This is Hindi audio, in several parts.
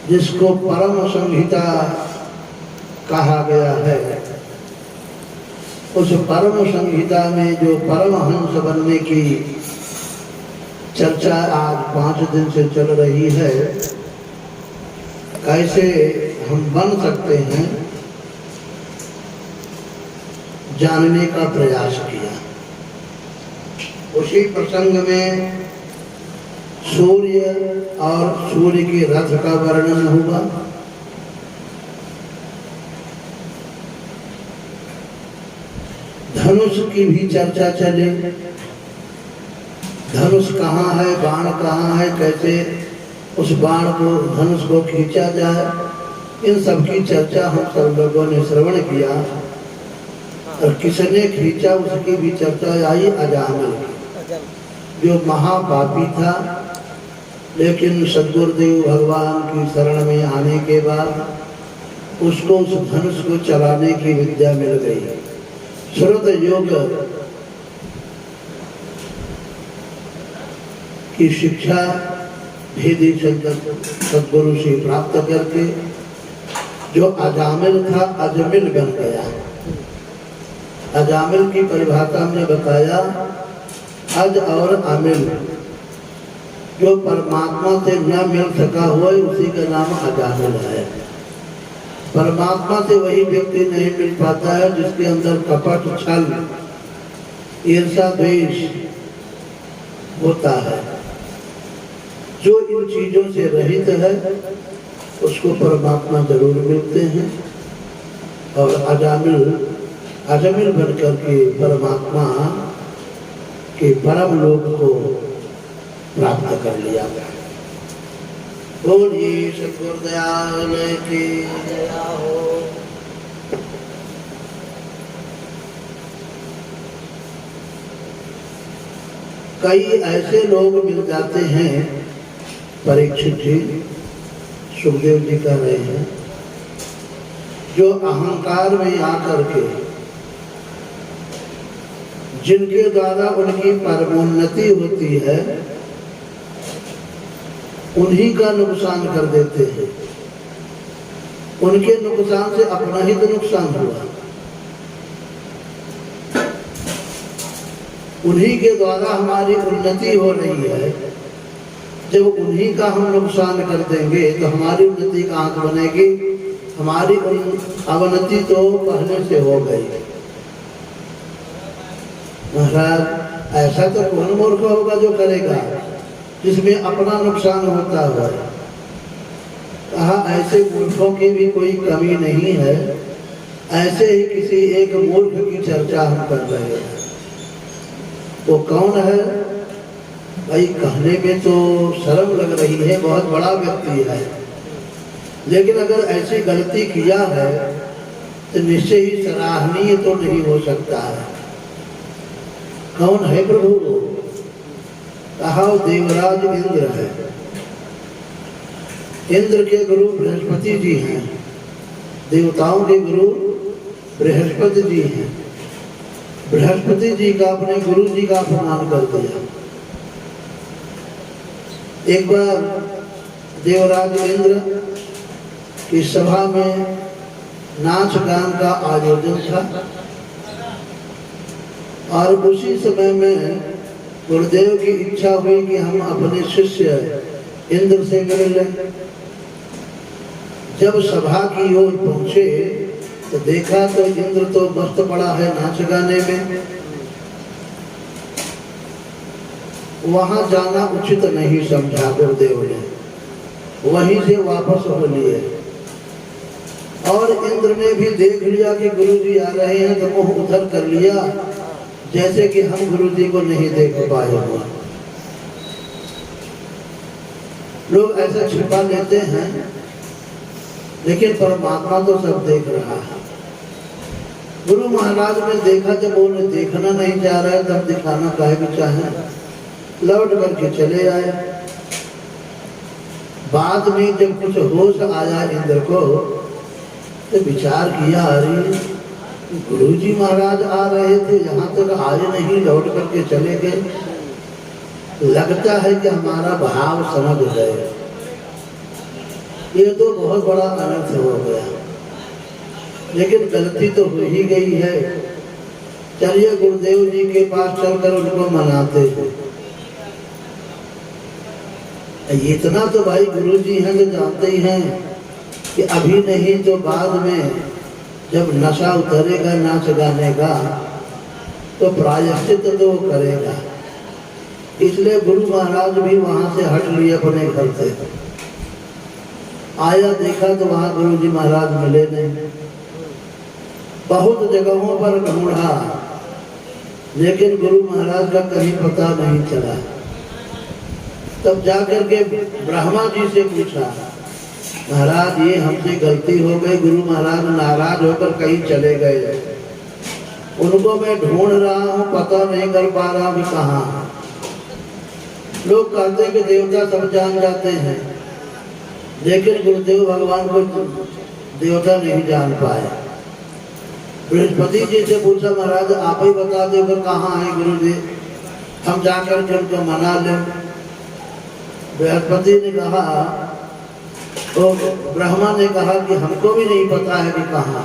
जिसको परम संहिता कहा गया है, उस परम संहिता में जो परमहंस बनने की चर्चा आज 5 दिन से चल रही है, कैसे हम बन सकते हैं, जानने का प्रयास किया। उसी प्रसंग में सूर्य और सूर्य के रथ का वर्णन हुआ। धनुष की भी चर्चा चली। धनुष कहाँ है, बाण कहाँ है, कैसे उस बाण को, धनुष को खींचा जाए, इन सब की चर्चा हम सब लोगों ने श्रवण किया। और किसने खींचा उसकी भी चर्चा आई। अजामिल, जो महापापी था, लेकिन सद्गुरुदेव भगवान की शरण में आने के बाद उसको उस धनुष को चलाने की विद्या मिल गई। श्रुत योग की शिक्षा भेदी सद्गुरु से प्राप्त करके जो अजामिल था, अजमिल बन गया। अजामिल की परिभाषा में बताया, अज और अमिल, जो परमात्मा से न मिल सका हुआ उसी का नाम अजामिल है। परमात्मा से वही व्यक्ति नहीं मिल पाता है जिसके अंदर कपट, छल, ईर्ष्या, द्वेष होता है। जो इन चीजों से रहित है उसको परमात्मा जरूर मिलते हैं। और अजामिल बनकर के परमात्मा के परम लोक को प्राप्त कर लिया। बोलिए सद्गुरुदयाल की जय हो। कई ऐसे लोग मिल जाते हैं, परीक्षित जी, सुखदेव जी कह रहे हैं, जो अहंकार में आकर के जिनके द्वारा उनकी परमोन्नति होती है, उन्हीं का नुकसान कर देते हैं। उनके नुकसान से अपना ही तो नुकसान हुआ। उन्हीं के द्वारा हमारी उन्नति हो रही है। जब उन्हीं का हम नुकसान कर देंगे तो हमारी उन्नति कहाँ से बनेगी? हमारी अवनति तो पहले से हो गई। महाराज, ऐसा तो कौन मूर्ख होगा जो करेगा जिसमें अपना नुकसान होता है। कहा ऐसे मूर्खों की भी कोई कमी नहीं है। ऐसे ही किसी एक मूर्ख की चर्चा हम कर रहे हैं। वो कौन है भाई? कहने में तो शर्म लग रही है, बहुत बड़ा व्यक्ति है, लेकिन अगर ऐसी गलती किया है तो निश्चय ही सराहनीय तो नहीं हो सकता है। कौन है प्रभु? कहा देवराज इंद्र है। इंद्र के गुरु बृहस्पति जी हैं। देवताओं के गुरु बृहस्पति जी हैं। बृहस्पति जी का अपने गुरु जी का अपमान कर दिया। एक बार देवराज इंद्र की सभा में नाच गान का आयोजन था और उसी समय में गुरुदेव की इच्छा हुई कि हम अपने शिष्य इंद्र से मिल लें। जब सभा की ओर पहुंचे तो देखा तो इंद्र तो मस्त पड़ा है नाच गाने में। वहां जाना उचित नहीं समझा गुरुदेव ने, वहीं से वापस हो लिए। और इंद्र ने भी देख लिया कि गुरु जी आ रहे हैं तो मुंह उधर कर लिया, जैसे कि हम गुरु जी को नहीं देख पाए हुआ। लोग ऐसा छिपा लेते हैं, लेकिन परमात्मा तो सब देख रहा है। गुरु महाराज ने देखा, जब उन्हें देखना नहीं चाह रहा है तब दिखाना काहे भी चाहे, लौट करके चले आए। बाद में जब कुछ होश आया इंद्र को तो विचार किया, अरे गुरुजी महाराज आ रहे थे, यहाँ तक आए नहीं, लौट करके चले गए। लगता है कि हमारा भाव समझ गए। ये तो बहुत बड़ा अनर्थ हो गया, लेकिन गलती तो हो ही गई है। चलिए गुरुदेव जी के पास चलकर उनको मनाते हैं। इतना तो भाई गुरु जी हैं तो जानते ही हैं कि अभी नहीं तो बाद में जब नशा उतरेगा नाच गाने का तो प्रायश्चित तो वो करेगा। इसलिए गुरु महाराज भी वहां से हट लिए अपने घर से। आया देखा तो वहां गुरु जी महाराज मिले नहीं। बहुत जगहों पर ढूंढा, लेकिन गुरु महाराज का कहीं पता नहीं चला। तब जाकर के ब्रह्मा जी से पूछा, महाराज ये हमसे गलती हो गई, गुरु महाराज नाराज होकर कहीं चले गए, उनको मैं ढूंढ रहा हूँ, पता नहीं कर पा रहा हूँ कहाँ। लोग कहते हैं कि देवता सब जान जाते हैं, लेकिन गुरुदेव भगवान को देवता नहीं जान पाए। बृहस्पति जी से पूछा, महाराज आप ही बता दो कहाँ है गुरु जी, हम जाकर के उनको मना लें। बृहस्पति ने कहा, तो ब्रह्मा ने कहा कि हमको भी नहीं पता है कि कहाँ।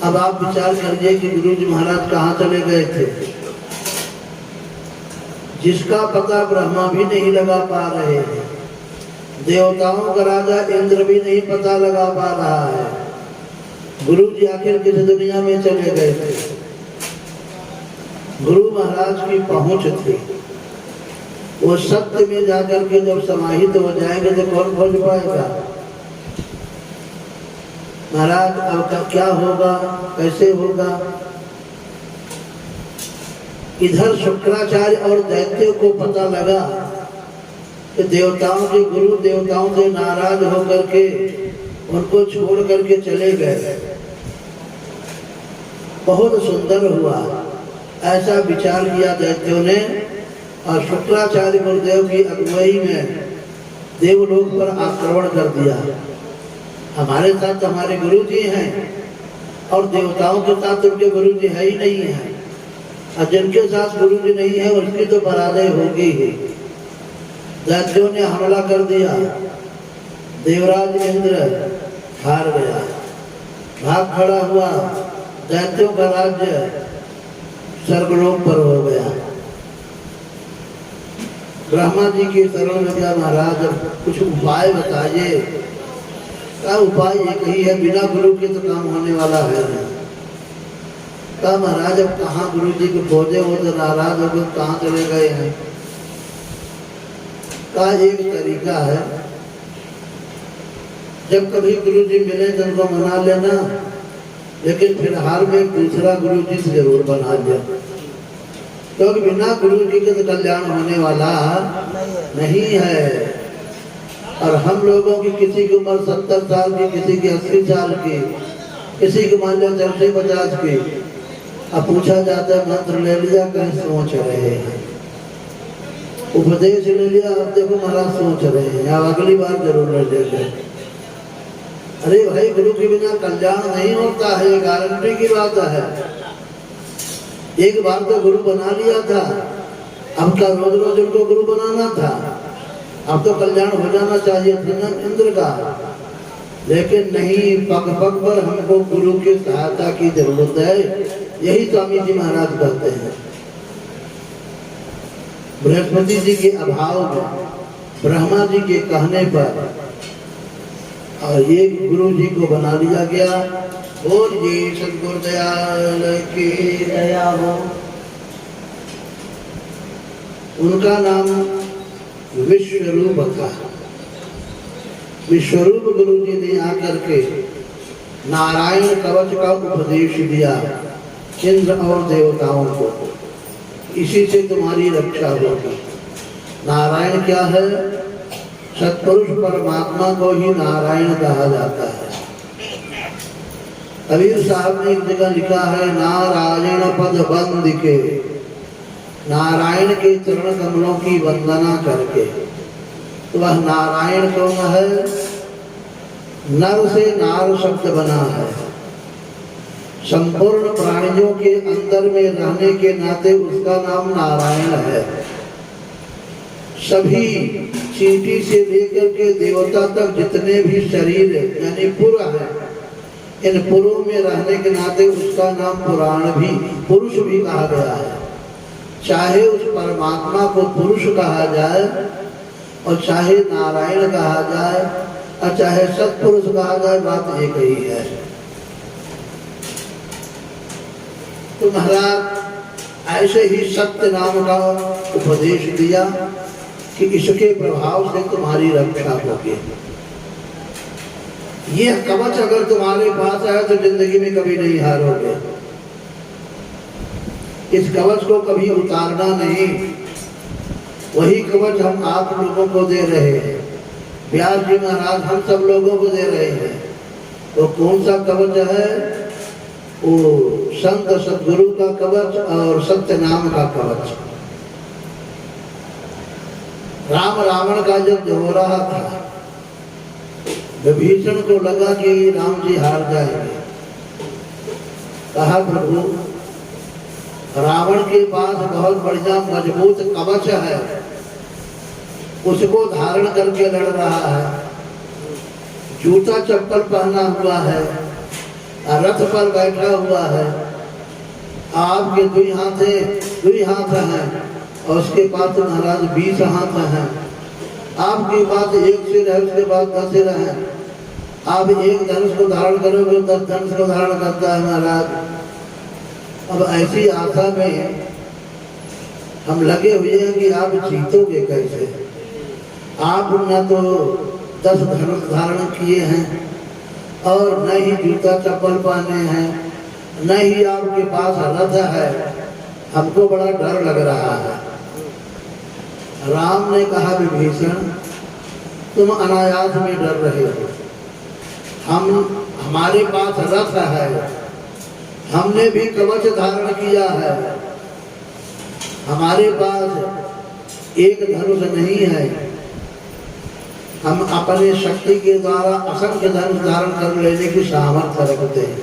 अब आप विचार करिए कि गुरु जी महाराज कहाँ चले गए थे, जिसका पता ब्रह्मा भी नहीं लगा पा रहे हैं, देवताओं का राजा इंद्र भी नहीं पता लगा पा रहा है। गुरु जी आखिर किस दुनिया में चले गए थे। गुरु महाराज की पहुंच थी, वो सत्य में जाकर के जब समाहित हो जाएंगे तो कौन खोज पाएगा। महाराज अब क्या होगा, कैसे होगा। इधर शुक्राचार्य और दैत्यों को पता लगा कि देवताओं के गुरु देवताओं से नाराज होकर के उनको छोड़ करके चले गए। बहुत सुंदर हुआ, ऐसा विचार किया दैत्यों ने, और शुक्राचार्य गुरुदेव की अगुवाई में देवलोक पर आक्रमण कर दिया। हमारे साथ हमारे गुरु जी हैं और देवताओं के साथ उनके गुरु जी है ही नहीं है, और जिनके साथ गुरु जी नहीं है उसकी तो पराजय होगी ही। दैत्यों ने हमला कर दिया, देवराज इंद्र हार गया, भाग खड़ा हुआ, दैत्यों का राज्य स्वर्गलोक पर हो गया। ब्रह्मा जी की शरण में गया, महाराज कुछ उपाय बताइए। क्या उपाय एक ही है, बिना गुरु के तो काम होने वाला है नहीं। कहा महाराज अब कहाँ गुरु जी को खोजे, वो तो नाराज हो गए, कहाँ चले गए हैं। का एक तरीका है, जब कभी गुरु जी मिले तो उनको मना लेना, लेकिन फिलहाल में दूसरा गुरु जी से जरूर बना लिया, क्योंकि बिना गुरु जी के तो कल्याण होने वाला नहीं है। और हम लोगों की किसी की उम्र 70 साल की, किसी की 80 साल की, किसी की मान लो 40-50 की। अब पूछा जाता है मंत्र ले लिया, कहीं सोच रहे हैं, उपदेश ले लिया, अब देखो महाराज सोच रहे हैं, अब अगली बार जरूर ले लेंगे। अरे भाई गुरु के बिना कल्याण नहीं होता है, ये गारंटी की बात है। एक बार तो गुरु बना लिया था, अब क्या रोज रोज उनको गुरु बनाना था। अब तो कल्याण हो जाना चाहिए था इंद्र का, लेकिन नहीं, पग पग पर हमको गुरु की सहायता की जरूरत है। यही स्वामी जी महाराज कहते हैं। बृहस्पति जी के अभाव में, ब्रह्मा जी के कहने पर, और ये गुरु जी को बना लिया गया। और ये सद्गुरु दयाल की दया हो। उनका नाम विश्वरूप था। विश्वरूप गुरु जी ने आकर के नारायण कवच का उपदेश दिया इंद्र और देवताओं को, इसी से तुम्हारी रक्षा होगी। नारायण क्या है? सत्पुरुष परमात्मा को ही नारायण कहा जाता है। कबीर साहब ने एक जगह लिखा है, नारायण पद बंद के, नारायण के चरण कमलों की वंदना करके। तो वह नारायण कौन है? नर से नार शब्द बना है। संपूर्ण प्राणियों के अंदर में रहने के नाते उसका नाम नारायण है। सभी चींटी से लेकर के देवता तक जितने भी शरीर यानी पुर है, इन पुरों में रहने के नाते उसका नाम पुराण भी, पुरुष भी कहा गया है। चाहे उस परमात्मा को पुरुष कहा जाए और चाहे नारायण कहा जाए और चाहे सत्पुरुष कहा जाए, बात एक ही है। तो महाराज ऐसे ही सत्य नाम का उपदेश दिया कि इसके प्रभाव से तुम्हारी रक्षा होगी। ये कवच अगर तुम्हारे पास है तो जिंदगी में कभी नहीं हारोगे। इस कवच को कभी उतारना नहीं। वही कवच हम आप लोगों को दे रहे हैं, व्यास जी महाराज हम सब लोगों को दे रहे हैं। तो कौन सा कवच है? वो संत सद्गुरु का कवच और सत्य नाम का कवच। राम रावण का जब हो रहा था, विभीषण को लगा कि राम जी हार जाएंगे। कहा प्रभु रावण के पास बहुत बढ़िया मजबूत कवच है, उसको धारण करके लड़ रहा है, जूता चप्पल पहना हुआ है, रथ पर बैठा हुआ है, आपके दुई हाथ हैं और उसके पास महाराज 20 हाथ हैं। आपके पास एक सिर है, उसके पास 10 सिर है। आप एक धनुष को धारण करोगे 10 धनुष को धारण करता है महाराज। अब ऐसी आशा में हम लगे हुए हैं कि आप जीतोगे कैसे। आप न तो 10 धनुष धारण किए हैं और न ही जूता चप्पल पहने हैं, न ही आपके पास रथ है। हमको बड़ा डर लग रहा है। राम ने कहा विभीषण तुम अनायास में डर रहे हो, हमारे पास रथ है, हमने भी कवच धारण किया है, हमारे पास एक धनुष नहीं है, हम अपने शक्ति के द्वारा असंख्य धनुष धारण कर लेने की सामर्थ्य रखते हैं।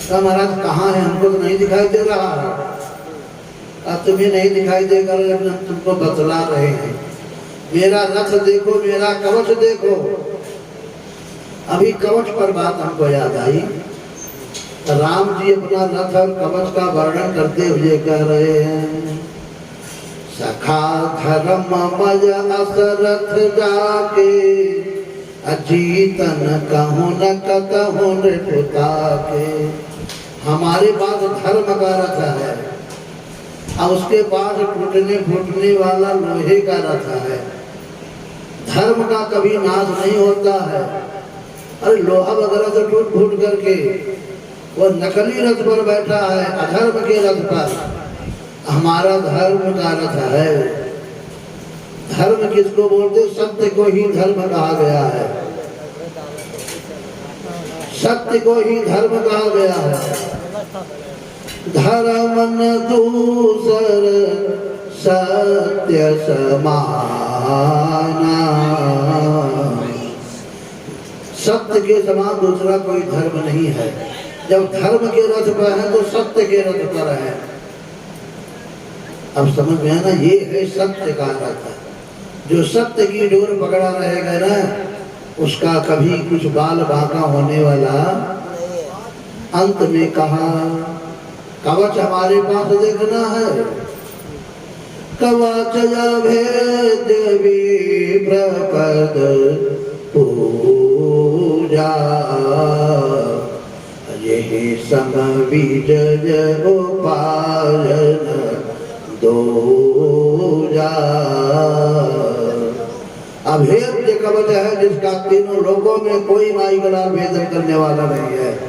तो महाराज कहाँ है? हमको तो नहीं दिखाई दे रहा है। अब तुम्हें नहीं दिखाई देगा, हम तुमको बतला रहे हैं। मेरा रथ देखो, मेरा कवच देखो। अभी कवच पर बात हमको याद आई। राम जी अपना रथ और कवच का वर्णन करते हुए कह रहे हैं, सखा धर्म मज असरथ जाके, अजीतन कहूँ न कतहूँ नृपुता के। हमारे पास धर्म का रथ है और उसके पास टूटने फूटने वाला लोहे का रथ है। धर्म का कभी नाश नहीं होता है। अरे लोहा वगैरह तो टूट फूट करके वो नकली रथ पर बैठा है, अधर्म के रथ पर। हमारा धर्म का रथ है। धर्म किसको बोलते? सत्य को ही धर्म कहा गया है। सत्य को ही धर्म कहा गया है। धर्म न दूसर सत्य समाना। सत्य के समान दूसरा कोई धर्म नहीं है। जब धर्म के रथ पर है तो सत्य के रथ पर है। अब समझ में आना, ये है सत्य का रथ। जो सत्य की डोर पकड़ा रहेगा ना, उसका कभी कुछ बाल बांका होने वाला। अंत में कहा कवच हमारे पास देखना है। कवच भेद विप्रपद पूजा, यही सम विजय उपायन दूजा। अभेद्य कवच है जिसका तीनों लोगों में कोई माई गला भेदन करने वाला नहीं है।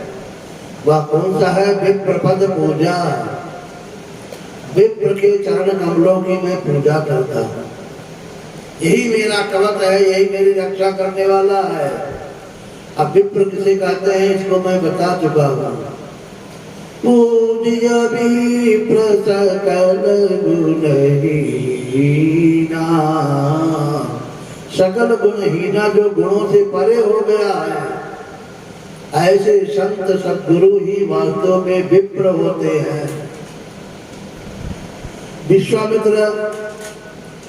वह कौन सा है? विप्रपद पूजा। विप्र के चरण कमलों की मैं पूजा करता हूँ। यही मेरा कवच है, यही मेरी रक्षा करने वाला है। अब विप्र किसे कहते हैं इसको मैं बता चुका हूँ। पूज्य विप्र सकल गुणहीना, सकल गुणहीना जो गुणों से परे हो गया है। ऐसे संत सद्गुरु ही वास्तव में विप्र होते हैं। विश्वामित्र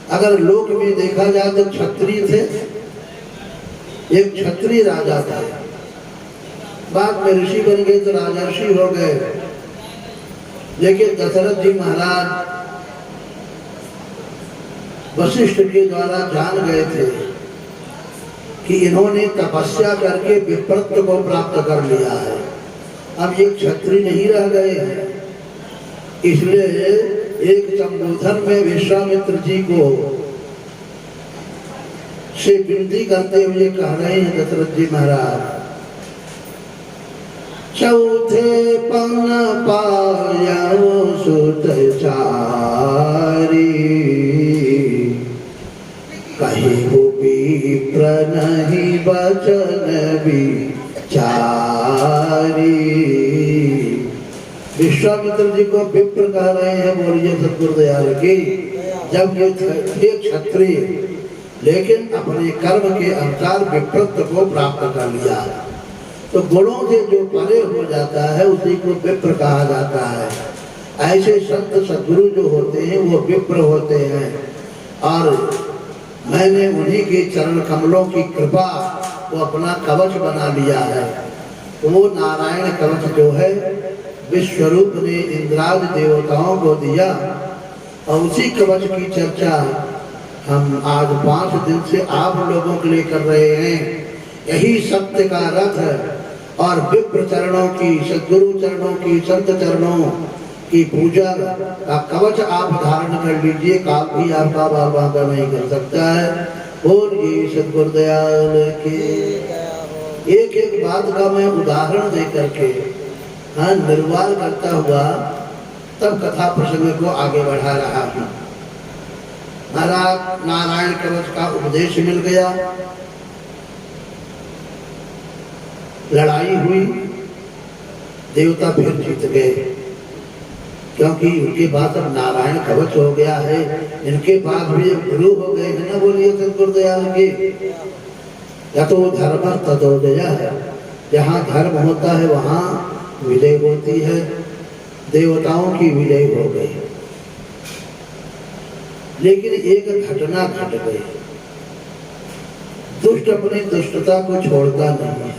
अगर लोक में देखा जाए तो क्षत्रिय थे, एक क्षत्रिय राजा था, बाद में ऋषि बन गए तो राजर्षि हो गए। लेकिन दशरथ जी महाराज वशिष्ठ के द्वारा जान गए थे कि इन्होंने तपस्या करके विप्रत्व को प्राप्त कर लिया है, अब ये क्षत्रिय नहीं रह गए हैं। इसलिए एक संबोधन में विश्वामित्र जी को से विनती करते हुए कह रहे हैं दशरथ जी महाराज, चौथे पन पायो सुत चारी, कहे हो विप्र नहीं वचन विचारी। विश्वामित्र जी को विप्र कह रहे हैं, बोलिए सतगुरुदयाल की। जब ये थे क्षत्रिय, लेकिन अपने कर्म के अनुसार विप्रत्व को प्राप्त कर लिया, तो गुणों से जो परे हो जाता है उसी को विप्र कहा जाता है। ऐसे संत सद्गुरु जो होते हैं वो विप्र होते हैं, और मैंने उन्हीं के चरण कमलों की कृपा को अपना कवच बना लिया है। वो नारायण कवच जो है विश्वरूप ने इंद्रादि देवताओं को दिया, और उसी कवच की चर्चा हम आज 5 दिन से आप लोगों के लिए कर रहे हैं। यही सत्य का रथ है, और विप्र चरणों की, सद्गुरु चरणों की, संत चरणों की पूजा का कवच आप धारण कर लीजिए, काल भी आपका बाधा नहीं कर सकता है। और ये सद्गुरुदयाल के एक एक बात का मैं उदाहरण दे करके निर्वाह करता हुआ तब कथा प्रसंग को आगे बढ़ा रहा हूँ। महाराज नारायण कवच का उपदेश मिल गया, लड़ाई हुई, देवता फिर जीत गए, क्योंकि उनके पास अब नारायण कवच हो गया है। इनके पास भी गुरु हो गए हैं ना, बोलिए सतगुरुदयाल के। या तो वो धर्म तदोदया है, जहाँ धर्म होता है वहाँ विजय होती है, देवताओं की विजय हो गई। लेकिन एक घटना घट गई, दुष्ट अपनी दुष्टता को छोड़ता नहीं है।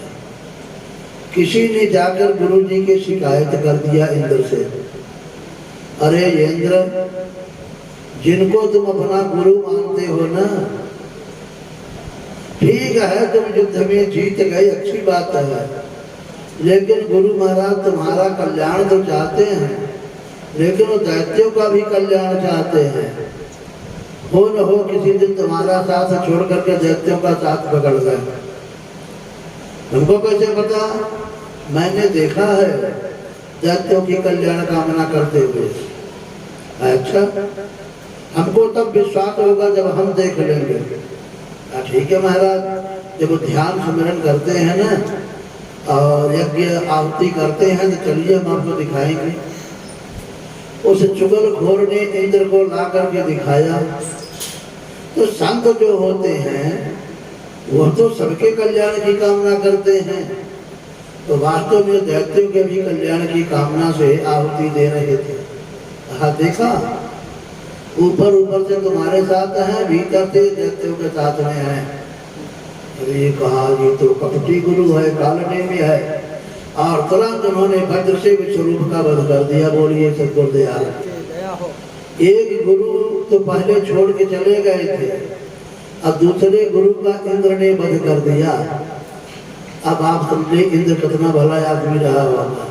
किसी ने जाकर गुरु जी की शिकायत कर दिया इंद्र से, अरे इंद्र, जिनको तुम अपना गुरु मानते हो ना, ठीक है तुम युद्ध में जीत गए, अच्छी बात है, लेकिन गुरु महाराज तुम्हारा कल्याण तो चाहते हैं, लेकिन वो दैत्यों का भी कल्याण चाहते हैं। हो न हो किसी दिन तुम्हारा साथ छोड़ करके दैत्यों का साथ पकड़ गए। तुमको कैसे पता? मैंने देखा है दैत्यों की कल्याण कामना करते हुए। अच्छा, हमको तब विश्वास होगा जब हम देख लेंगे। ठीक है महाराज, जब ध्यान स्मरण करते हैं ना और यज्ञ आहुति करते हैं तो चलिए हम आपको दिखाएंगे। उस चुगलखोर ने इंद्र को ला करके दिखाया। तो संत जो होते हैं वो तो सबके कल्याण की कामना करते हैं, तो वास्तव में दैत्यों के भी कल्याण की कामना से आहुति दे रहे थे। देखा, ऊपर ऊपर से तुम्हारे साथ है, भीतर से दैत्यों के साथ में है। ये कहा ये तो कपटी गुरु है, कालने में है, और तुरंत उन्होंने वज्र से विश्वरूप का वध कर दिया। बोलिए सतगुरुदयाल। एक गुरु तो पहले छोड़ के चले गए थे, अब दूसरे गुरु का इंद्र ने वध कर दिया। अब आप समझे इंद्र कितना भला आदमी रहा होगा।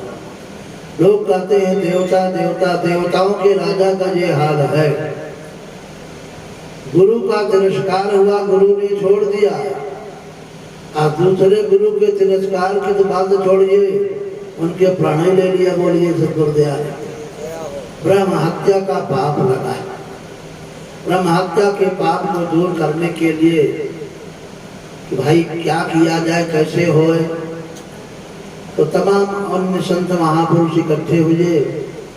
लोग कहते हैं देवता देवता, देवताओं के राजा का ये हाल है। गुरु का तिरस्कार हुआ, गुरु ने छोड़ दिया। आप दूसरे गुरु के तिरस्कार की तो बात छोड़िए, उनके प्राण ले लिया। बोलिए सतगुरुदयाल। ब्रह्म हत्या का पाप लगा है। ब्रह्म हत्या के पाप को दूर करने के लिए कि भाई क्या किया जाए, कैसे होए, तो तमाम अन्य संत महापुरुष इकट्ठे हुए।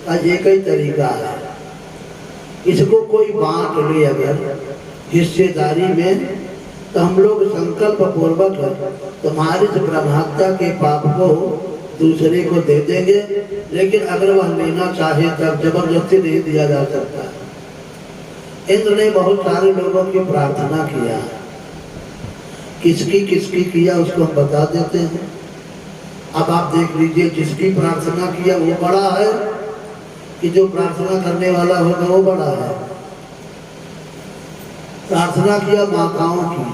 आज एक ही तरीका है, इसको कोई बांट ले अगर हिस्सेदारी में, तो हम लोग संकल्प पूर्वक तुम्हारी ब्रह्म हत्या के पाप को दूसरे को दे देंगे, लेकिन अगर वह लेना चाहे तब जबरदस्ती नहीं दिया जा सकता। इंद्र ने बहुत सारे लोगों की प्रार्थना किया, किसकी किया उसको हम बता देते हैं। अब आप देख लीजिए, जिसकी प्रार्थना किया वो बड़ा है कि जो प्रार्थना करने वाला होगा वो बड़ा है। प्रार्थना किया माताओं की,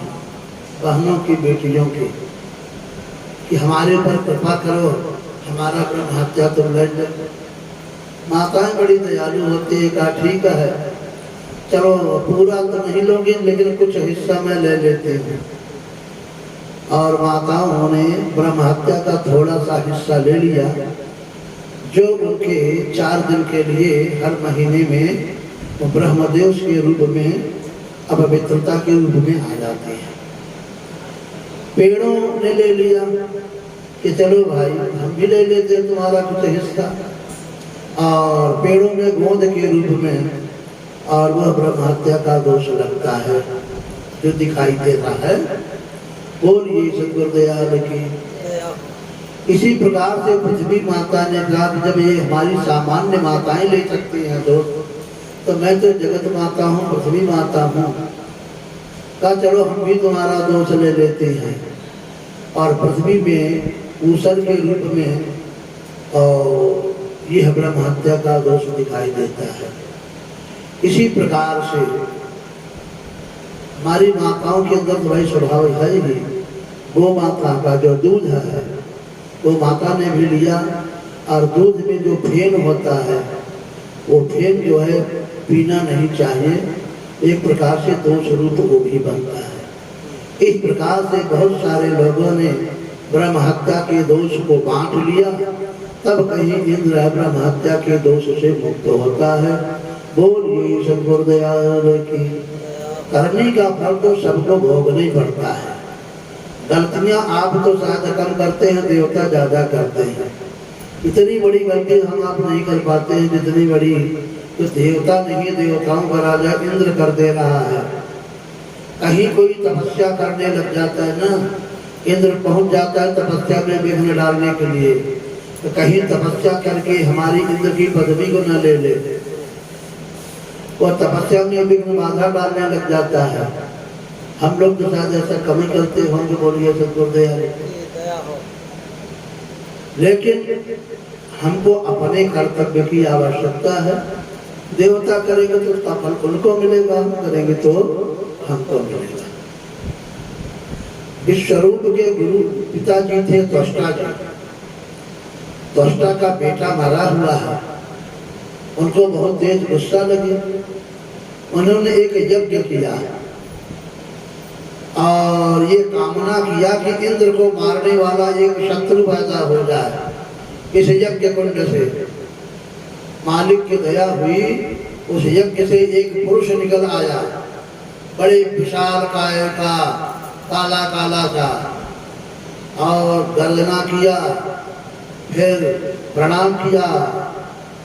बहनों की, बेटियों की कि हमारे ऊपर कृपा करो, हमारा ब्रह्म हत्या तुम लड़ लो। माताएं बड़ी दयालु होती है, कहा ठीक है, चलो पूरा तो नहीं लोगे लेकिन कुछ हिस्सा मैं ले लेते हैं। और माताओं ने ब्रह्म हत्या का थोड़ा सा हिस्सा ले लिया, जो उनके 4 दिन के लिए हर महीने में वो ब्रह्मदेव के रूप में, अपवित्रता के रूप में आ जाते हैं। पेड़ों ने ले लिया कि चलो भाई हम भी ले लेते हैं तुम्हारा कुछ हिस्सा, और पेड़ों ने गोंद के रूप में, और वह ब्रह्म हत्या का दोष लगता है जो दिखाई देता है। बोलिए सद्गुरुदयाल की। इसी प्रकार से पृथ्वी माता ने कहा कि जब ये हमारी सामान्य माताएं ले सकती हैं दोस्त, तो मैं तो जगत माता हूँ, पृथ्वी माता हूँ। कहा चलो हम भी तुम्हारा दोष ले लेते हैं, और पृथ्वी में ऊसर के रूप में और यह ब्रह्म हत्या का दोष दिखाई देता है। इसी प्रकार से हमारी माताओं के अंदर तो भाई स्वभाव है ही, गो माता का जो दूध है वो माता ने भी लिया, और दूध में जो फेन होता है वो फेन जो है पीना नहीं चाहिए, एक प्रकार से दोष रूप वो भी बनता है। इस प्रकार से बहुत सारे लोगों ने ब्रह्म हत्या के दोष को बांट लिया, तब कहीं इंद्र ब्रह्म हत्या के दोष से मुक्त होता है। बोलिए सद्गुरुदयाल की। करने का फल तो सबको भोगना ही पड़ता है। गलतियां आप तो शायद कम करते हैं, देवता ज्यादा करते हैं। इतनी बड़ी गलती हम आप नहीं कर पाते हैं जितनी बड़ी तो देवता नहीं, देवताओं का राजा इंद्र कर दे रहा है। कहीं कोई तपस्या करने लग जाता है ना, इंद्र पहुंच जाता है तपस्या में विघ्न डालने के लिए, तो कहीं तपस्या करके हमारी इंद्र की पदवी को न ले ले, और तपस्या में विघ्न बाधा डालने लग जाता है। हम लोग तो शायद ऐसा कम ही करते होंगे, बोलिए सद्गुरुदयाल। लेकिन हमको अपने कर्तव्य की आवश्यकता है। देवता करेंगे तो उसका फल उनको मिलेगा, हम करेंगे तो हमको मिलेगा। इस स्वरूप के गुरु पिताजी थे त्वष्टा जी। त्वष्टा का बेटा मरा हुआ है, उनको बहुत तेज गुस्सा लगी। उन्होंने एक यज्ञ किया और ये कामना किया कि इंद्र को मारने वाला एक शत्रु पैदा हो जाए। इस यज्ञ कुंड से मालिक की दया हुई, उस यज्ञ से एक पुरुष निकल आया, बड़े विशाल काय का, काला काला सा, और गर्जना किया, फिर प्रणाम किया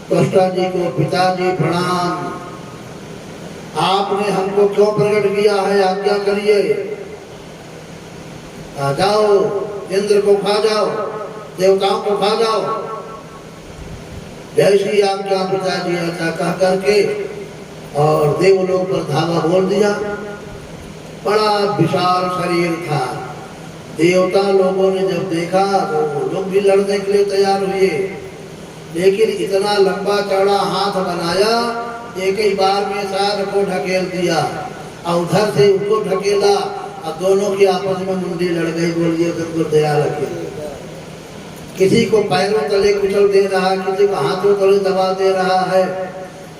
त्वष्टा जी को। पिताजी प्रणाम, आपने हमको क्यों प्रकट किया है, आज्ञा करिए। आ जाओ, इंद्र को खा जाओ, देवताओं को खा जाओ। जैसी आज्ञा पिताजी ऐसा कह करके और देवलोक पर धावा बोल दिया। बड़ा विशाल शरीर था। देवता लोगों ने जब देखा तो लोग भी लड़ने के लिए तैयार हुए, लेकिन इतना लंबा चौड़ा हाथ बनाया, एक ही बार में सार को ढकेल दिया और उधर से उसको ढकेला, और दोनों की आपस में मुंडी लड़ गई। बोलिए सद्गुरुदयाल की। किसी को पैरों तले कुचल दे रहा, किसी को हाथों तले दबा दे रहा है।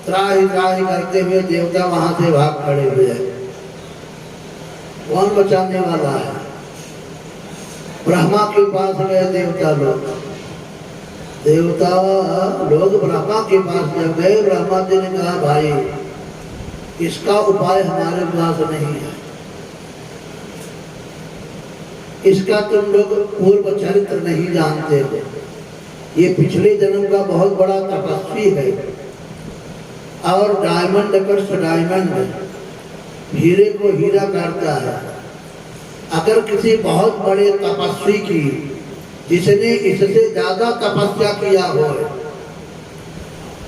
त्राही त्राही करते हुए देवता वहां से भाग खड़े हुए हैं। कौन बचाने वाला है? ब्रह्मा के पास गए देवता लोग। देवता लोग ब्रह्मा के पास जब गए, ब्रह्मा जी ने कहा भाई इसका उपाय हमारे पास नहीं है, इसका तुम लोग पूर्व चरित्र नहीं जानते हो। ये पिछले जन्म का बहुत बड़ा तपस्वी है, और डायमंड कट्स डायमंड, हीरे को हीरा काटता है। अगर किसी बहुत बड़े तपस्वी की, जिसने इससे ज्यादा तपस्या किया हो,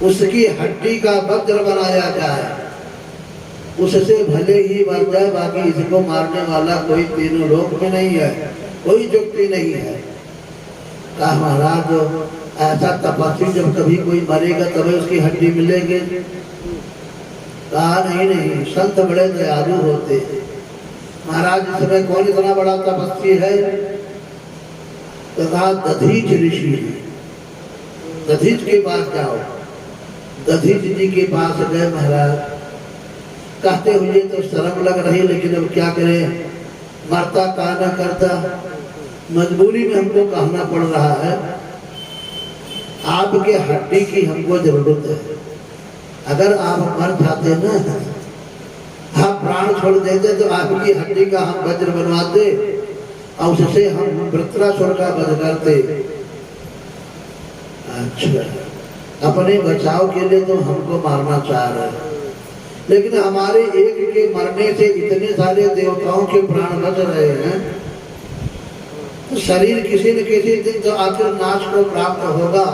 उसकी हड्डी का वज्र बनाया जाए, उससे भले ही मर जाए, बाकी इसको मारने वाला कोई तीनों लोक में नहीं है, कोई जुक्ति नहीं है। कहा महाराज ऐसा तपस्वी जब कभी कोई मरेगा तभी उसकी हड्डी मिलेगी? कहा नहीं नहीं, संत बड़े दयालु होते हैं। महाराज इस समय कौन इतना बड़ा तपस्वी है? तो कहा दधीच ऋषि। दधीच के पास जाओ। दधीच जी के पास गए महाराज। कहते हुए तो शर्म लग रही, लेकिन अब क्या करें, मरता कहा ना करता, मजबूरी में हमको कहना पड़ रहा है। आपके हड्डी की हमको जरूरत है। अगर आप मर जाते ना, आप प्राण छोड़ देते तो आपकी हड्डी का हम वज्र बनवाते और उससे हम वृत्रासुर का वध करते। अच्छा, अपने बचाव के लिए तो हमको मारना चाह रहे हैं, लेकिन हमारे एक के मरने से इतने सारे देवताओं के प्राण बच रहे हैं, तो शरीर किसी न किसी दिन तो आखिर नाश को प्राप्त होगा।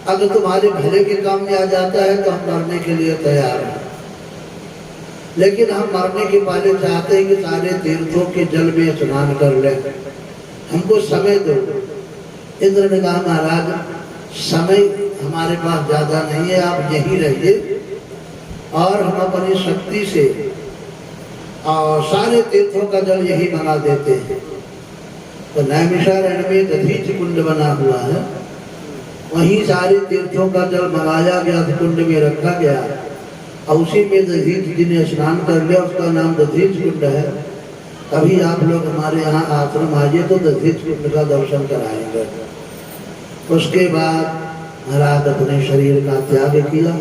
अगर तुम्हारे भले के काम में आ जाता है तो हम मरने के लिए तैयार हैं, लेकिन हम मरने के पहले चाहते हैं कि सारे तीर्थों के जल में स्नान कर लें, हमको समय दो। इंद्र ने कहा महाराज समय हमारे पास ज्यादा नहीं है, आप यहीं रहिए और हम अपनी शक्ति से और सारे तीर्थों का जल यही बना देते हैं। तो नैमिषारण्य में दधीच कुंड बना हुआ है, वहीं सारे तीर्थों का जल मंगाया गया, कुंड में रखा गया और उसी में दधीच जी ने स्नान कर लिया। उसका नाम दधीच कुंड है। कभी आप लोग हमारे यहाँ आश्रम आइए तो दधीच कुंड का दर्शन कराएंगे। उसके बाद महाराज अपने शरीर का त्याग किया,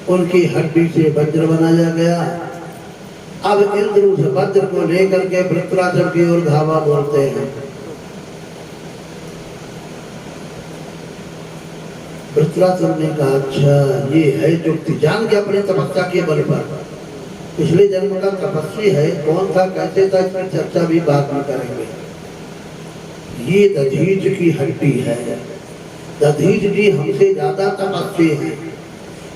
उनकी हड्डी से वज्र बनाया गया। अब इंद्र उस वज्र को लेकर के वृत्रासुर की ओर धावा बोलते हैं। वृत्रासुर ने कहा अच्छा ये है युक्ति, जान के अपने तपस्या के बल पर पिछले जन्म का तपस्वी है, कौन था कैसे था इसकी चर्चा भी बाद में करेंगे। ये दधीच की हड्डी है, दधीच जी हमसे ज्यादा तपस्वी है,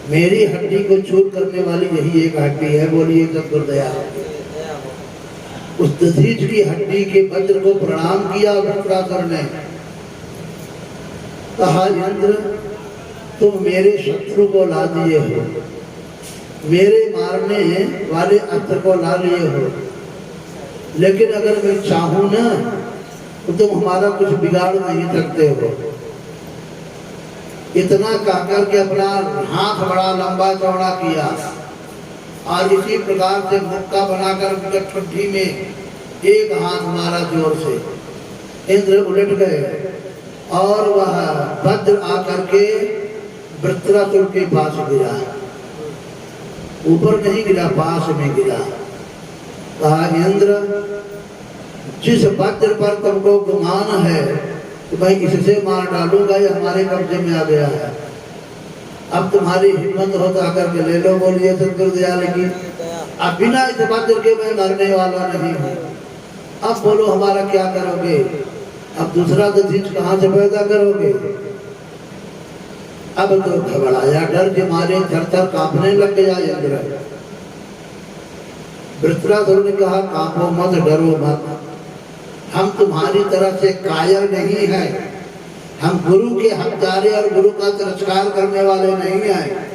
मेरी हड्डी को चूर करने वाली यही एक हड्डी है, बोलिए सद्गुरुदया। उस दधीच की हड्डी के वज्र को प्रणाम किया वृत्रासुर ने। कहा इंद्र तुम मेरे शत्रु को ला दिए हो, मेरे मारने वाले अस्त्र को ला लिए हो, लेकिन अगर मैं चाहूं ना तो तुम हमारा कुछ बिगाड़ नहीं सकते हो। इतना कहकर के अपना हाथ बड़ा लंबा चौड़ा किया और इसी प्रकार से मुक्का बनाकर ठुड्डी में एक हाथ मारा जोर से। इंद्र उलट गए और वह वज्र आकर के वृत्रासुर के पास गिरा, ऊपर नहीं गिरा, पास में गिरा। कहा इंद्र जिस वज्र पर तुमको गुमान है तो मैं इससे मार डालूंगा, ये हमारे कब्जे में आ गया है। अब तुम्हारी हिम्मत हो तो आकर के ले लो, बोलिए सद्गुरुदयाल की। अब बिना इस वज्र के मैं मरने वाला नहीं हूँ। अब बोलो हमारा क्या करोगे? अब दूसरा दधीच कहाँ से पैदा करोगे? अब तो घबराया, डर के मारे थर-थर कांपने लग गया इंद्र। वृत्रासुर ने कहा कांपो मत, डरो मत, हम तुम्हारी तरह से कायर नहीं है, हम गुरु के हकदारे और गुरु का तिरस्कार करने वाले नहीं हैं,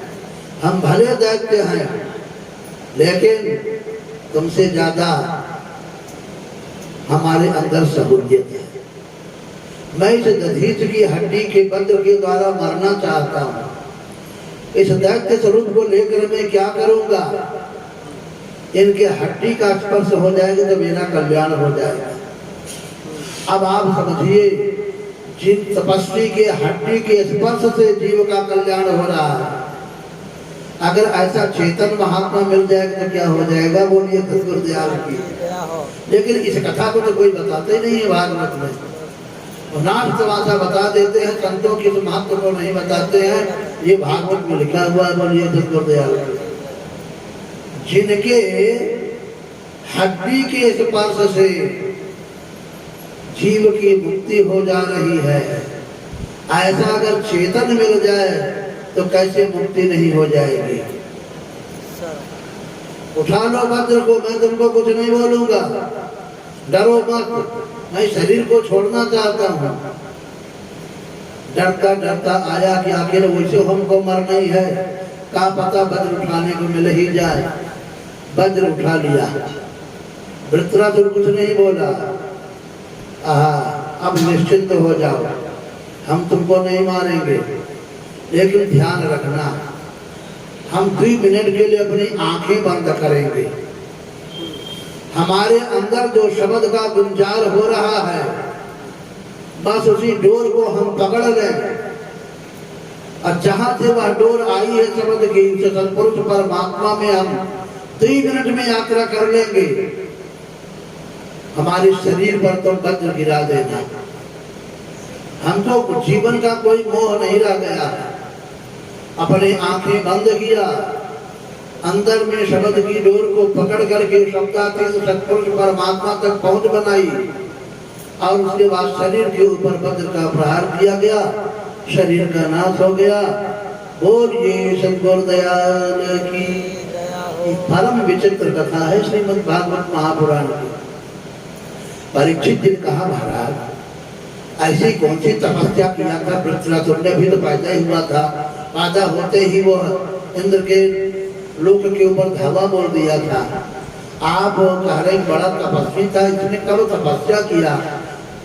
हम भले दैत्य हैं, लेकिन तुमसे ज्यादा हमारे अंदर सहूलियत है। मैं इस दधीच की हड्डी के वज्र के द्वारा मरना चाहता हूँ। इस दैत्य स्वरूप को लेकर मैं क्या करूंगा? इनके हड्डी का स्पर्श हो जाएगा तो मेरा कल्याण हो जाएगा। अब आप समझिए, जिन तपस्वी के हड्डी के स्पर्श से जीव का कल्याण हो रहा है, अगर ऐसा चेतन महात्मा मिल जाएगा तो क्या हो जाएगा? बोलिए सद्गुरुदयाल की। लेकिन इस कथा को तो कोई बताते नहीं है भागवत में, नाम तमाशा बता देते हैं, संतों के महत्व को नहीं बताते हैं। ये भागवत में लिखा हुआ है, बोलिए सद्गुरुदयाल की। जिनके हड्डी के स्पर्श से जीव की मुक्ति हो जा रही है, ऐसा अगर चेतन मिल जाए तो कैसे मुक्ति नहीं हो जाएगी? उठा लो वज्र को, मैं तुमको कुछ नहीं बोलूंगा, डरो मत, मैं शरीर को छोड़ना चाहता हूँ। डरता डरता आया कि आखिर वैसे हमको मरना ही है, क्या पता वज्र उठाने को मिल ही जाए। वज्र उठा लिया, वृत्रासुर कुछ नहीं बोला। अब निश्चिंत हो जाओ, हम तुमको नहीं मारेंगे, लेकिन ध्यान रखना हम 2 मिनट के लिए अपनी आंखें बंद करेंगे। हमारे अंदर जो शब्द का गुंजार हो रहा है, बस उसी डोर को हम पकड़ लें, और जहां से वह डोर आई है शब्द की, उस सत्पुरुष परमात्मा में हम 3 मिनट में यात्रा कर लेंगे। हमारे शरीर पर तो वज्र गिरा देना। हमको जीवन का कोई मोह नहीं रह गया है। अपने आंखें बंद किया, अंदर में शब्द की डोर को पकड़ करके शब्दातीत सत्पुरुष परमात्मा तक पहुंच बनाई, और उसके बाद शरीर के ऊपर वज्र का प्रहार किया गया, शरीर का नाश हो गया। बोलिए सद्गुरु दयाल की। परम विचित्र कथा है श्रीमद् भागवत महापुराण की। परीक्षित जी ने कहा, महाराज ऐसी कौन सी तपस्या किया था वृत्रासुर ने, भी तो पैदा ही हुआ था, पैदा होते ही वो इंद्र के लोक के ऊपर धावा बोल दिया था। आप कह रहे बड़ा तपस्वी था, इसने कब तपस्या किया,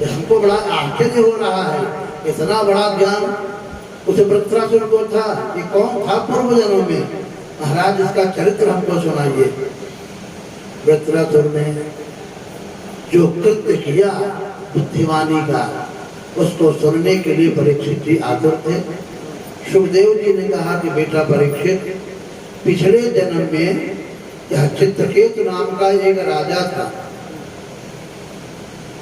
हमको बड़ा आश्चर्य हो रहा है, इतना बड़ा ज्ञान उस वृत्रासुर को था। ये कौन था पूर्व जन्म में? महाराज इसका चरित्र हमको सुनाइए। वृत्रासुर ने जो कृत्य किया बुद्धिमानी का, उसको सुनने के लिए परीक्षित जी आतुर थे। सुखदेव जी ने कहा कि बेटा परीक्षित, पिछले जन्म में यह चित्रकेतु नाम का एक राजा था,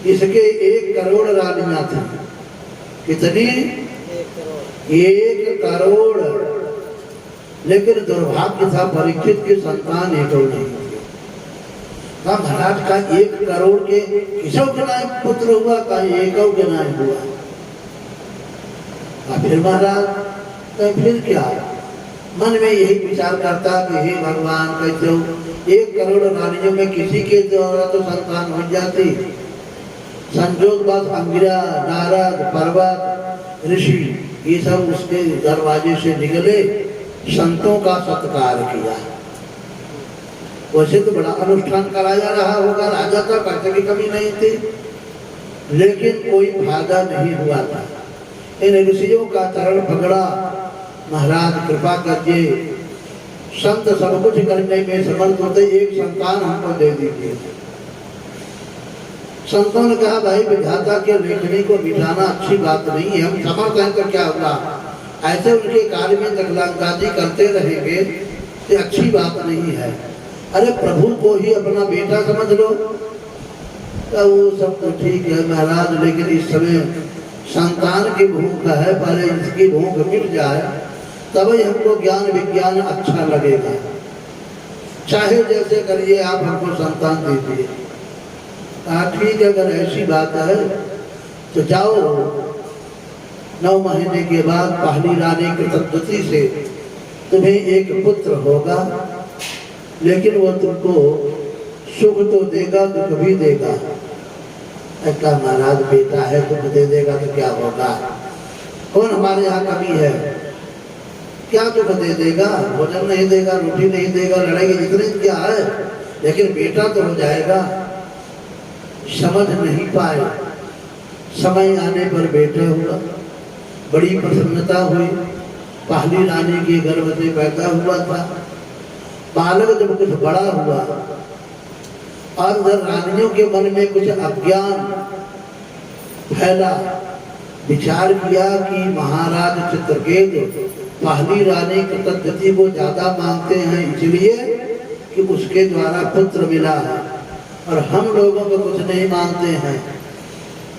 इसके 1 करोड़ रानियां थी। कितनी? 1 करोड़। लेकिन दुर्भाग्य था परीक्षित की संतान एक नहीं थी। महाराज का 1 करोड़ के किसों के नाम पुत्र हुआ, का एक के नाम हुआ। फिर महाराज तो फिर क्या, मन में यही विचार करता कि हे भगवान, कैसे 1 करोड़ रानियों में किसी के द्वारा तो संतान हो जाती। संजोग बस अंगिरा, नारद, पर्वत, ऋषि, ये सब उसके दरवाजे से निकले, संतों का सत्कार किया। वैसे तो बड़ा अनुष्ठान कराया रहा होगा, राजा का पैसे की कमी नहीं थी, लेकिन कोई फायदा नहीं हुआ था। इन ऋषियों का चरण पकड़ा, महाराज कृपा करिए, संत सब कुछ करने में समर्थ होते, एक संतान हमको दे दीजिए। संतों ने कहा, भाई विधाता के लेखनी को बिठाना अच्छी बात नहीं है, हम समर्थ हैं तो क्या हुआ, ऐसे उनके कार्य में दखलंदाजी करते रहेंगे तो अच्छी बात नहीं है। अरे प्रभु को ही अपना बेटा समझ लो, तो वो सब तो ठीक है महाराज, लेकिन इस समय संतान की भूख है, पहले इसकी भूख मिट जाए तभी हमको ज्ञान विज्ञान अच्छा लगेगा। चाहे जैसे करिए, आप हमको संतान दीजिए। ठीक है, अगर ऐसी बात है तो जाओ, 9 महीने के बाद पहली रानी की पद्धति से तुम्हें एक पुत्र होगा, लेकिन वो तुमको सुख तो देगा, दुख भी देगा। ऐसा महाराज बेटा है, दुख दे देगा तो क्या होगा, कौन हमारे यहाँ कमी है, क्या दुख दे देगा, भोजन नहीं देगा, रोटी नहीं देगा, लड़ाई जितने क्या है, लेकिन बेटा तो हो जाएगा। समझ नहीं पाए, समय आने पर बेटे हुआ, बड़ी प्रसन्नता हुई। पहली रानी के गर्भ से पैदा हुआ था। बालक जब कुछ बड़ा हुआ और उधर रानियों के मन में कुछ अज्ञान फैला, विचार किया कि महाराज चित्रकेतु पहली रानी की पद्धति को ज्यादा मानते हैं, इसलिए कि उसके द्वारा पुत्र मिला है, और हम लोगों को कुछ नहीं मानते हैं।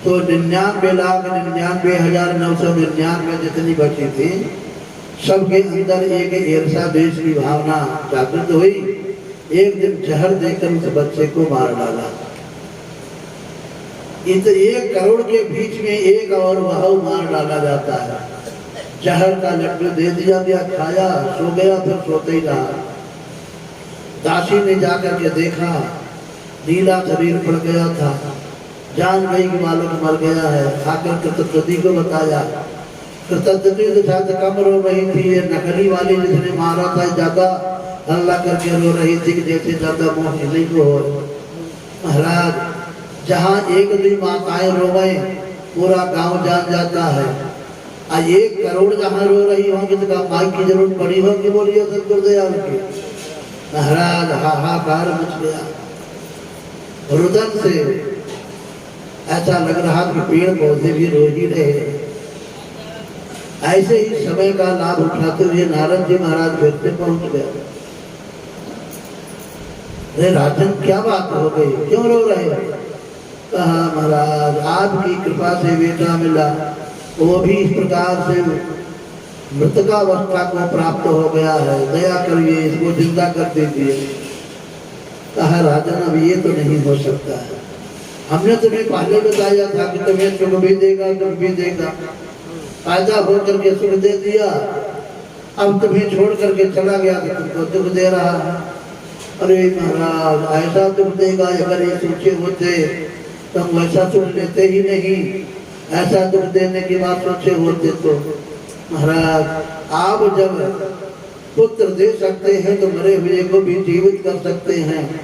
तो 99,99,999 जितनी बची थी, सबके अंदर एक ईर्षा द्वेष की भावना जागृत हुई। एक दिन जहर देकर उस बच्चे को मार डाला। इस 1 करोड़ के बीच में एक और वह मार डाला जाता है। जहर का लड्डू दे दिया गया, खाया, सो गया, फिर सोते ही रहा। दासी ने जाकर के देखा, नीला शरीर पड़ गया था, जान गई कि बालक मर गया है। आकर कृतज्ञति को बताया, कृतज्ञति के साथ कम रो रही थी। ये नकली वाली जिसने मारा था ज्यादा हल्ला करके रो रही थी कि जैसे ज्यादा मोह नहीं को हो। महाराज, जहाँ एक भी माताएं रोवे पूरा गांव जान जाता है, 1 करोड़ जहाँ रो रही होंगी तो माई की जरूरत पड़ी होगी। बोलिए सतगुरुदेव की। महाराज, हाहाकार मच गया। रुदन से ऐसा लग रहा कि पेड़ पौधे भी रो ही रहे। ऐसे ही समय का लाभ उठाते हुए नारद जी महाराज फिर से पहुंच गए। अरे राजन, क्या बात हो गई, क्यों रो रहे हो? कहा, महाराज आपकी कृपा से बेटा मिला, वो भी इस प्रकार से मृतकावस्था को प्राप्त हो गया है, दया करिए, इसको जिंदा कर दीजिए। कहा, राजन अब ये तो नहीं हो सकता है। हमने तुम्हें पहले बताया था कि तुम्हें सुख भी देगा, दुख भी देगा, पैदा होकर के सुख दे दिया, अब तुम्हें छोड़ करके चला गया तो तुमको दुख दे रहा है। अरे महाराज, ऐसा दुख देगा, अगर ये सोचे होते तो हम वैसा सुख लेते ही नहीं। ऐसा दुख देने की बात सोचे होते तो महाराज, आप जब पुत्र दे सकते हैं तो मरे हुए को भी जीवित कर सकते हैं।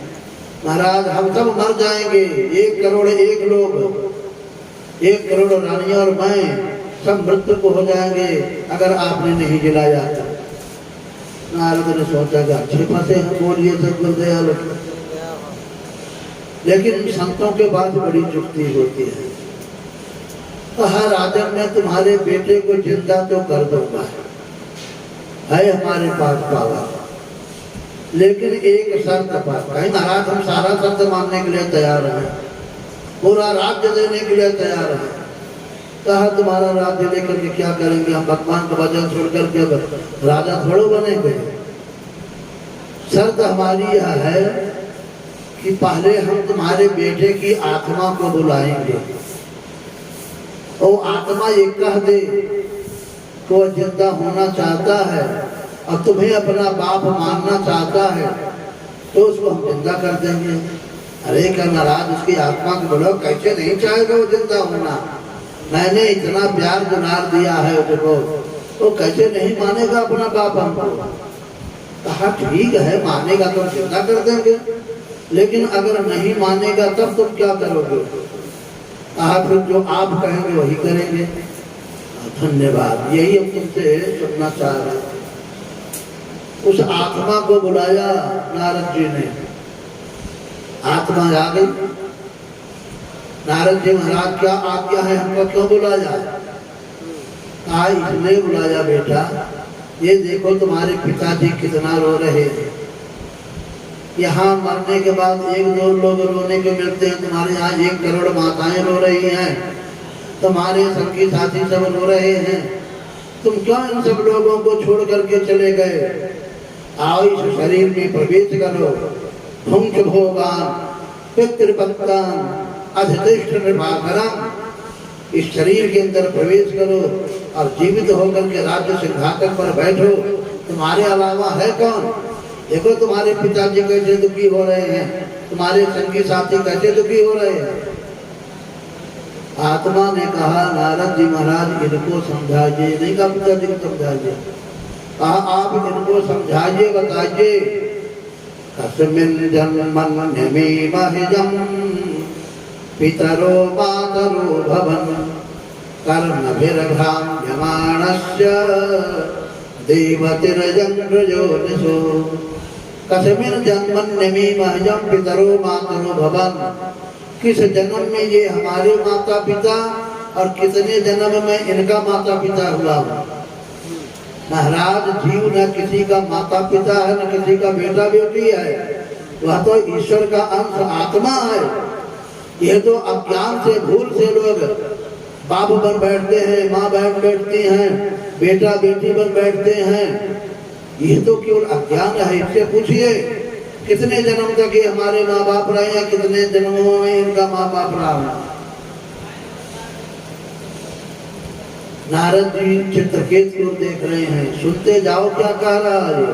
महाराज, हम सब मर जाएंगे, 1 करोड़ 1 लोग, 1 करोड़ रानियां और मैं सब मृत्यु को हो जाएंगे अगर आपने नहीं जिलाया। नारद ने सोचा कि अच्छे फंसे हैं, बोलिए सतगुरुदेव। लेकिन संतों के पास बड़ी जुक्ति होती है। कहा, राजन, मैं तुम्हारे बेटे को जिंदा तो कर दूंगा, है हमारे पास पावर, लेकिन एक शर्त पर। कहीं महाराज, हम सारा शर्त मानने के लिए तैयार हैं, पूरा राज्य देने के लिए तैयार हैं। कहा, तुम्हारा राज्य लेकर के क्या करेंगे? हम भगवान का भजन छोड़ करके राजा थोड़ो बनेंगे। शर्त हमारी यह है कि पहले हम तुम्हारे बेटे की आत्मा को बुलाएंगे, और आत्मा ये कह दे कि वह जिंदा होना चाहता है और तुम्हें अपना बाप मानना चाहता है, तो उसको हम जिंदा कर देंगे। अरे क्या नाराज, उसकी आत्मा को बोलो, कैसे नहीं चाहेगा वो जिंदा होना? मैंने इतना प्यार दुलार दिया है उसको, तो कैसे नहीं मानेगा अपना बाप हमको? कहा, ठीक है, मानेगा तो जिंदा कर देंगे, लेकिन अगर नहीं मानेगा तब तुम क्या करोगे? कहा, फिर जो आप कहेंगे वही करेंगे। धन्यवाद, यही हम तुमसे सुनना चाह रहे हैं। उस आत्मा को बुलाया नारद जी ने, आत्मा आ गई। नारद जी महाराज, क्या आज्ञा है, हमको क्यों बुलाया? कहा, इसलिए बुलाया बेटा, ये देखो तुम्हारे पिताजी कितना रो रहे हैं। यहाँ मरने के बाद 1-2 लोग रोने को मिलते हैं, तुम्हारे यहाँ 1 करोड़ माताएं रो रही हैं, तुम्हारे संगी साथी सब रो रहे हैं, तुम क्यों इन सब लोगों को छोड़ करके चले गए? आओ इस शरीर में प्रवेश करो, भुंक्ष भोगान पितृपत्तान अधिष्ठ निर्भाकरम, इस शरीर के अंदर प्रवेश करो और जीवित होकर के राज्य सिंहासन पर बैठो। तुम्हारे अलावा है कौन? देखो तुम्हारे पिताजी कैसे दुखी हो रहे हैं, तुम्हारे संगी साथी कैसे दुखी हो रहे हैं। आत्मा ने कहा, नारद जी महाराज, इनको समझाइए। नहीं कहा पिताजी को समझाइए, कहा आप इनको समझाइए, बताइए। कस्मिन् जन्मन्यमी महिजम् पितरो मातरो भवन् कर्मभिर्भ्राम्यमाणस्य देवतिर्यङ्घ्रयोनिषु। कस्मिन् जन्मन्यमी महिजम् पितरो मातरो भवन्, किस जन्म में ये हमारे माता पिता और कितने जन्म में इनका माता पिता हुआ। महाराज, जीव न किसी का माता पिता है, न किसी का बेटा बेटी है, वह तो ईश्वर का अंश आत्मा है। यह तो अज्ञान से, भूल से लोग बाप बन बैठते हैं, माँ बहन बैठती हैं, बेटा बेटी बन बैठते हैं। यह तो केवल अज्ञान है। इससे पूछिए कितने जन्म तक ये हमारे माँ बाप रहे हैं, कितने जन्मों में इनका माँ बाप रहा। नारद जी चित्रकेतु को देख रहे हैं, सुनते जाओ क्या कह रहा है।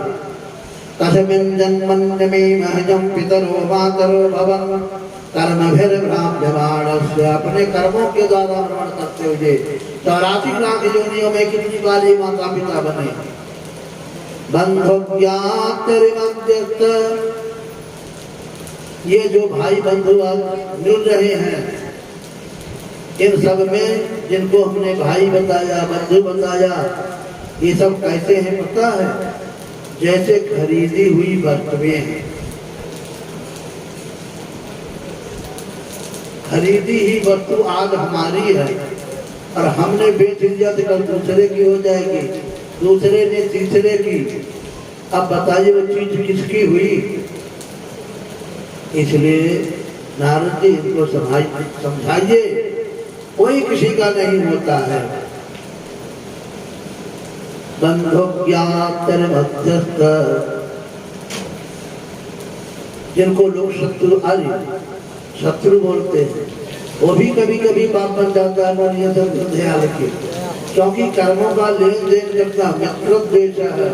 तस्मिन् जन्मन्यमे महजं पितरो मातरो भवन् कर्मभिर्भ्राम्यमाणस्य। अपने कर्मों के द्वारा भ्रमण करते हुए 84 लाख योनियों में कितनी बार ये माता पिता बने। बंधुज्ञातिर्मध्यस्थ, ये जो भाई बंधु मिल रहे हैं, इन सब में जिनको हमने भाई बताया, बंधु बताया, ये सब कैसे हैं पता है? जैसे खरीदी हुई वस्तुएं हैं। खरीदी ही वस्तु आज हमारी है और हमने बेच दिया तो कल दूसरे की हो जाएगी, दूसरे ने तीसरे की। अब बताइए वो चीज किसकी हुई? इसलिए नारद जी इनको समझाइए, कोई किसी का नहीं होता है। बंधुज्ञातिर्मध्यस्थ, जिनको लोग शत्रु बोलते हैं, वो भी कभी कभी पाप बन जाता है। मानिए तो ध्यान रखिए, क्योंकि कर्मों का लेन देन करता मित्र देश है,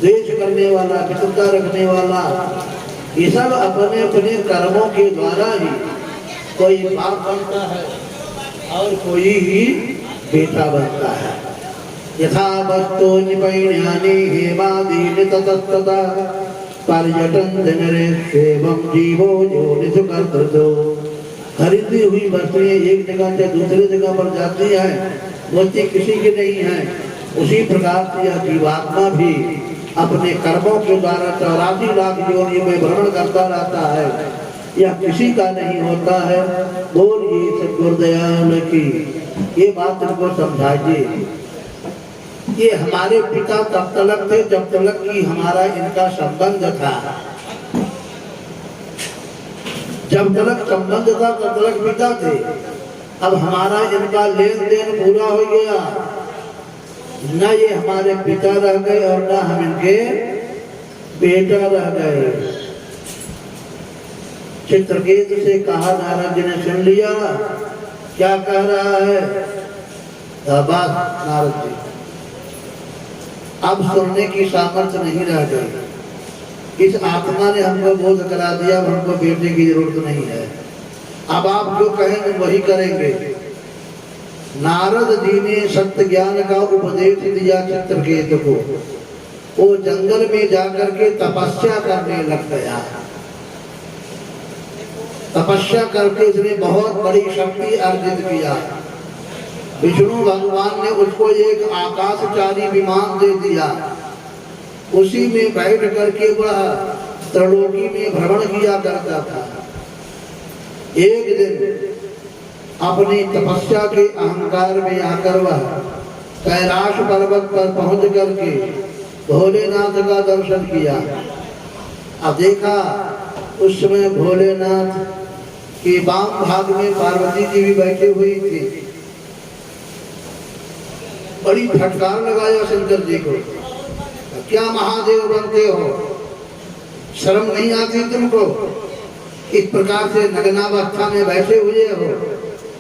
देश करने वाला, मित्रता रखने वाला, ये सब अपने अपने कर्मों के द्वारा ही कोई बाप बनता है और कोई ही बेटा बनता है। यथा वस्तु निपैण्यानि हेमादीनि ततस्ततः पर्यटन जनरे सेवम जीवो योनिषु कर्तृतो। खरीदी हुई वस्तुएं एक जगह से दूसरी जगह पर जाती है, बोलती किसी की नहीं है। उसी प्रकार से यह जीवात्मा भी अपने कर्मों के द्वारा 84 लाख योनियों में भ्रमण करता रहता है, यह किसी का नहीं होता है। बोलिए सद्गुरुदयाल की, ये बात इनको समझाइए। ये हमारे पिता तब तक थे जब तक कि हमारा इनका संबंध था। जब तक संबंध था तब तक पिता थे। अब हमारा इनका लेन देन पूरा हो गया, न ये हमारे पिता रह गए और न हम इनके बेटा रह गए। चित्रकेतु से कहा, नारद जी ने सुन लिया क्या कह रहा है। बात नारद जी, अब सुनने की सामर्थ्य नहीं रह गई। इस आत्मा ने हमको बोध करा दिया, हमको बेटे की जरूरत नहीं है। अब आप जो कहेंगे वही करेंगे। नारद जी ने सत्य ज्ञान का उपदेश दिया चित्रकेतु को। वो जंगल में जाकर के तपस्या करने लग गया। तपस्या करके उसने बहुत बड़ी शक्ति अर्जित किया। विष्णु भगवान ने उसको एक आकाशचारी विमान दे दिया। उसी में बैठ करके वह त्रिलोकी में भ्रमण किया करता था। एक दिन अपनी तपस्या के अहंकार में आकर वह कैलाश पर्वत पर पहुंच करके भोलेनाथ का दर्शन किया। अब देखा उस समय भोलेनाथ के वाम भाग में पार्वती जी भी बैठी हुई थी। बड़ी फटकार लगाया शंकर जी को, क्या महादेव बनते हो, शर्म नहीं आती तुमको? इस प्रकार से नग्नावस्था में बैठे हुए हो,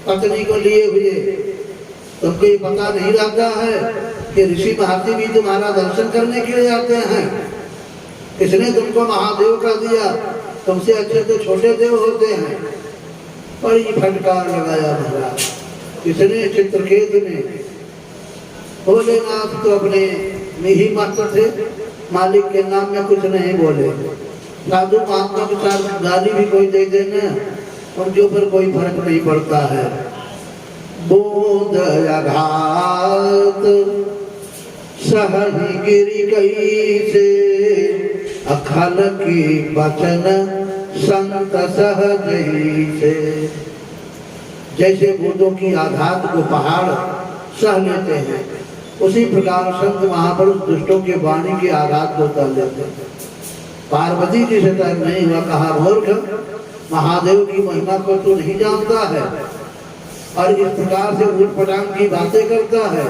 पत्नी को लिए हुए। तुमको ये पता नहीं रहता है कि ऋषि महर्षि भी तुम्हारा दर्शन करने के लिए आते हैं। इसने तुमको महादेव का दिया, तुमसे अच्छे तो छोटे देव होते हैं। बड़ी फटकार लगाया महाराज। इसने चित्रकेतु ने। भोलेनाथ तो अपने में ही मस्त थे, मालिक के नाम में कुछ नहीं बोले। साधु महात्मा के साथ गाली भी कोई दे देना, उनके ऊपर कोई फर्क नहीं पड़ता है। बोध आघात सहहि गिरि कैसे, अखल की बचन संत सहज से। जैसे बूंदों की आघात को पहाड़ सह लेते हैं, उसी प्रकार संत महापुरुष दुष्टों के वाणी के आघात को सह लेते हैं। पार्वती जी से तक नहीं हुआ, कहा मूर्ख, महादेव की महिमा को तू नहीं जानता है और इस प्रकार से उठपटांग की बातें करता है।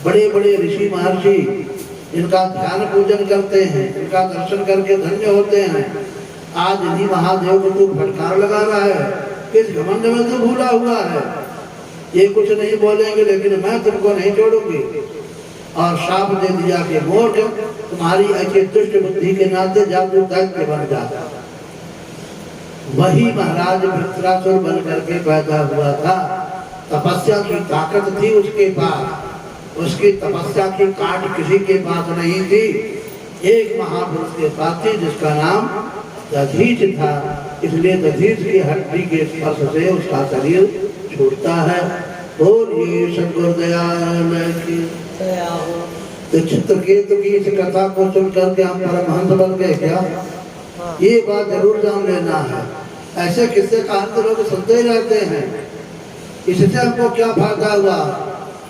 बड़े बड़े ऋषि महर्षि इनका ध्यान पूजन करते हैं, इनका दर्शन करके धन्य होते हैं। आज इन्हीं महादेव को तू फटकार लगा रहा है, किस घमंड में तू भूला हुआ है। ये कुछ नहीं बोलेंगे लेकिन मैं तुमको नहीं छोड़ूंगी। और शाप दे दिया कि मूर्ख, तुम्हारी ऐसी दुष्ट बुद्धि के नाते जादू दैत्य बन जाता। वही महाराज वृत्रासुर बन करके पैदा हुआ था। तपस्या की ताकत थी उसके पास, उसकी तपस्या की काट किसी के पास नहीं थी। एक महापुरुष के पास थी जिसका नाम दधीच था, इसलिए दधीच की हड्डी के स्पर्श से उसका शरीर छूटता है। और ये सद्गुरुदयाल की तो चित्रकेतु की इस कथा को सुन करके हम परमहंस बन गए क्या? ये बात जरूर जान लेना है। ऐसे किस्से कहानी तो लोग सुनते ही रहते हैं, इससे हमको क्या फायदा हुआ?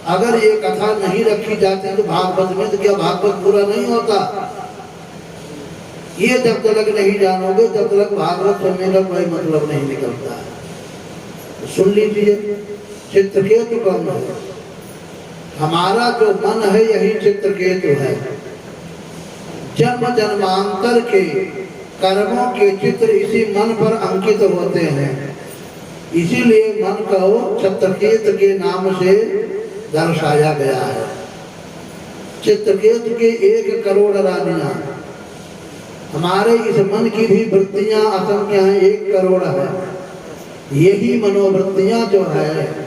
अगर ये कथा नहीं रखी जाती तो भागवत में, तो क्या भागवत पूरा नहीं होता? ये जब तक नहीं जानोगे तब तक भागवत सुनने का कोई मतलब नहीं निकलता है। सुन लीजिए, चित्रकेतु कौन है? हमारा जो मन है यही चित्रकेतु है। जन्म जन्मांतर के कर्मों के चित्र इसी मन पर अंकित होते हैं, इसीलिए मन को चित्रकेतु के नाम से दर्शाया गया है। चित्रकेतु के 1 करोड़ रानियां, हमारे इस मन की भी वृत्तियां असंख्य हैं, 1 करोड़ है। यही मनोवृत्तियां जो है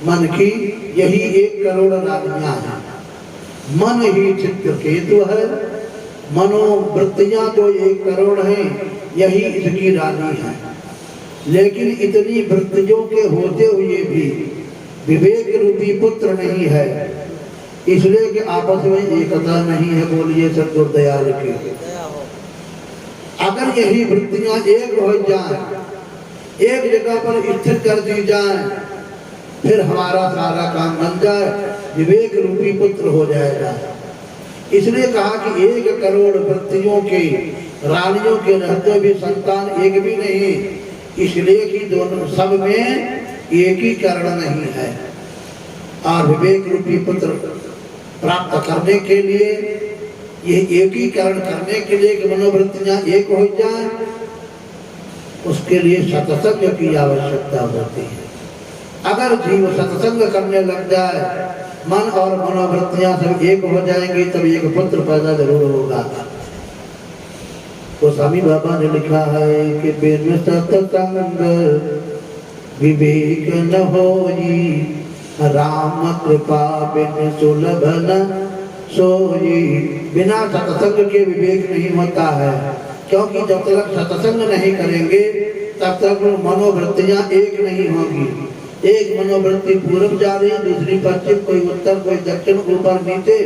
मन की, यही 1 करोड़ रानियां हैं। मन ही चित्रकेतु है, मनोवृत्तियां जो 1 करोड़ हैं यही इसकी रानी है। लेकिन इतनी वृत्तियों के होते हुए भी विवेक रूपी पुत्र नहीं है, इसलिए कि आपस में एकता नहीं है। बोलिए सद्गुरुदयाल की। अगर यही वृत्तियां एक हो जाएं, एक जगह पर स्थिर कर दी जाएं, फिर हमारा सारा काम बन जाए, विवेक रूपी पुत्र हो जाएगा। इसलिए कहा कि 1 करोड़ वृत्तियों के रानियों के रहते भी संतान एक भी नहीं, इसलिए कि दोनों सब में एकीकरण नहीं है। और विवेक रूपी पुत्र प्राप्त करने के लिए, ये एकीकरण करने के लिए कि मनोवृत्तियां एक हो जाए, उसके लिए सत्संग की आवश्यकता होती है। अगर जीव सत्संग करने लग जाए, मन और मनोवृत्तियां सब एक हो जाएंगी, तब एक पुत्र पैदा जरूर होगा। तो स्वामी बाबा ने लिखा है कि बिन सत्संग विवेक न होई, राम कृपा बिन सुलभ न सोई। बिना सत्संग के विवेक नहीं होता है, क्योंकि जब तक सत्संग नहीं करेंगे तब तक मनोवृत्तियां एक नहीं होंगी। एक मनोवृत्ति पूर्व जा रही, दूसरी पश्चिम, कोई उत्तर, कोई दक्षिण, ऊपर नीचे।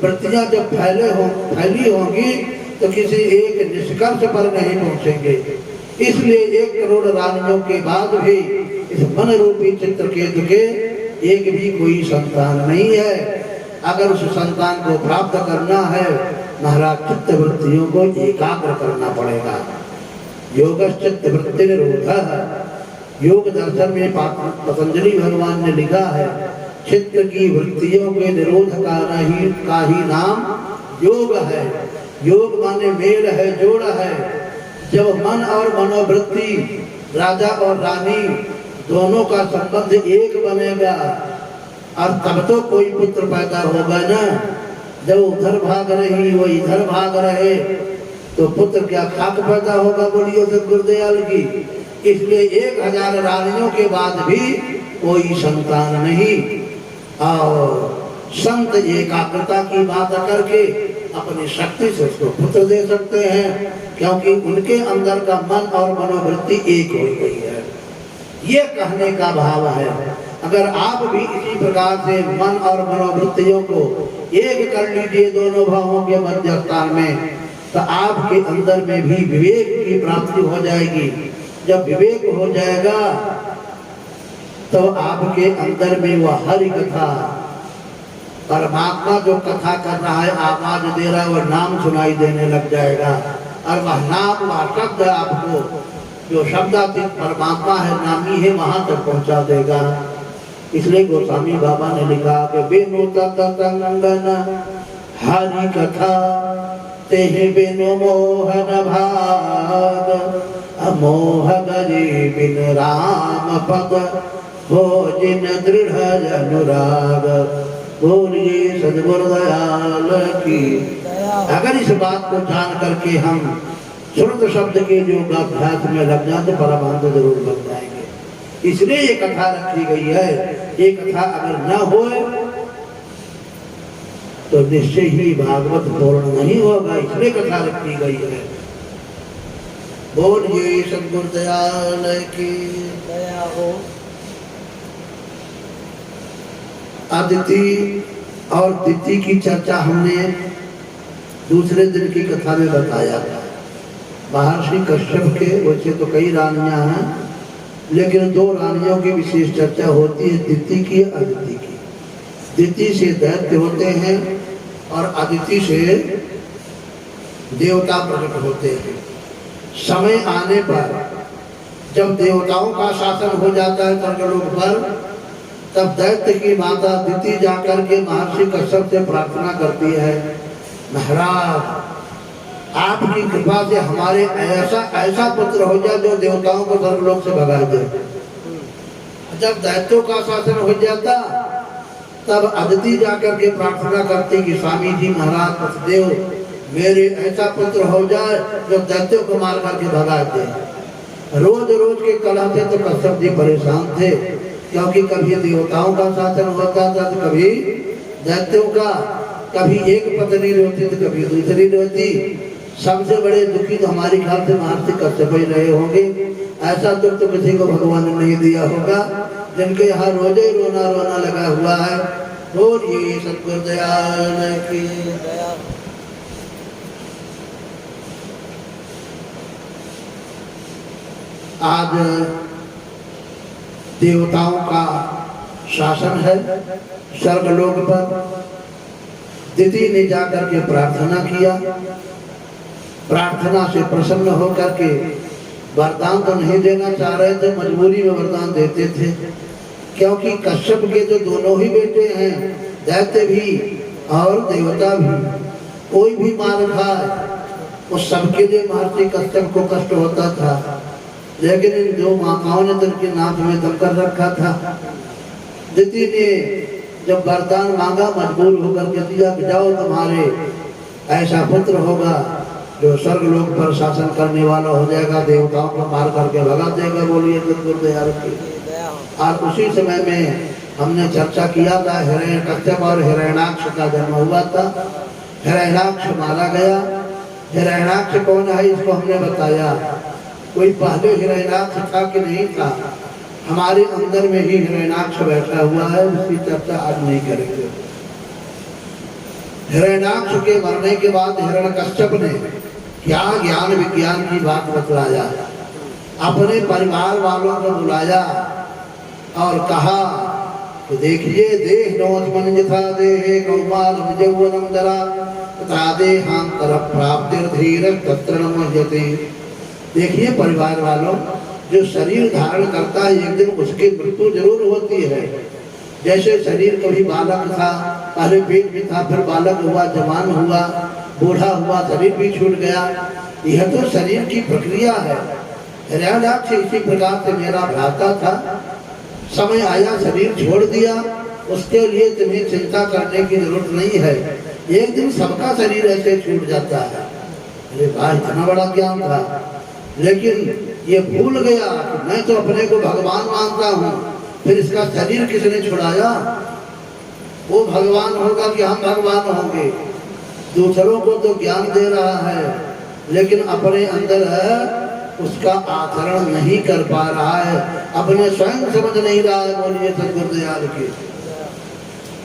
वृत्तियां जब फैली होंगी तो किसी एक निष्कर्ष पर नहीं पहुंचेंगे। इसलिए 1 करोड़ रानियों के बाद भी इस मन रूपी चित्रकेतु के एक भी कोई संतान नहीं है। अगर उस संतान को प्राप्त करना है, महाराज चित्त वृत्तियों को एकाग्र करना पड़ेगा। योगश्चित्त वृत्ति निरोधः। योग दर्शन में पतंजलि भगवान ने लिखा है, चित्त की वृत्तियों के निरोध का ही नाम योग है। योग माने मेल है, जोड़ है। जब मन और मनोवृत्ति, राजा और रानी दोनों का संबंध एक बनेगा, और तब तो कोई पुत्र पैदा होगा ना। जब उधर भाग रही वो इधर भाग रहे तो पुत्र क्या खाक पैदा होगा? बोलिए सद्गुरुदयाल की। इसलिए 1000 रानियों के बाद भी कोई संतान नहीं। और संत एकाग्रता की बात करके अपनी शक्ति से उसको पुत्र दे सकते हैं, क्योंकि उनके अंदर का मन और मनोवृत्ति एक हो गई है। ये कहने का भाव है। अगर आप भी इसी प्रकार से मन और मनोवृत्तियों को एक कर लीजिए दोनों भावों के मध्य स्थान में, तो आपके अंदर में भी विवेक की प्राप्ति हो जाएगी। जब विवेक हो जाएगा तो आपके अंदर में वह हरि कथा, परमात्मा जो कथा कर रहा है, आवाज दे रहा है, वह नाम सुनाई देने लग जाएगा। और वह नाम, वह शब्द आपको, जो शब्दातीत परमात्मा है, नामी है, वहां तक पहुंचा देगा। इसलिए गोस्वामी बाबा ने लिखा कि बिनु तत्संगन हरि कथा, तेहि बिनु मोहन भाग, अमोह गरी बिन राम पद, हो जिन दृढ़ अनुराग। बोलिए सद्गुरुदयाल की। अगर इस बात को जान करके हम श्रुत शब्द के योग अभ्यास में लग जाए तो परमानंद जरूर बन जाएंगे। इसलिए ये कथा रखी गई है। ये कथा अगर न हो तो निश्चय ही भागवत पूर्ण नहीं होगा, इसलिए कथा रखी गई है। बोलिए सद्गुरुदयाल की दया हो। अदिति और दिति की चर्चा हमने दूसरे दिन की कथा में बताया था। महर्षि कश्यप के वैसे तो कई रानियां हैं, लेकिन दो रानियों की विशेष चर्चा होती है, दिति की अदिति की। दिति से दैत्य होते हैं और अदिति से देवता प्रकट होते हैं। समय आने पर जब देवताओं का शासन हो जाता है स्वर्गलोक पर, तब दैत्य की माता दिति जाकर के महर्षि कश्यप से प्रार्थना करती है, महाराज आपकी कृपा से हमारे ऐसा पुत्र हो जाए जो देवताओं को स्वर्गलोक से भगा दे। जब दैत्यों का शासन हो जाता तब अदिति जाकर के प्रार्थना करती कि स्वामी जी महाराज पतिदेव मेरे ऐसा पुत्र हो जाए जो दैत्यों को मार करके भगा दे। रोज रोज के कलह से तो कश्यप जी परेशान थे, क्योंकि कभी देवताओं का शासन होता था तो कभी दैत्यों का, कभी एक पत्नी रोती तो कभी दूसरी रोती। सबसे बड़े दुखी तो हमारी ख्याल से महर्षि कश्यप ही रहे होंगे। ऐसा दुख तो किसी को भगवान ने नहीं दिया होगा, जिनके यहाँ रोजे रोना रोना लगा हुआ है। और ये सद्गुरुदयाल की दया। आज देवताओं का शासन है स्वर्गलोक पर। दिति ने जाकर के प्रार्थना किया, प्रार्थना से प्रसन्न होकर के वरदान तो नहीं देना चाह रहे थे, मजबूरी में वरदान देते थे, क्योंकि कश्यप के जो दोनों ही बेटे हैं, दैत्य भी और देवता भी, कोई भी मार खाए उस सबके लिए महर्षि कश्यप को कष्ट होता था। लेकिन इन दो माताओं ने तो उनकी नाक में दम कर रखा था। दिति ने जब वरदान मांगा मजबूर होकर के दिया कि जाओ तुम्हारे ऐसा पुत्र होगा जो स्वर्गलोक पर शासन करने वाला हो जाएगा, देवताओं को मार करके भगा देगा। बोलिए सद्गुरुदयाल की। और उसी समय में हमने चर्चा किया था हिरण्यकश्यप और हिरण्याक्ष का जन्म हुआ था। हिरण्याक्ष मारा गया। हिरण्याक्ष कौन है इसको हमने बताया। कोई पहले हिरण्याक्ष था कि नहीं था, हमारे अंदर में ही हिरण्याक्ष बैठा हुआ है, उसकी चर्चा आज नहीं करेंगे। हिरण्याक्ष के मरने के बाद हिरण्यकश्यप ने क्या ज्ञान विज्ञान की बात बतलाया, अपने परिवार वालों को बुलाया और कहा कि देखिए देह नोचमन यथा देहे कौमार यौवनम दरा तथा देहांतर प्राप्तिर्धीर तत्र न मुह्यते। देखिए परिवार वालों, जो शरीर धारण करता है एक दिन उसकी मृत्यु जरूर होती है। जैसे शरीर कभी बालक था, पहले पेट में था, फिर बालक हुआ, जवान हुआ, बूढ़ा हुआ, शरीर भी छूट गया। यह तो शरीर की प्रक्रिया है। हिरण्याक्ष इसी प्रकार से मेरा भ्राता था, समय आया शरीर छोड़ दिया, उसके लिए तुम्हें चिंता करने की जरूरत नहीं है। एक दिन सबका शरीर ऐसे छूट जाता है। अरे भाई इतना बड़ा ज्ञान था, लेकिन ये भूल गया कि मैं तो अपने को भगवान मानता हूँ, फिर इसका शरीर किसने छुड़ाया? वो भगवान होगा कि हम भगवान होंगे? दूसरों को तो ज्ञान दे रहा है, लेकिन अपने अंदर है उसका आचरण नहीं कर पा रहा है, अपने स्वयं समझ नहीं रहा है। बोलिए सद्गुरुदयाल की।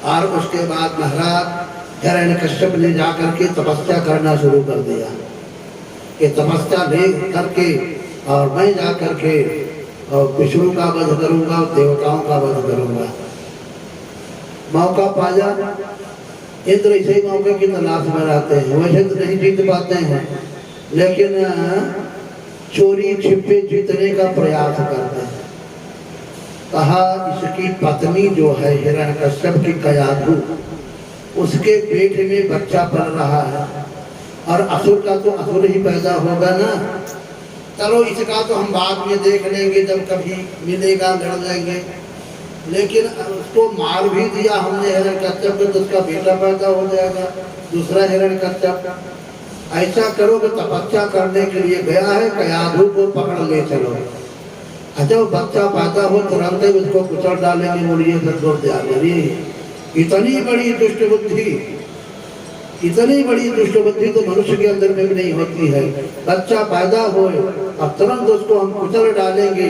और उसके बाद महाराज हिरण्यकश्यप ने जाकर के तपस्या करना शुरू कर दिया कि तपस्या ले करके और मैं जाकर के और विष्णु का वध करूंगा, देवताओं का वध करूंगा। मौका पाया, इंद्र इसे मौके की तलाश में रहते हैं, वैसे तो नहीं जीत पाते हैं, लेकिन चोरी छिपे जीतने का प्रयास करते हैं। कहा इसकी पत्नी जो है हिरण्यकश्यप की कयाधु, उसके पेट में बच्चा पल रहा है, और असुर का तो असुर ही पैदा होगा ना। चलो इसका तो हम बाद में देख लेंगे, जब कभी मिलेगा लड़ लेंगे। लेकिन उसको मार भी दिया हमने हिरण्यकश्यप को, तो उसका बेटा पैदा हो जाएगा दूसरा हिरण्यकश्यप। ऐसा करो कि तपस्या करने के लिए गया है, कयाधु को पकड़ ले चलो। जब बच्चा पैदा हो तुरंत ही उसको कुचल डालेंगे, बोलिए सदगुरुदेव। इतनी बड़ी दुष्ट बुद्धि, इतनी बड़ी दुष्ट बुद्धि तो मनुष्य के अंदर में भी नहीं होती है। बच्चा पैदा हो और तुरंत उसको हम कुचल डालेंगे,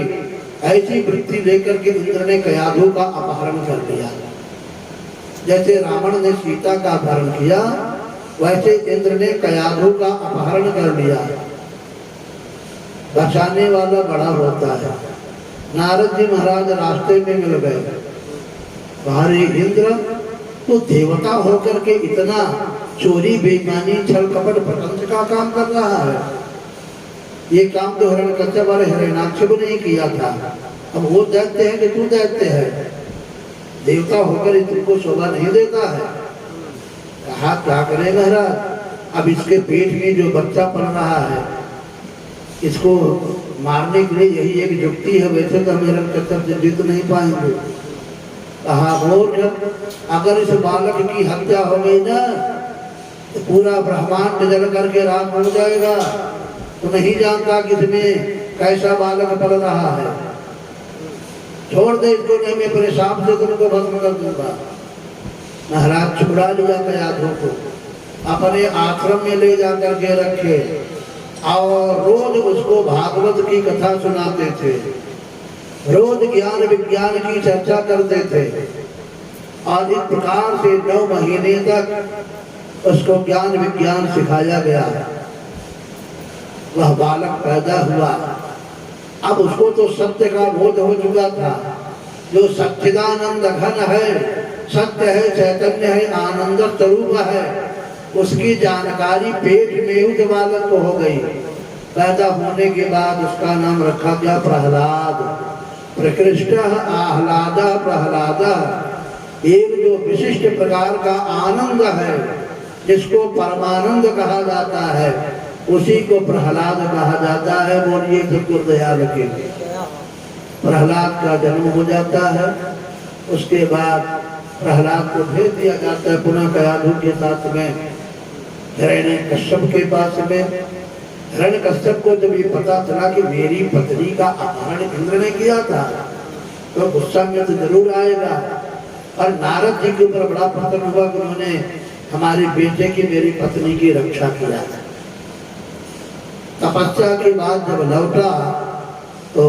ऐसी वृत्ति लेकर के इंद्र ने कयाधु का अपहरण कर लिया। जैसे रावण ने सीता का अपहरण किया, वैसे इंद्र ने कयाधु का अपहरण कर लिया। बचाने वाला बड़ा होता है। नारद जी महाराज रास्ते में मिल गए। भारी इंद्र तो देवता होकर के इतना चोरी बेईमानी छल कपट प्रपंच का काम कर रहा है। ये काम तो हिरण्यकश्यप और हिरण्याक्ष को नहीं किया था। अब वो दैत्य है कि तू दैत्य है, देवता होकर तुमको शोभा नहीं देता है। कहा क्या करे महाराज, अब इसके पेट में जो बच्चा पल रहा है, इसको मारने के लिए यही एक युक्ति है। वैसे तो हम हिरण्यकश्यप से जीत नहीं पाएंगे। कहा और अगर इस बालक की हत्या हो गई ना, तो पूरा ब्रह्मांड जल करके राख हो जाएगा। तो नहीं जानता कि इसमें कैसा बालक पल रहा है, छोड़ दे इसको, नहीं मैं परेशान से तुमको भस्म कर दूंगा। महाराज छुड़ा लिया कयाधु को, अपने आश्रम में ले जाकर के रखे और रोज उसको भागवत की कथा सुनाते थे, रोज ज्ञान विज्ञान की चर्चा करते थे। और इस प्रकार से 9 महीने तक उसको ज्ञान विज्ञान सिखाया गया। वह बालक पैदा हुआ। अब उसको तो सत्य का बोध हो चुका था। जो सच्चिदानंद घन है, सत्य है, चैतन्य है, आनंद स्वरूप है, उसकी जानकारी पेट में उस बालक को हो गई। पैदा होने के बाद उसका नाम रखा गया प्रहलाद। प्रकृष्ट आह्लाद प्रहलाद, एक जो विशिष्ट प्रकार का आनंद है, जिसको परमानंद कहा जाता है, उसी को प्रहलाद कहा जाता है। बोलिए सदगुरुदयाल के। प्रहलाद का जन्म हो जाता है। उसके बाद प्रहलाद को भेज दिया जाता है पुनः कयाधु के साथ में हिरण्यकश्यप के पास में। हिरण्यकश्यप को जब ये पता चला कि मेरी पत्नी का अपहरण इंद्र ने किया था, तो गुस्सा में तो जरूर आएगा। और नारद जी के ऊपर बड़ा प्रसन्न हुआ कि उन्होंने हमारे बेटे की, मेरी पत्नी की रक्षा किया। तपस्या के बाद जब लौटा तो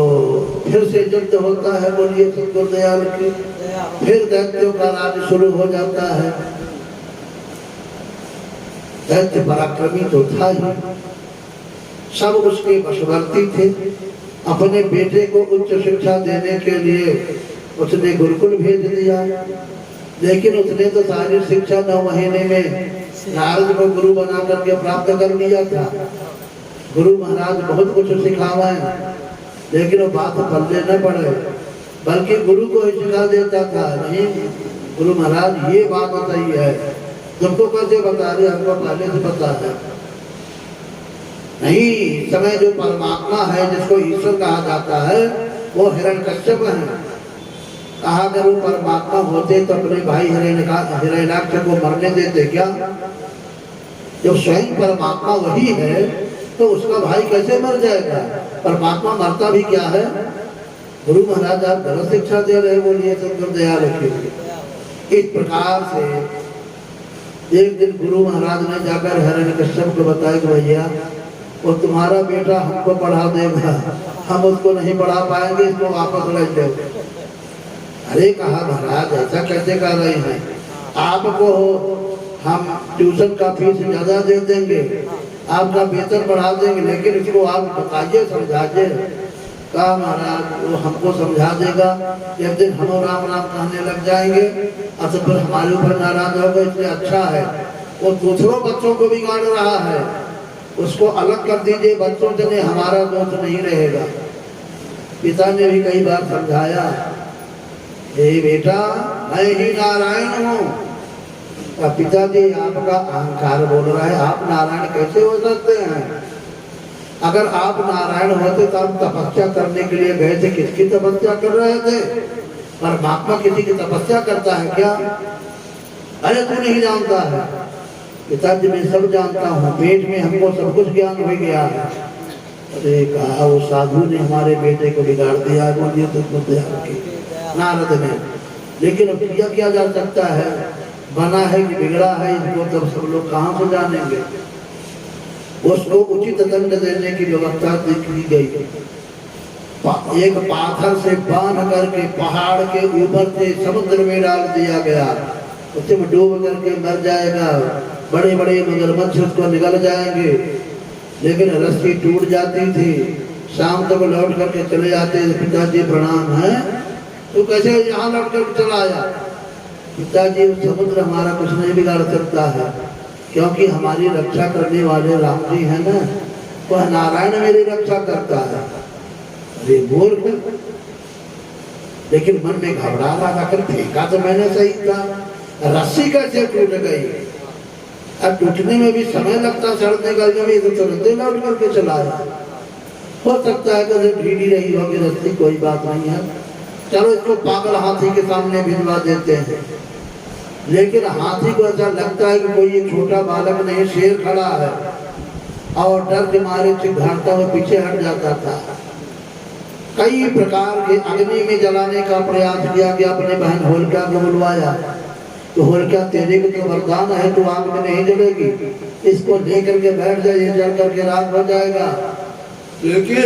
फिर से युद्ध होता है। बोलिए सदगुरुदयाल की। फिर दैत्यों का राज शुरू हो जाता है। दैत्य पराक्रमी तो था ही, सब उसके वशवर्ती थे। अपने बेटे को उच्च शिक्षा देने के लिए उसने गुरुकुल भेज दिया, लेकिन उसने तो सारी शिक्षा 9 महीने में नारद को गुरु बना करके प्राप्त कर लिया था। गुरु महाराज बहुत कुछ सिखावे, लेकिन वो बात पल्ले न पड़े, बल्कि गुरु को ही सिखा देता था। नहीं गुरु महाराज ये बात सही है, तुमको कैसे बता रहे, हमको पहले से पता है। नहीं, समय जो परमात्मा है, जिसको ईश्वर कहा जाता है, वो हिरण्यकश्यप है। कहा अगर वो परमात्मा होते तो अपने भाई हिरण्याक्ष को मरने देते क्या? जब स्वयं परमात्मा वही है तो उसका भाई कैसे मर जाएगा? परमात्मा मरता भी क्या है? गुरु महाराज आप गलत शिक्षा दे रहे, बोलिए सदगुरुदयाल की। इस प्रकार से एक दिन गुरु महाराज ने जाकर हिरण्यकश्यप को बताया कि भैया वो तुम्हारा बेटा हमको पढ़ा देगा, हम उसको नहीं पढ़ा पाएंगे, इसको वापस ले दो। अरे कहा महाराज ऐसा कैसे कर रहे हैं, आपको हम ट्यूशन का फीस ज्यादा दे देंगे, आपका वेतन बढ़ा देंगे, लेकिन इसको आप बताइए, समझाइए। कहा महाराज वो हमको समझा देगा, एक दिन हम राम राम कहने लग जाएंगे और तो फिर हमारे ऊपर नाराज होगा। इसलिए अच्छा है वो दूसरों बच्चों को बिगाड़ रहा है, उसको अलग कर दीजिए, बच्चों से हमारा दोष नहीं रहेगा। पिता ने भी कई बार समझाया, हे बेटा मैं ही नारायण हूँ। पिताजी आपका अहंकार बोल रहा है, आप नारायण कैसे हो सकते हैं? अगर आप नारायण होते तो आप तपस्या करने के लिए गए थे, किसकी तपस्या कर रहे थे? परमात्मा किसी की तपस्या करता है क्या? अरे तू नहीं जानता है। पिताजी मैं सब जानता हूँ, पेट में हमको सब कुछ ज्ञान हो गया है। अरे कहा वो साधु ने हमारे बेटे को बिगाड़ दिया, बोलिए तो नारद ने। लेकिन अब किया जा सकता है, बना है कि बिगड़ा है इसको तब सब लोग कहाँ से जानेंगे। उसको उचित दंड देने की व्यवस्था की गई। एक पाथर से बांध करके पहाड़ के ऊपर से समुद्र में डाल दिया गया, उसे डूब करके मर जाएगा। बड़े बड़े मगरमच्छ उसको निगल जाएंगे, लेकिन रस्सी टूट जाती थी। शाम तक लौट करके चले जाते, पिताजी प्रणाम है, तो कैसे यहाँ लौट कर चला आया? पिताजी समुद्र हमारा कुछ नहीं बिगाड़ सकता है, क्योंकि हमारी रक्षा करने वाले राम जी है ना, वह नारायण मेरी रक्षा करता है। अरे मूर्ख, लेकिन मन में घबरा रहा था, फेंका तो मैंने सही था, रस्सी कैसे टूट गई? अब टूटने में भी समय लगता, चढ़ने का भी तो तुरंत लौट करके चला आया। हो सकता है कि ढीली रही होगी रस्सी, कोई बात नहीं है, चलो इसको पागल हाथी के सामने भिजवा देते हैं। लेकिन हाथी को ऐसा लगता है कि कोई एक छोटा बालक नहीं, शेर खड़ा है, और डर के मारे चिढ़ाता हुआ पीछे हट जाता था। कई प्रकार के अग्नि में जलाने का प्रयास किया गया, अपने बहन होलिका को बुलवाया, तो होलिका तेरे को तो वरदान है, तू आग में नहीं जलेगी, इसको लेकर के बैठ जाए, ये जल करके रात हो जाएगा। लेकिन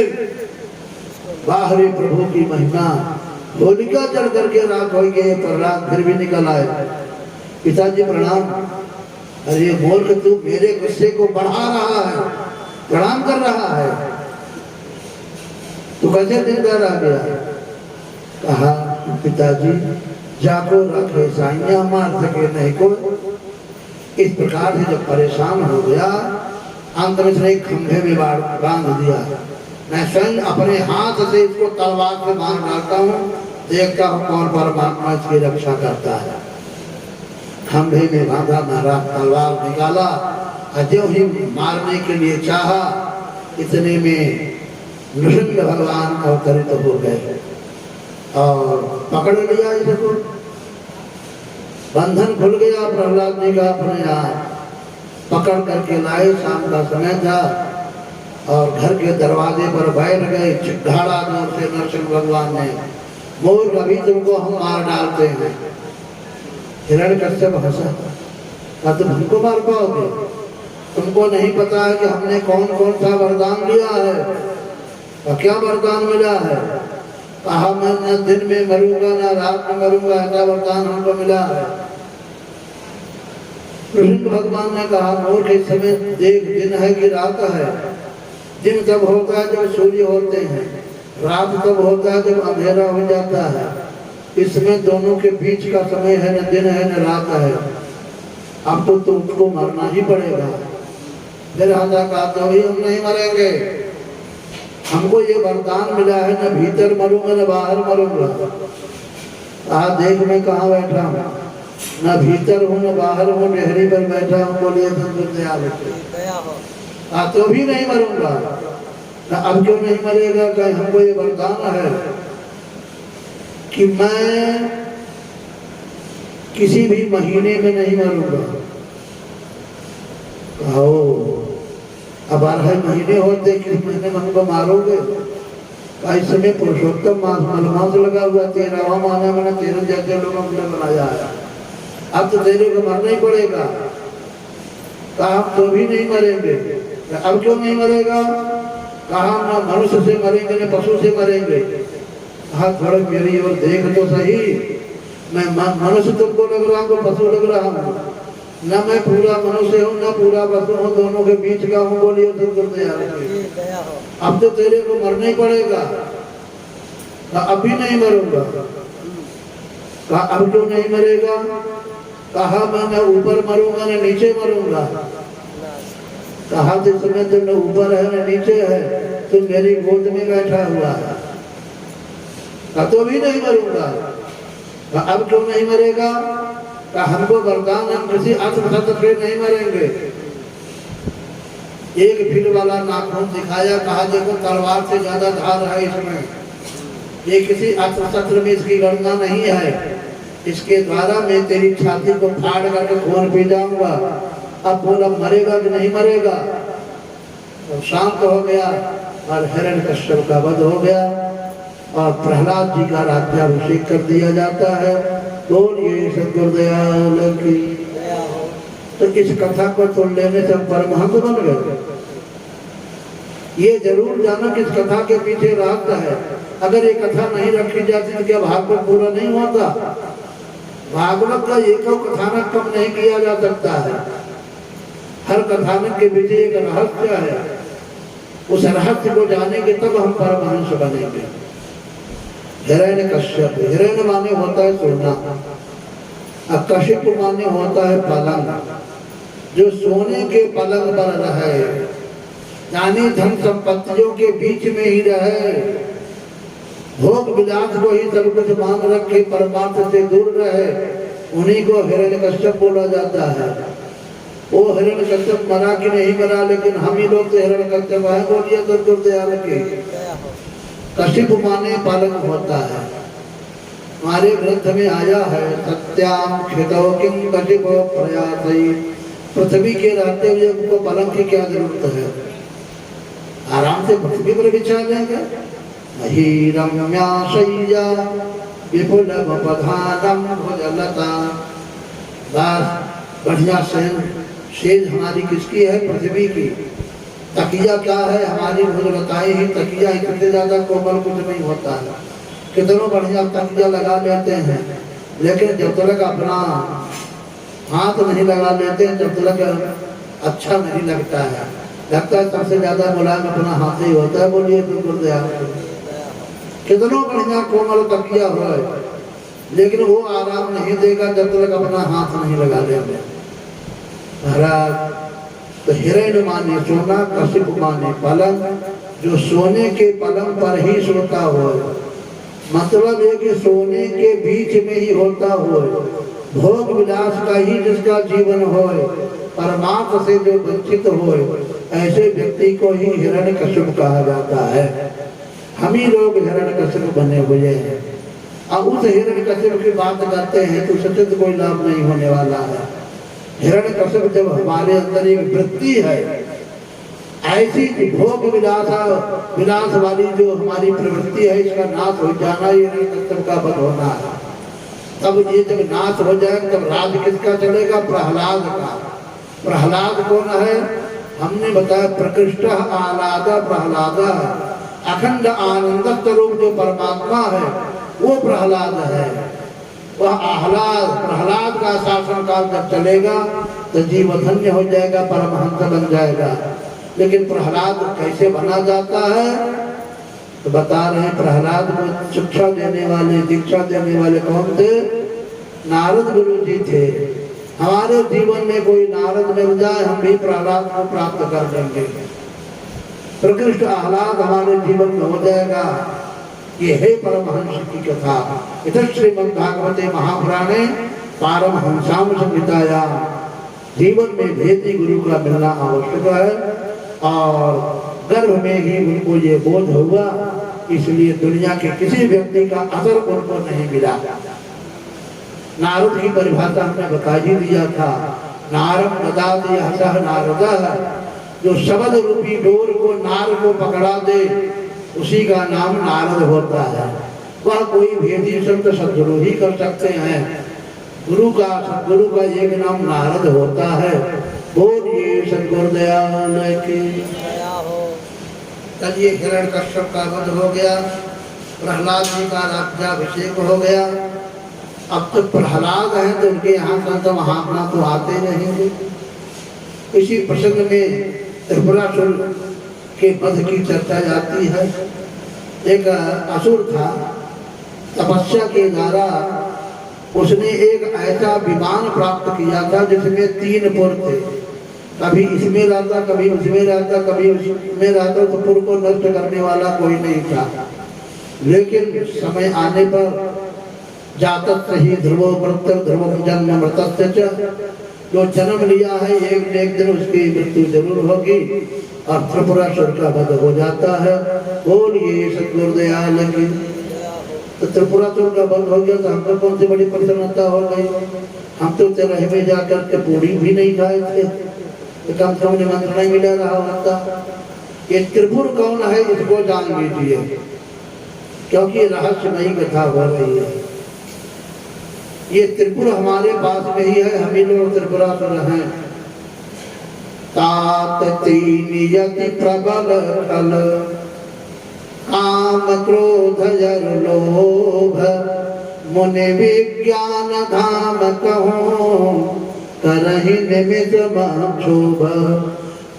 बाहरी प्रभु की महिमा, होलिका जल करके रात हो गई, प्रहलाद फिर भी निकल आए। पिताजी प्रणाम। अरे मूर्ख, तू मेरे गुस्से को बढ़ा रहा है, प्रणाम कर रहा है, तू कैसे दिन भर आ गया? कहा पिताजी जाको रखे साइया मार सके नहीं को। इस प्रकार से जब परेशान हो गया, अंत में से एक खंभे में बांध दिया। मैं स्वयं अपने हाथ से इसको तलवार से मार डालता हूँ, देखता हूँ कौन परमात्मा इसकी रक्षा करता है। खंभे में बांधा, मारा, तलवार निकाला, जो ही मारने के लिए चाहा, इतने में नृसिंह भगवान अवतरित हो गए और पकड़ लिया इसको। बंधन खुल गया, प्रहलाद जी का अपने आप पकड़ करके लाए। शाम का समय था और घर के दरवाजे पर बैठ गए, चिढ़ाड़ा जोर से नरसिंह भगवान ने, मोर कभी तुमको हम मार डालते हैं। हिरण्यकश्यप हंसा, तुम हमको मार पाओगे? तुमको नहीं पता है कि हमने कौन कौन सा वरदान लिया है, और क्या वरदान मिला है? कहा मैं न दिन में मरूंगा न रात में मरूंगा, ऐसा वरदान हमको मिला है। कृष्ण भगवान ने कहा मूर्ख, इस समय देख दिन है कि रात है? दिन तब होता है जब सूर्य होते हैं, रात तब होता है जब अंधेरा हो जाता है। इसमें दोनों के बीच का समय है, न दिन है न रात है। अब तो तुमको मरना ही पड़ेगा। फिर राजा कहा तो हम नहीं मरेंगे, हमको ये वरदान मिला है, न भीतर मरूंगा न बाहर मरूंगा। कहा देख मैं कहाँ बैठा हूँ, न भीतर हूँ न बाहर हूँ, डेहरी पर बैठा हूँ। बोलिए तो भी नहीं मरूंगा। अब क्यों नहीं मरेगा? कहीं हमको ये वरदान है कि मैं किसी भी महीने में नहीं मरूंगा। कहो अब 12 महीने होते, किस महीने में हमको मारोगे? इस समय पुरुषोत्तम मास मलमास लगा हुआ, 13वां महीना मैंने 13 जैसे लोगों ने बनाया है, अब तो तेरे को मरना ही पड़ेगा। कहा तो भी नहीं मरेंगे। अब क्यों नहीं मरेगा? कहा ना मनुष्य से मरेंगे न पशु से मरेंगे। कहा थोड़ा मेरी ओर देख तो सही, मैं मनुष्य तुमको लग रहा हूँ, पशु लग रहा हूँ? न मैं पूरा मनुष्य हूँ न पूरा पशु हूँ, दोनों के बीच का हूँ। बोलिए अब तो तेरे को मरना ही पड़ेगा। अब भी नहीं मरूंगा। कहा अब क्यों नहीं मरेगा? कहा मैं न ऊपर मरूंगा न नीचे मरूंगा। कहा जिस समय तुम न ऊपर है न नीचे है, तुम मेरी गोद में बैठा हुआ है। कहा तो भी नहीं मरूंगा। कहा अब क्यों नहीं मरेगा? कहा हमको वरदान, हम किसी अस्त्र से नहीं मरेंगे। एक फिर वाला नाखून दिखाया, कहा देखो तलवार से ज्यादा धार है इसमें, ये किसी अस्त्र शस्त्र में इसकी गणना नहीं है। इसके द्वारा मैं तेरी छाती को फाड़ करके खून पी जाऊंगा। अब बोला मरेगा कि नहीं मरेगा। तो शांत हो गया और हिरण्यकश्यप का वध हो गया और प्रहलाद जी का राज्याभिषेक कर दिया जाता है। बोलिए सद्गुरुदयाल की। तो इस कथा को सुन लेने से परमहंस बन गए। ये जरूर जाना कि इस कथा के पीछे रहस्य है। अगर ये कथा नहीं रखी जाती तो क्या भागवत पूरा नहीं होता। भागवत का एक कथानक कम नहीं किया जा सकता है। हर कथानक के पीछे एक रहस्य है। उस रहस्य को जानेंगे तब हम परमहंस बनेंगे। हिरण्यकश्यप, हिरण्य माने होता है सोना, और कश्यप माने होता है पलंग। जो सोने के पलंग पर रहे, यानी धन संपत्तियों के बीच में ही रहे, भोग विलास को ही सब कुछ मान रखे, परमार्थ से दूर रहे, उन्हीं को हिरण्यकश्यप बोला जाता है। वो हिरण्यकश्यप मरा कि नहीं मरा, लेकिन हम ही लोग तो हिरण्यकश्यप है। बोलिए सद्गुरुदयाल की। कश्यप माने पालक होता है। हमारे ग्रंथ में आया है सत्याम क्षितो किं कश्यपो प्रयासै। पृथ्वी के रहते हुए उनको पलंग की क्या जरूरत है। आराम से पृथ्वी पर बिछा देंगे। मही रम्या शय्या विपुलमपधानम भुजलता। बस बढ़िया सेज हमारी किसकी है, पृथ्वी की। तकिया क्या है, हमारी भुजलताएं ही तकिया, इससे ज्यादा कोमल कुछ नहीं होता है। कितनों बढ़िया तकिया लगा लेते हैं, लेकिन जब तक अपना हाथ नहीं लगा लेते, जब तक अच्छा नहीं लगता है। लगता है सबसे ज्यादा मुलायम अपना हाथ ही होता है। बोलिए गुरुदयाल। कितनों बढ़िया कोमल तकिया हो, लेकिन वो आराम नहीं देगा जब तक अपना हाथ नहीं लगा लेंगे। महाराज तो हिरण्य माने सोना, कश्यप माने पलंग। जो सोने के पलंग पर ही सोता हो, मतलब है कि सोने के बीच में ही होता हो, भोग विलास का ही जिसका जीवन हो, परमार्थ से जो वंचित हो, ऐसे व्यक्ति को ही हिरण्यकश्यप कहा जाता है। हम ही लोग हिरण्यकश्यप बने हुए हैं। अब उस हिरण्यकश्यप की बात करते हैं तो सचेत कोई लाभ नहीं होने वाला है। हिरण्यकश्यप जब हमारे अंदर एक वृत्ति है, ऐसी भोग विलास वाली जो हमारी प्रवृत्ति है, इसका नाश हो जाना ये हिरण्यकश्यप का वध होना है। तब ये जब नाश हो जाए तब राज किसका चलेगा, प्रहलाद का। प्रहलाद कौन है, हमने बताया प्रकृष्ट आह्लाद प्रहलाद। अखंड आनंद स्वरूप जो परमात्मा है वो प्रहलाद है। वह आह्लाद प्रहलाद का शासन काल जब चलेगा तो जीवन धन्य हो जाएगा, परमहंस बन जाएगा। लेकिन प्रहलाद कैसे बना जाता है तो बता रहे हैं। प्रहलाद को शिक्षा देने वाले, दीक्षा देने वाले कौन थे, नारद गुरु जी थे। हमारे जीवन में कोई नारद मिल जाए, हम भी प्रहलाद को प्राप्त कर लेंगे। प्रकृष्ट आह्लाद हमारे जीवन में हो जाएगा। ये है परमहंस की कथा। इधर श्रीमद्भागवते महापुराणे पारमहंसाम संहितायां जीवन में भेदी गुरु का मिलना आवश्यक है। और गर्भ में ही उनको ये बोध हुआ, इसलिए दुनिया के किसी व्यक्ति का असर उनको नहीं मिला। नारद की परिभाषा हमने बता ही दिया था। नारम ददाति हसः नारदः। जो शब्द रूपी डोर को नार को पकड़ा दे उसी का नाम नारद होता है। वह कोई भेदी शब्द सद्गुरु ही कर सकते हैं। सद्गुरु का एक नाम नारद होता है। बोलिए सद्गुरुदयाल की। चलिए हिरण्यकश्यप का वध हो गया, प्रहलाद जी का राज्याभिषेक हो गया। अब तो प्रहलाद है तो उनके यहाँ संत महात्मा तो आते रहेंगे। इसी प्रसंग में त्रिपुरासुर के वध की चर्चा जाती है। एक असुर था, तपस्या के द्वारा उसने एक ऐसा विमान प्राप्त किया था जिसमें 3 पुर थे। कभी इसमें रहता, कभी उसमें रहता, कभी उसमें रहता, तो पुर को नष्ट करने वाला कोई नहीं था। लेकिन समय आने पर जातक सही ध्रुवो मृत्यु ध्रुव जन्म मृतस्य, जो जन्म लिया है एक दिन उसकी मृत्यु जरूर होगी और त्रिपुरासुर का वध हो जाता है। बोलिए सद्गुरुदयाल की। त्रिपुरासुर का वध हो गया तो हमको कौन सी बड़ी प्रसन्नता हो गई। हम तो तेरह में जाकर के पूरी भी नहीं खाए थे, तो कम से कम निमंत्रण ही मिला रहा होता। ये त्रिपुर कौन है इसको जान लीजिए, क्योंकि रहस्यमयी कथा हो रही है। ये त्रिपुर हमारे पास में ही है, हम ही लोग त्रिपुरासुर हैं। तात तीन यति प्रबल खल काम क्रोध जर लोभ मुनि विज्ञान धाम कहो करहि निमित क्षोभ।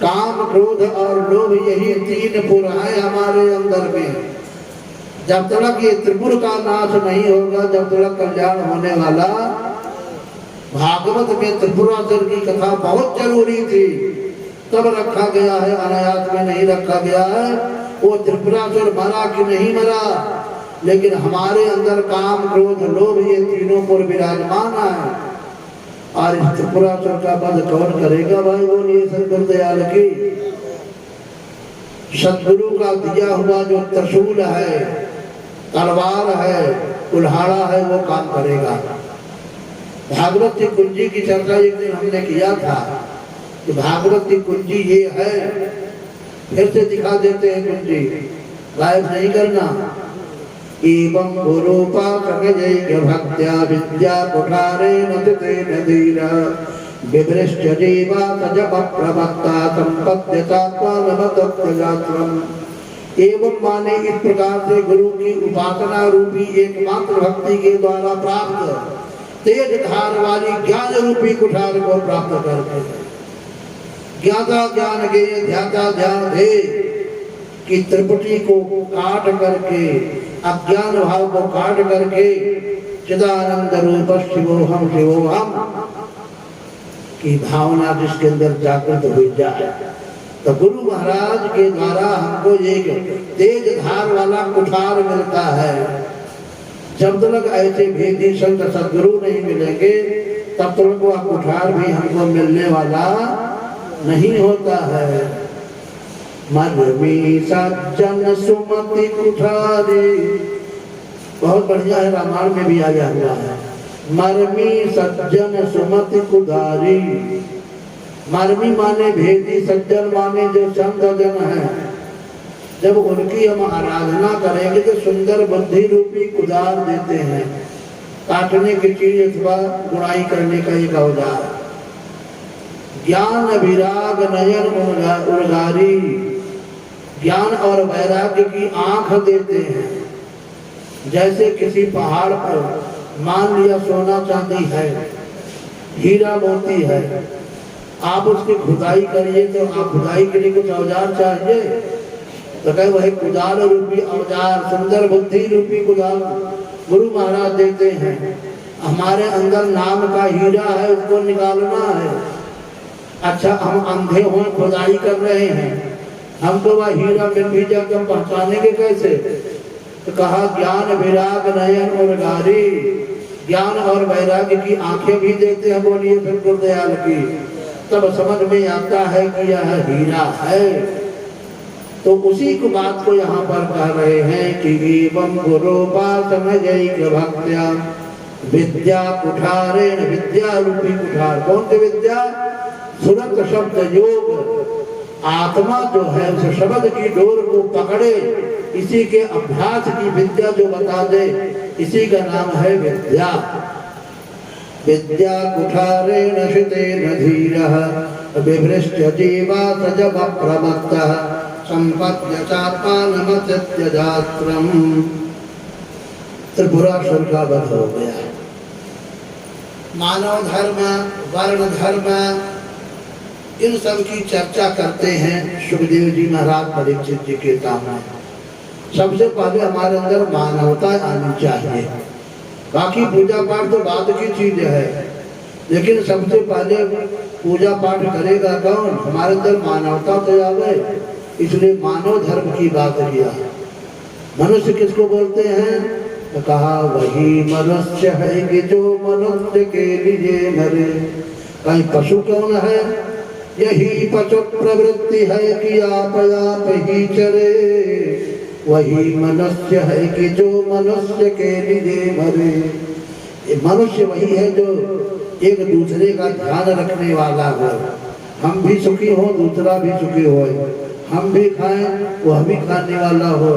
काम क्रोध और लोभ यही तीन पुर है हमारे अंदर में। जब तक ये त्रिपुर का नाश नहीं होगा, जब तक कल्याण होने वाला। भागवत में त्रिपुरासुर की कथा बहुत जरूरी थी, तब रखा गया है, अनायास में नहीं रखा गया है। वो त्रिपुरासुर मरा कि नहीं मरा, लेकिन हमारे अंदर काम क्रोध लोभ ये तीनों पर विराजमान है। और इस त्रिपुरासुर का वध कौन करेगा भाई, बोलिए सदगुरु दयाल की। सदगुरु का दिया हुआ जो त्रिशूल है, तलवार है, कुल्हाड़ा है, वो काम करेगा। भागवत की कुंजी की चर्चा एक दिन हमने किया था कि भागवत की कुंजी ये है, फिर से दिखा देते हैं कुंजी, गायब नहीं करना। एवं गुरुपाकमजैक्य भक्त्या विद्या कुठारे नतिते नदीरा बिभृष्ट जीवा सजप प्रवक्ता संपद्यतात्मानमतत्वजात्रम्। एवं माने इस प्रकार से गुरु की उपासना रूपी एकमात्र भक्ति के द्वारा प्राप्त तेज धार वाली ज्ञान रूपी कुठार को प्राप्त करते हैं। ज्ञाता ज्ञान गे ध्याता ध्यान दे कि त्रिपुटी को काट करके, अज्ञान भाव को काट करके चिदानंद रूप शिवोहम शिवोहम की भावना जिसके अंदर जागृत हो जाए, तो गुरु महाराज के द्वारा हमको एक तेज धार वाला कुठार मिलता है। जब तक ऐसे भेदी संत सदगुरु नहीं मिलेंगे, तब तक वह कुठार भी हमको मिलने वाला नहीं होता है। मरमी सज्जन सुमति कुठारी, बहुत बढ़िया है, रामायण में भी आया हुआ है। मरमी सज्जन सुमति कुठारी, मरमी माने भेदी, सज्जन माने जो संत जन है। जब उनकी हम आराधना करेंगे तो सुंदर बुद्धि रूपी कुदार देते हैं, काटने की चीज अथवा गुणाई करने का एक औजार। ज्ञान विराग नयन उर्गारी, ज्ञान और वैराग्य की आंख देते हैं। जैसे किसी पहाड़ पर मान लिया सोना चांदी है, हीरा मोती है, आप उसकी खुदाई करिए तो आप खुदाई के लिए कुछ औजार चाहिए, तो कहे वही कुदाल रूपी औजार, सुंदर बुद्धि रूपी कुदाल गुरु महाराज देते हैं। हमारे अंदर नाम का हीरा है, उसको निकालना है। अच्छा, हम अंधे हुए खुदाई कर रहे हैं, हमको वह हीरा मिल भी जाकर हम पहचानेंगे कैसे? तो कहा ज्ञान विराग नयन और गारी, ज्ञान और वैराग्य की आंखें भी देते हैं, बोलिए फिर गुरुदयाल की। तब समझ में आता है कि यह हीरा है। तो उसी को बात को यहाँ पर कह रहे हैं कि एवं गुरुपासमजैक्य भक्त्या विद्या कुठारेण, विद्या रूपी कुठार। कौन सी विद्या? सुरत शब्द योग, आत्मा जो है उस शब्द की डोर को पकड़े, इसी के अभ्यास की विद्या जो बता दे, इसी का नाम है विद्या। विद्या कुठारेण शितेन धीरः बिभृष्ट जीवा सजप प्रमत्तः संपद्यतात्मानमत्यजात्रम्। त्रिपुरासुर का वध हो गया। मानव धर्म, वर्ण धर्म, इन सब की चर्चा करते हैं सुखदेव जी महाराज परीक्षित जी के सामने। सबसे पहले हमारे अंदर मानवता आनी चाहिए, बाकी पूजा पाठ तो बाद की चीज है, लेकिन सबसे पहले पूजा पाठ करेगा कौन? हमारे अंदर मानवता तो आवे, इसलिए मानव धर्म की बात किया। मनुष्य किसको बोलते हैं? तो कहा वही मनुष्य है कि जो मनुष्य के लिए मरे। कहीं पशु कौन है? यही पशु प्रवृत्ति है कि आप ही चरे। वही मनुष्य है कि जो मनुष्य के लिए मरे। ये मनुष्य वही है जो एक दूसरे का ध्यान रखने वाला हो। हम भी सुखी हो, दूसरा भी सुखी हो, हम भी खाएं, वह भी खाने वाला हो।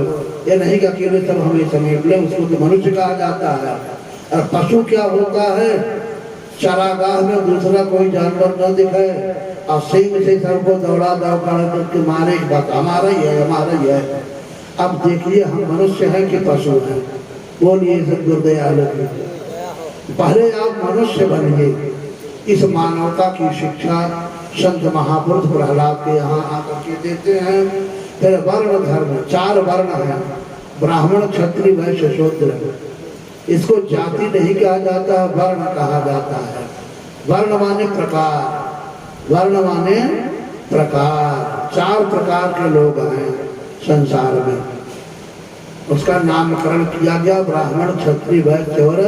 ये नहीं कि अकेले सब हमें समेट ले, उसको तो मनुष्य कहा जाता है। और पशु क्या होता है, चरागाह में दूसरा कोई जानवर न दिखे और सिंह से सबको दौड़ा करके मारे, बात हमारा ही है, हमारा ही है। अब देखिए हम मनुष्य हैं कि पशु हैं? बोलिए सब गुरुदयाल की। पहले आप मनुष्य बनिए। इस मानवता की शिक्षा संत महापुरुष प्रहलाद के यहाँ आकर के देते हैं। फिर वर्ण धर्म, 4 वर्ण हैं, ब्राह्मण क्षत्रिय वैश्य शूद्र। इसको जाति नहीं कहा जाता, वर्ण कहा जाता है। वर्ण माने प्रकार, वर्ण माने प्रकार। 4 प्रकार के लोग हैं संसार में, उसका नामकरण किया गया ब्राह्मण क्षत्रिय वैश्य और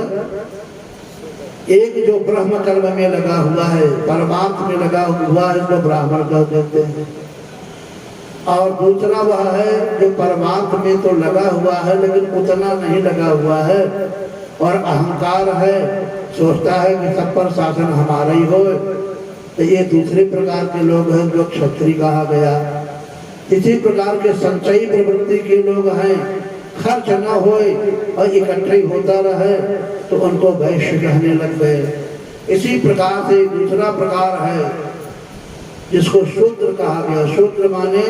एक जो ब्रह्म कर्म में लगा हुआ है, परमात्मा में लगा हुआ है, इसको ब्राह्मण कह देते हैं। और दूसरा वह है जो परमात्मा में तो लगा हुआ है लेकिन उतना नहीं लगा हुआ है और अहंकार है, सोचता है कि सब पर शासन हमारा ही हो। तो ये दूसरे प्रकार के लोग हैं जो क्षत्रिय कहा गया। इसी प्रकार के संचयी प्रवृत्ति के लोग हैं, खर्च न होए और इकट्ठे होता रहे तो उनको वैश्य कहने लग गए। इसी प्रकार से दूसरा प्रकार है जिसको शूद्र कहा गया। शूद्र माने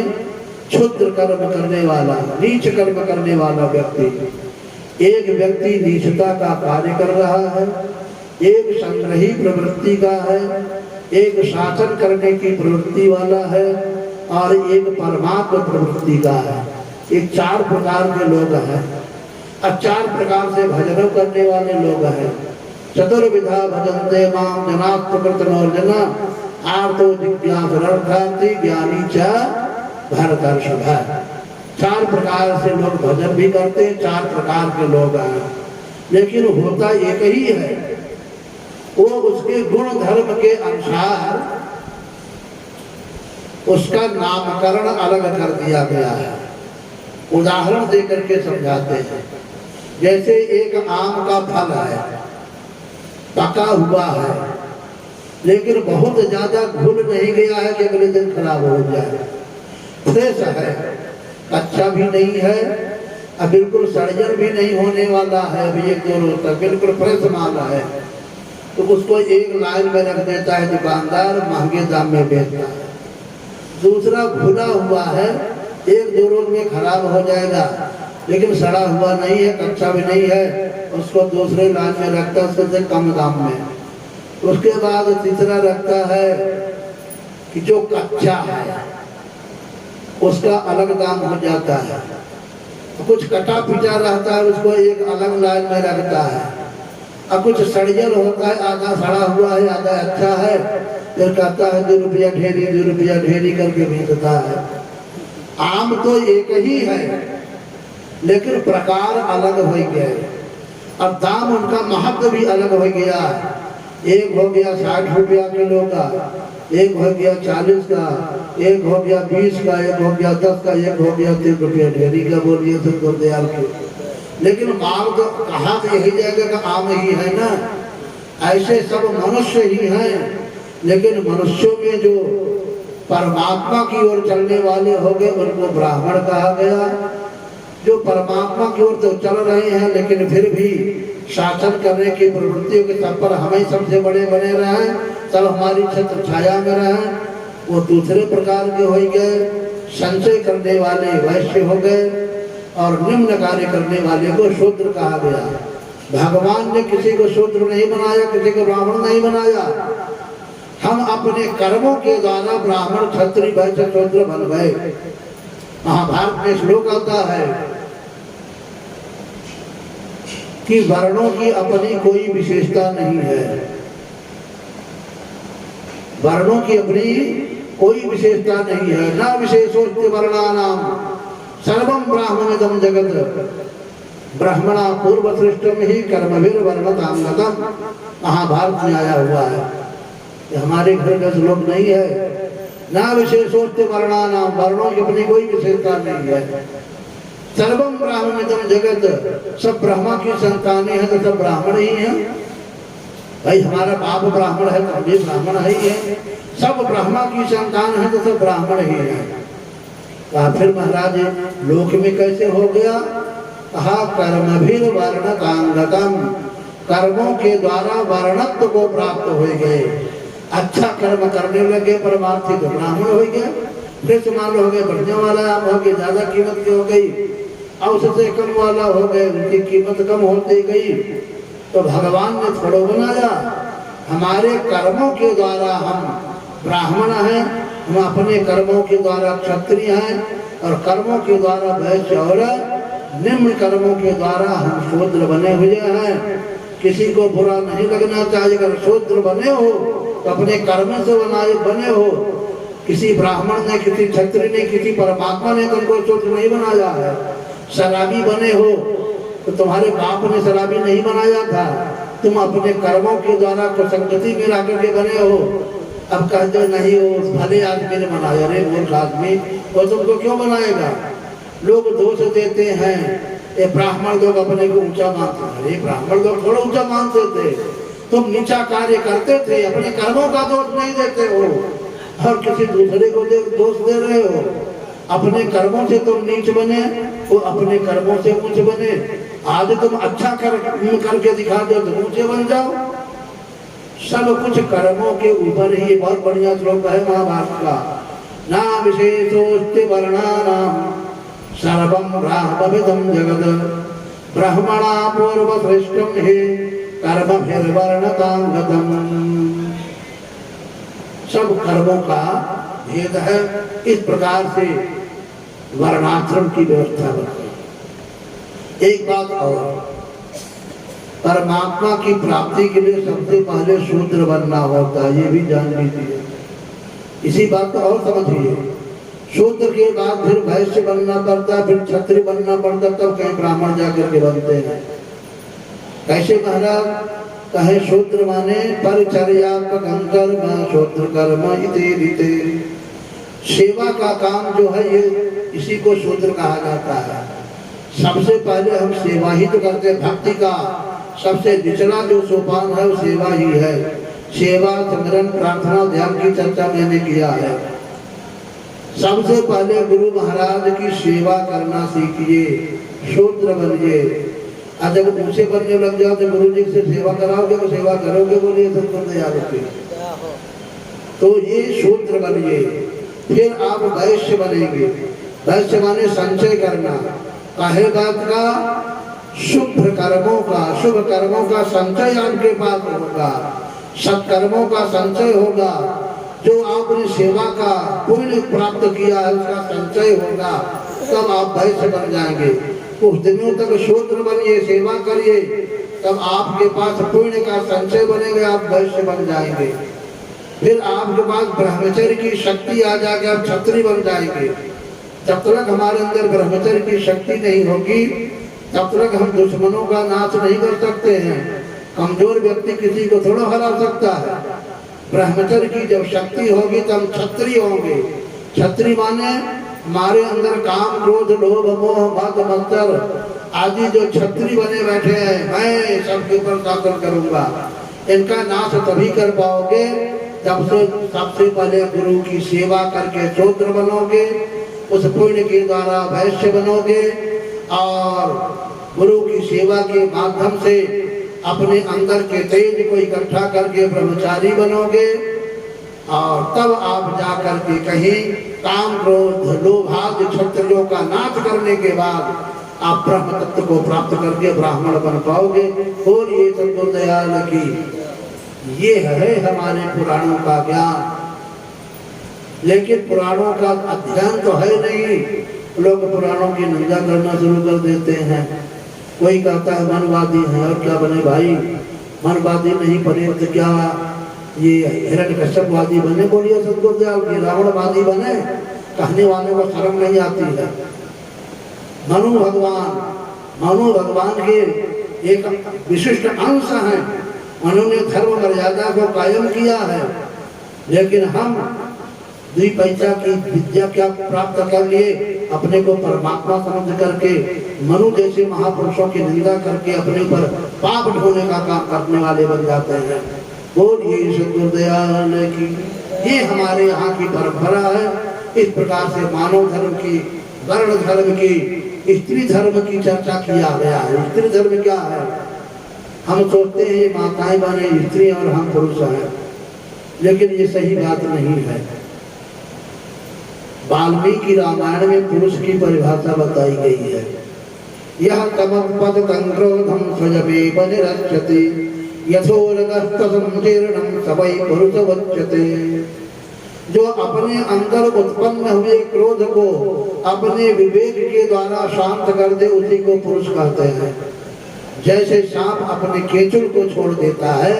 क्षुद्र कर्म करने वाला, नीच कर्म करने वाला व्यक्ति। एक व्यक्ति नीचता का कार्य कर रहा है, एक संग्रही प्रवृत्ति का है, एक शासन करने की प्रवृत्ति वाला है और एक परमात्मा प्रवृत्ति का है। ये 4 प्रकार के लोग हैं। 4 प्रकार से भजन करने वाले लोग हैं। चतुर्विधा भजन्ते माम जनात्मकृतनोर्जना आर्तो जिज्ञासुरर्थार्थी ज्ञानी च भरतर्षभ। 4 प्रकार से लोग भजन भी करते हैं, 4 प्रकार के लोग हैं, लेकिन होता एक ही है। वो उसके गुण धर्म के अनुसार उसका नामकरण अलग कर दिया गया है। उदाहरण देकर के समझाते हैं। जैसे एक आम का फल है, पका हुआ है लेकिन बहुत ज्यादा घुल नहीं गया है कि अगले दिन खराब हो जाए। फ्रेश है, कच्चा भी नहीं है और बिल्कुल सड़जन भी नहीं होने वाला है। अभी 1-2 रोज तक बिल्कुल फ्रेश माल है तो उसको एक लाइन में रख देता है दुकानदार, महंगे दाम में बेचता है। दूसरा घुला हुआ है, 1-2 रोज में खराब हो जाएगा लेकिन सड़ा हुआ नहीं है, कच्चा भी नहीं है, उसको दूसरे लाइन में रखता है उससे कम दाम में। उसके बाद तीसरा रखता है कि जो कच्चा है उसका अलग दाम हो जाता है। तो कुछ कटा पिटा रहता है उसको एक अलग लाइन में रखता है। अब कुछ सड़ियल होता है, आधा सड़ा हुआ है आधा अच्छा है, फिर कहता है 2 रुपया ढेरी 2 रुपया ढेरी करके बेचता है। आम तो एक ही है लेकिन प्रकार अलग हो गए और दाम उनका महत्व भी अलग हो गया। एक हो गया 60 रुपया किलो का, एक हो गया 40 का, एक हो गया 20 का, एक हो गया 10 का, एक हो गया 3 रुपया ढेरी का। बोलिए तो गुरुदयाल के। लेकिन माल तो कहा तो यही जाएगा कि आम ही है ना। ऐसे सब मनुष्य ही हैं लेकिन मनुष्यों में जो परमात्मा की ओर चलने वाले हो गए उनको ब्राह्मण कहा गया। जो परमात्मा की ओर तो चल रहे हैं लेकिन फिर भी शासन करने की प्रवृत्तियों के तब पर हमें सबसे बड़े बने रहे, तब हमारी छत्र छाया में रहे, वो दूसरे प्रकार के हो गए। संचय करने वाले वैश्य हो गए और निम्न कार्य करने वाले को शूद्र कहा गया। भगवान ने किसी को शूद्र नहीं बनाया, किसी को ब्राह्मण नहीं बनाया। हम अपने कर्मों के द्वारा ब्राह्मण क्षत्रिय वैश्य शूद्र बन गए। महाभारत में श्लोक आता है कि वर्णों की अपनी कोई विशेषता नहीं है। वर्णों की अपनी कोई विशेषता नहीं है। न विशेषोच्च वर्णानाम सर्वम ब्राह्मणदम जगत ब्राह्मणा पूर्व सृष्टम ही कर्मवीर वर्णतांगतम। महाभारत में आया हुआ है। हमारे घर का श्लोक नहीं है। न विशेषोच्च वर्णानाम, वर्णों की अपनी कोई विशेषता नहीं है। सर्वम ब्राह्मणिदम जगत, सब ब्रह्मा की संतानें हैं तो सब ब्राह्मण ही हैं। भाई हमारा बाप ब्राह्मण है तो हम भी ब्राह्मण ही है, सब ब्रह्मा की संतान है तो सब ब्राह्मण ही है। फिर महाराज लोक में कैसे हो गया? कहा कर्मभिर वर्णतांगतम, कर्मों के द्वारा वर्णत्व को प्राप्त हो गए। अच्छा कर्म करने लगे परमार्थी तो ब्राह्मण हो गया, फिर मान हो गए बढ़ने वाला आम हो गए, ज्यादा कीमत की हो गई, और उससे कम वाला हो गए, उनकी कीमत कम होती गई। तो भगवान ने थोड़ा बनाया, हमारे कर्मों के द्वारा हम ब्राह्मण हैं, हम अपने कर्मों के द्वारा क्षत्रिय हैं, और कर्मों के द्वारा वैश्य और निम्न कर्मों के द्वारा हम शूद्र बने हुए हैं। किसी को बुरा नहीं लगना चाहिए, अगर शूद्र बने हो तो अपने कर्म से बने हो। किसी ब्राह्मण ने, किसी क्षत्रिय ने, किसी परमात्मा ने तुमको शूद्र नहीं बनाया है। शराबी बने हो तो तुम्हारे बाप ने शराबी नहीं बनाया था, तुम अपने कर्मों के द्वारा कुसंगति में आकर के बने हो। अब कहते नहीं हो भले आदमी ने बनाया, अरे मूर्ख आदमी वो तुमको क्यों बनाएगा? लोग दोष देते हैं, ये ब्राह्मण लोग अपने को ऊंचा मानते हैं। अरे ब्राह्मण लोग थोड़ा ऊंचा मानते थे, तुम नीचा कार्य करते थे, अपने कर्मों का दोष नहीं देते हो और किसी दूसरे को दोष दे रहे हो। अपने कर्मों से तुम नीच बने, वो अपने कर्मों से ऊंच बने। आज तुम अच्छा करके दिखा दो तो ऊंचे बन जाओ। सब कुछ कर्मों के ऊपर ही। बहुत बढ़िया श्लोक है महाभारत का, ना विशेषोस्ति वर्णानाम सर्वम ब्राह्मविदं जगत, ब्रह्मणा पूर्व सृष्टम हि कर्मभिर्वर्णतांगतम। सब कर्मों का भेद है। इस प्रकार से वर्णाश्रम की व्यवस्था बनती। एक बात और, परमात्मा की प्राप्ति के लिए सबसे पहले शूद्र बनना होता है, ये भी जान लीजिए। इसी बात को और समझिए, शूद्र के बाद फिर वैश्य बनना पड़ता, फिर क्षत्रिय बनना पड़ता, तब कहीं ब्राह्मण जाकर के बनते हैं। कैसे महाराज? कहे शूद्र माने परिचर्यात्मक कर्म, शूद्र कर्म इति रीते। सेवा का काम जो है ये, इसी को शूद्र कहा जाता है। सबसे पहले हम सेवा ही तो करते हैं। भक्ति का सबसे निचला जो सोपान है वो सेवा ही है। सेवा, सिमरन, प्रार्थना, ध्यान की चर्चा मैंने किया है। सबसे पहले गुरु महाराज की सेवा करना सीखिए, शूद्र बनिए। और जब ऊंचे बनने लग जाओ तो गुरु जी से सेवा कराओगे तो सेवा करोगे, बोलिए सबको तैयार होते। तो ये शूद्र बनिए। फिर आप वैश्य बनेंगे। वैश्य माने संचय करना। काहे बात का? शुभ कर्मों का संचय आपके पास होगा, सत्कर्मों का संचय होगा। जो आपने सेवा का पुण्य प्राप्त किया है उसका संचय होगा, तब आप वैश्य बन जाएंगे। कुछ दिनों तक शूद्र बनिए, सेवा करिए, तब आपके पास पुण्य का संचय बनेगा, आप वैश्य बन जाएंगे। फिर आपके पास ब्रह्मचर्य की शक्ति आ जाएगी, आप क्षत्रिय बन जाएंगे। जब तक हमारे अंदर ब्रह्मचर्य की शक्ति नहीं होगी तब तक हम दुश्मनों का नाश नहीं कर सकते हैं। कमजोर व्यक्ति किसी को थोड़ा हरा सकता है। ब्रह्मचर्य की जब शक्ति होगी तब हम क्षत्रिय होंगे। क्षत्रिय माने हमारे अंदर काम, क्रोध, लोभ, मोह, मद, मत्सर आदि जो क्षत्रिय बने बैठे हैं, मैं सबके ऊपर शासन करूंगा, इनका नाश तभी कर पाओगे जब से सबसे पहले गुरु की सेवा करके शूद्र बनोगे, उस पुण्य के द्वारा वैश्य बनोगे और गुरु की सेवा के माध्यम से अपने अंदर के तेज को इकट्ठा करके ब्रह्मचारी बनोगे। और तब आप जाकर के कहीं काम, क्रोध, लोभ आदि क्षत्रियों का नाश करने के बाद आप ब्रह्म तत्व को प्राप्त करके ब्राह्मण बन पाओगे। और ये सद्गुरु दयाल की ये है हमारे पुराणों का ज्ञान। लेकिन पुराणों का अध्ययन तो है नहीं, लोग पुराणों की निंदा करना शुरू कर देते हैं। कोई कहता है मनवादी है, और क्या बने भाई? मनवादी नहीं बने तो क्या ये हिरण्यकश्यपवादी बने? बोलिए सद्गुरु दयाल की रावणवादी बने? कहने वाले को शर्म नहीं आती है। मनु भगवान के एक विशिष्ट अंश हैं। उन्होंने धर्म मर्यादा को कायम किया है। लेकिन हम दुई पैसा की विद्या क्या प्राप्त कर लिए, अपने को परमात्मा समझ करके मनु जैसे महापुरुषों की निंदा करके अपने ऊपर पाप ढोने का काम करने वाले बन जाते हैं। बोलिए सद्गुरुदयाल की। ये हमारे यहाँ की परंपरा है। इस प्रकार से मानव धर्म की, वर्ण धर्म की, स्त्री धर्म की चर्चा किया गया है। स्त्री धर्म क्या है? हम सोचते हैं ये माताएं बने स्त्री और हम पुरुष हैं, लेकिन ये सही बात नहीं है। वाल्मीकि रामायण में पुरुष की परिभाषा बताई गई है। यह तमपद तंक्रोधम स्वयमेव निरच्यते यथोरगस्तसंकीर्णं स वै पुरुषवच्यते। जो अपने अंदर उत्पन्न हुए क्रोध को अपने विवेक के द्वारा शांत कर दे उसी को पुरुष कहते हैं। जैसे सांप अपने केचुल को छोड़ देता है,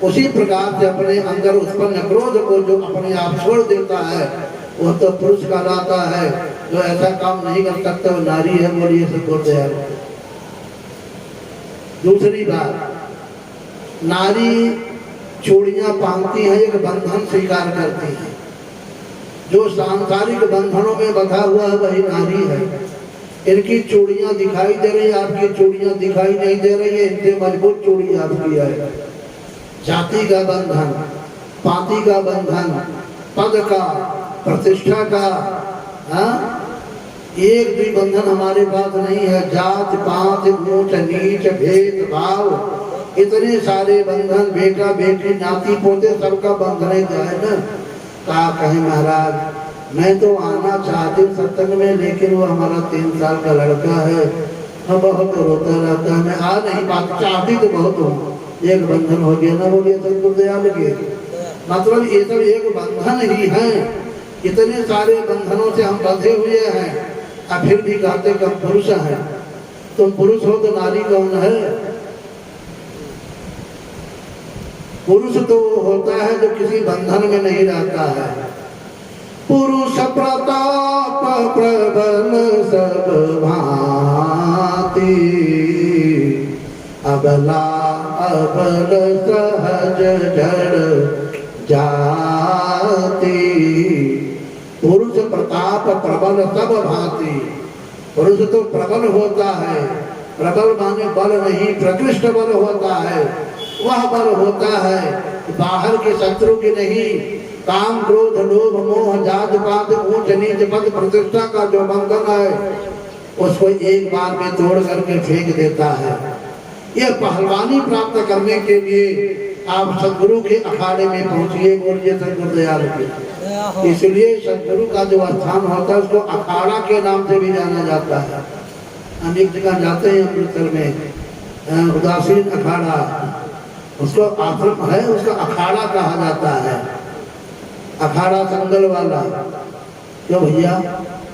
उसी प्रकार से अपने अंदर उत्पन्न क्रोध को जो अपने आप छोड़ देता है वो तो पुरुष कहलाता है। जो ऐसा काम नहीं कर सकता वो नारी है। बोलिए सद्गुरुदेव। दूसरी बात, नारी चूड़ियां पहनती है, एक बंधन स्वीकार करती है। जो सांसारिक बंधनों में बंधा हुआ है वही नारी है। इनकी चूड़ियां दिखाई दे रही है, आपकी चूड़ियां दिखाई नहीं दे रही है, इनसे मजबूत चूड़ी आपकी है। जाति का बंधन, पाति का बंधन, पद का, प्रतिष्ठा का, एक भी बंधन हमारे पास नहीं है। जात पात ऊंच नीच भेदभाव इतने सारे बंधन, बेटा बेटी नाती पोते सबका बंधन है ना। क्या कहे महाराज, मैं तो आना चाहती हूँ सत्संग में, लेकिन वो हमारा 3 साल का लड़का है, हम बहुत रोता रहता है, मैं आ नहीं पाती। चाहती तो बहुत हूँ, एक बंधन हो गया ना। बोलिए सद्गुरुदयाल के। मतलब ये सब एक बंधन ही है। इतने सारे बंधनों से हम बंधे हुए हैं और फिर भी कहते कि हम पुरुष हैं। तुम पुरुष हो तो नारी कौन है? पुरुष तो होता है जो किसी बंधन में नहीं रहता है। पुरुष प्रताप प्रबल सब भांति, अबला अबल सहज जड़ जाति। पुरुष प्रताप प्रबल सब भांति। पुरुष तो प्रबल होता है, प्रबल माने बल नहीं, प्रकृष्ट बल होता है। वह बल होता है बाहर के शत्रु की नहीं, काम क्रोध लोभ मोह जात पात ऊंच नीच पद प्रतिष्ठा का जो बंधन है उसको एक बार में तोड़ करके फेंक देता है। यह पहलवानी प्राप्त करने के लिए आप सदगुरु के अखाड़े में पहुंचिए। बोलिए सद्गुरुदयाल के। इसलिए सदगुरु का जो स्थान होता है उसको अखाड़ा के नाम से भी जाना जाता है। अनेक जगह जाते हैं अमृतसर में, उदासीन अखाड़ा उसको आश्रम है, उसका अखाड़ा कहा जाता है। अखाड़ा संगल वाला। क्यों भैया,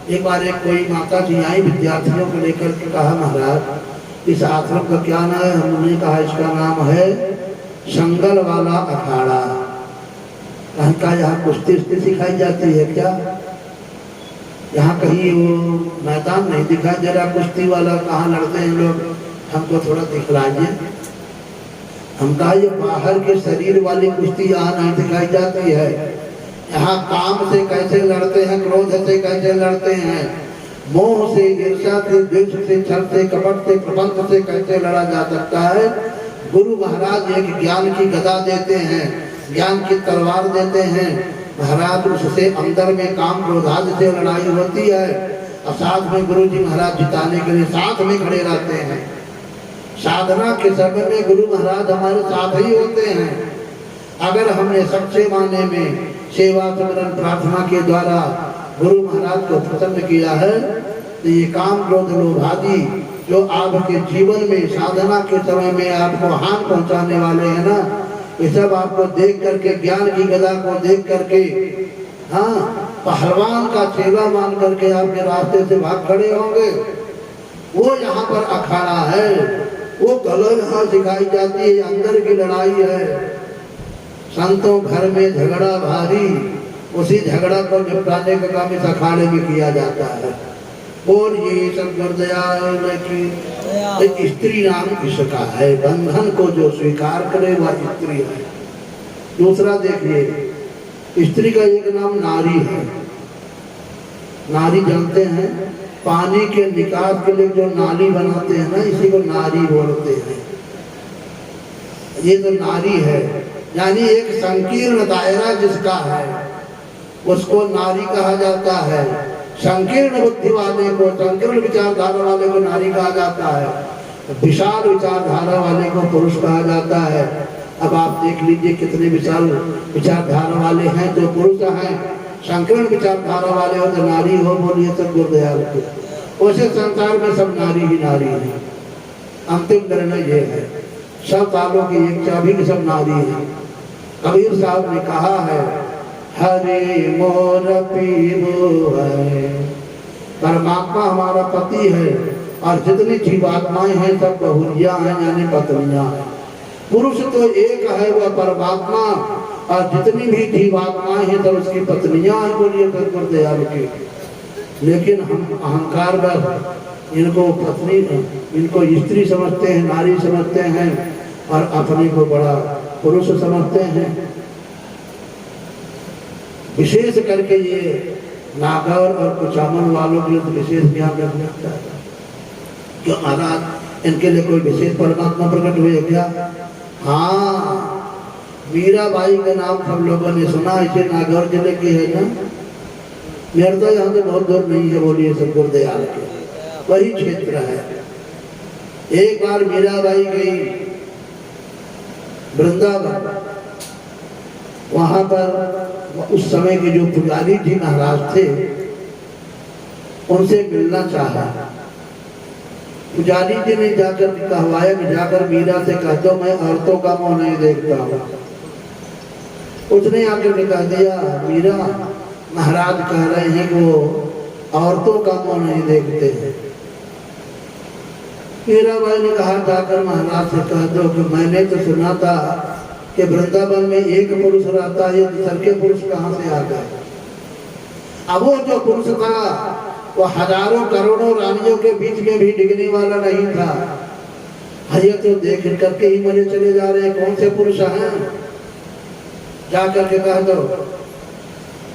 एक बार एक कोई माता जी आई विद्यार्थियों को लेकर के, कहा महाराज इस आश्रम का क्या नाम है? हमने कहा इसका नाम है संगल वाला अखाड़ा। कहा यहाँ कुश्ती सिखाई जाती है क्या? यहाँ कहीं वो मैदान नहीं दिखाई दे रहा कुश्ती वाला, कहाँ लड़ते हैं लोग, हमको थोड़ा दिखलाइए। हम कहा ये बाहर के शरीर वाली कुश्ती यहाँ नहीं दिखाई जाती है। यहाँ काम से कैसे लड़ते हैं, क्रोध से कैसे लड़ते हैं, मोह से, ईर्ष्या से, द्वेष से, छल से, कपट से, प्रबंध से कैसे लड़ा जा सकता है। गुरु महाराज एक ज्ञान की गदा देते हैं, ज्ञान की तलवार देते हैं। महाराज उससे अंदर में काम क्रोधादि से लड़ाई होती है और साथ में गुरु जी महाराज जिताने के लिए साथ में खड़े रहते हैं। साधना के समय में गुरु महाराज हमारे साथ ही होते हैं। अगर हमने सच्चे माने में सेवा सिमरन प्रार्थना के द्वारा गुरु महाराज को प्रसन्न किया है तो ये काम क्रोध लोभ आदि जो आपके जीवन में साधना के समय में आपको हानि पहुंचाने वाले हैं ना, ये सब आपको देख करके, ज्ञान की गदा को देख करके, हाँ, पहलवान का चेला मान करके आपके रास्ते से भाग खड़े होंगे। वो यहाँ पर अखाड़ा है, वो कलह यहाँ सिखाई जाती है, अंदर की लड़ाई है। संतों घर में झगड़ा भारी, उसी झगड़ा को निपटाने का काम इस अखाड़े में किया जाता है। और ये सद्गुरुदयाल की स्त्री नाम इसका है, बंधन को जो स्वीकार करे वह स्त्री है। दूसरा देखिए, स्त्री का एक नाम नारी है। नारी जानते हैं, पानी के निकास के लिए जो नाली बनाते हैं ना, इसी को नारी बोलते हैं। ये तो नारी है, यानी एक संकीर्ण दायरा जिसका है उसको नारी कहा जाता है। संकीर्ण बुद्धि वाले को, संकीर्ण विचारधारा वाले को नारी कहा जाता है। विशाल विचारधारा वाले को पुरुष कहा जाता है। अब आप देख लीजिए कितने विशाल विचारधारा वाले हैं जो पुरुष हैं। संकीर्ण विचारधारा वाले हो तो नारी हो, बोलिए सब गुरुदयाल के। वैसे संसार में सब नारी ही नारी है। अंतिम निर्णय ये है, सब तालों की एक चाबी की सब नारी है। कबीर साहब ने कहा है, हरे मोर पीरो है। परमात्मा हमारा पति है और जितनी जीवात्माएं हैं सब बहुरिया हैं, यानी पत्नियां हैं। पुरुष तो एक है वह परमात्मा, और जितनी भी जीवात्माएं हैं सब उसकी पत्नियां हैं, बोलिए सतगुरु दयाल की। लेकिन हम अहंकार बस इनको पत्नी, इनको स्त्री समझते हैं, नारी समझते हैं, और अपने को बड़ा पुरुष समझते हैं। विशेष करके ये नागौर और कुचामन वालों के लिए तो विशेष ज्ञान रखना चाहिए। क्यों महाराज, इनके लिए कोई विशेष परमात्मा प्रकट हुए क्या? हाँ, मीराबाई का नाम सब लोगों ने सुना, इसे नागौर जिले की है ना। मेरे तो यहाँ से बहुत दूर नहीं है, बोलिए सतगुरु दयाल के, वही क्षेत्र है। एक बार मीराबाई गई वृंदावन, वहां पर उस समय के जो पुजारी जी महाराज थे उनसे मिलना चाहा। पुजारी जी ने जाकर कहवाया कि जाकर मीरा से कह दो मैं औरतों का मुंह नहीं देखता हूँ। उसने आकर के कह दिया, मीरा महाराज कह रहे हैं कि वो औरतों का मुंह नहीं देखते हैं। मीराबाई ने कहा जाकर महाराज से कह दो कि मैंने तो सुना था कि वृंदावन में एक पुरुष रहता है, दूसर के पुरुष कहाँ से आ गए। अब वो जो पुरुष था वो हजारों करोड़ों रानियों के बीच में भी डिगने वाला नहीं था। हरिया तो देख करके ही मरे चले जा रहे हैं, कौन से पुरुष हैं? जाकर के कह दो।